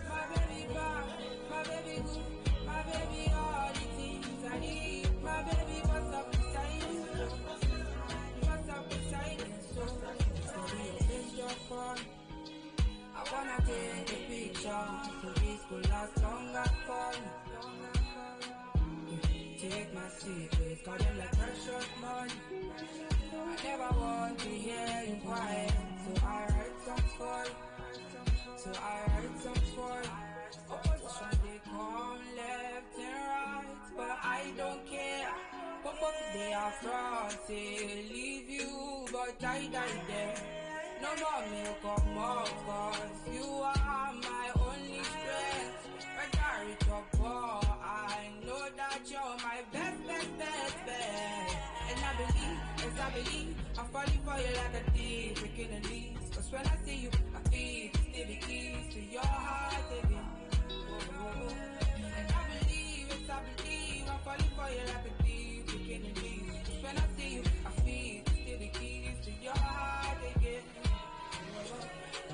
G: My baby bad, my baby good, my baby all the things I need. My baby what's up beside you? What's up beside you? So steady your face, your phone. I wanna take a picture so this could last longer for me. Take my secrets, got them like precious money. I never want to hear you quiet, so I write songs for you. Opposition they come left and right, but I don't care. Purpose they are front, say leave you, but I die there. No more milk or more, cause you are my only strength. When I reach up, I know that you're my best. And I believe, I'm falling for you like a thief, breaking the knees. Cause when I see you, I feel to steal the keys to your heart again. And I believe, I'm falling for you like a thief, breaking the knees. Cause when I see you, I feel to steal the keys to your heart again.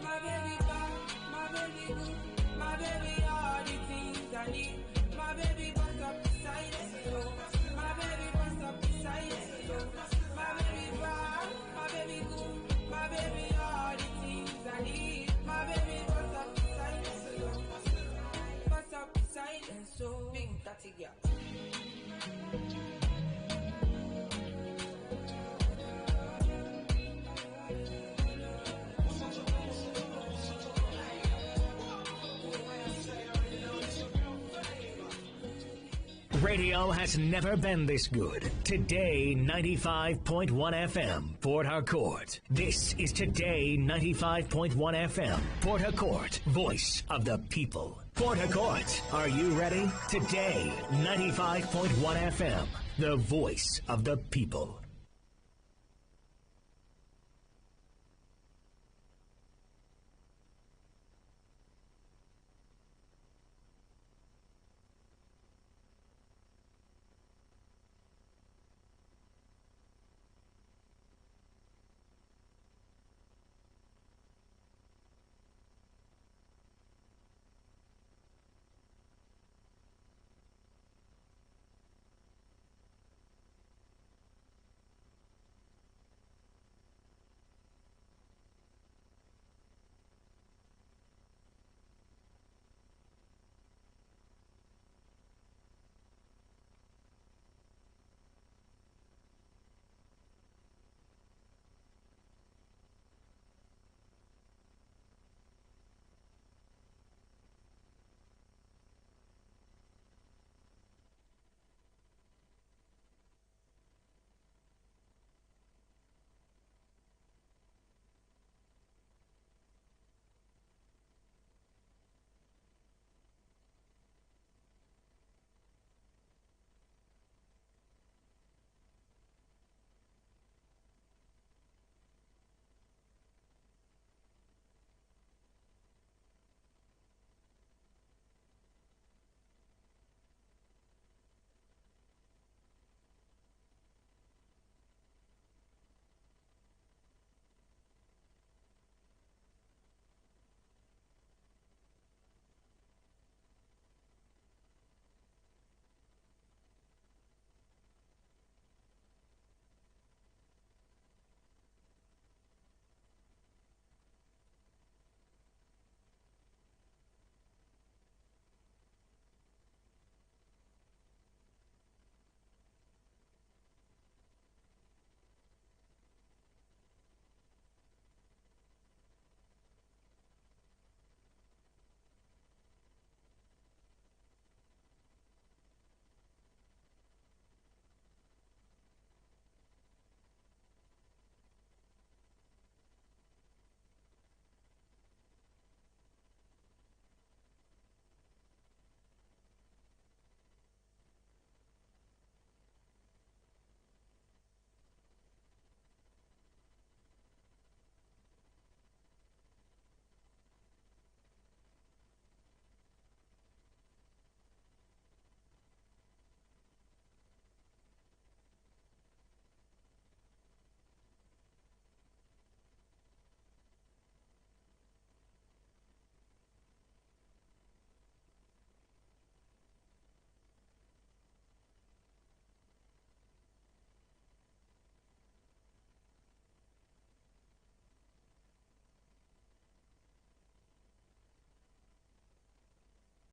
G: My baby bad, my baby good, my baby all the things I need. My baby bust up beside it, my baby bust up beside it. My baby bad, my baby good, my baby all
D: Radio has never been this good. Today 95.1 FM, Port Harcourt. This is Today 95.1 FM, Port Harcourt, voice of the people. Port Harcourt, are you ready? Today 95.1 FM, the voice of the people.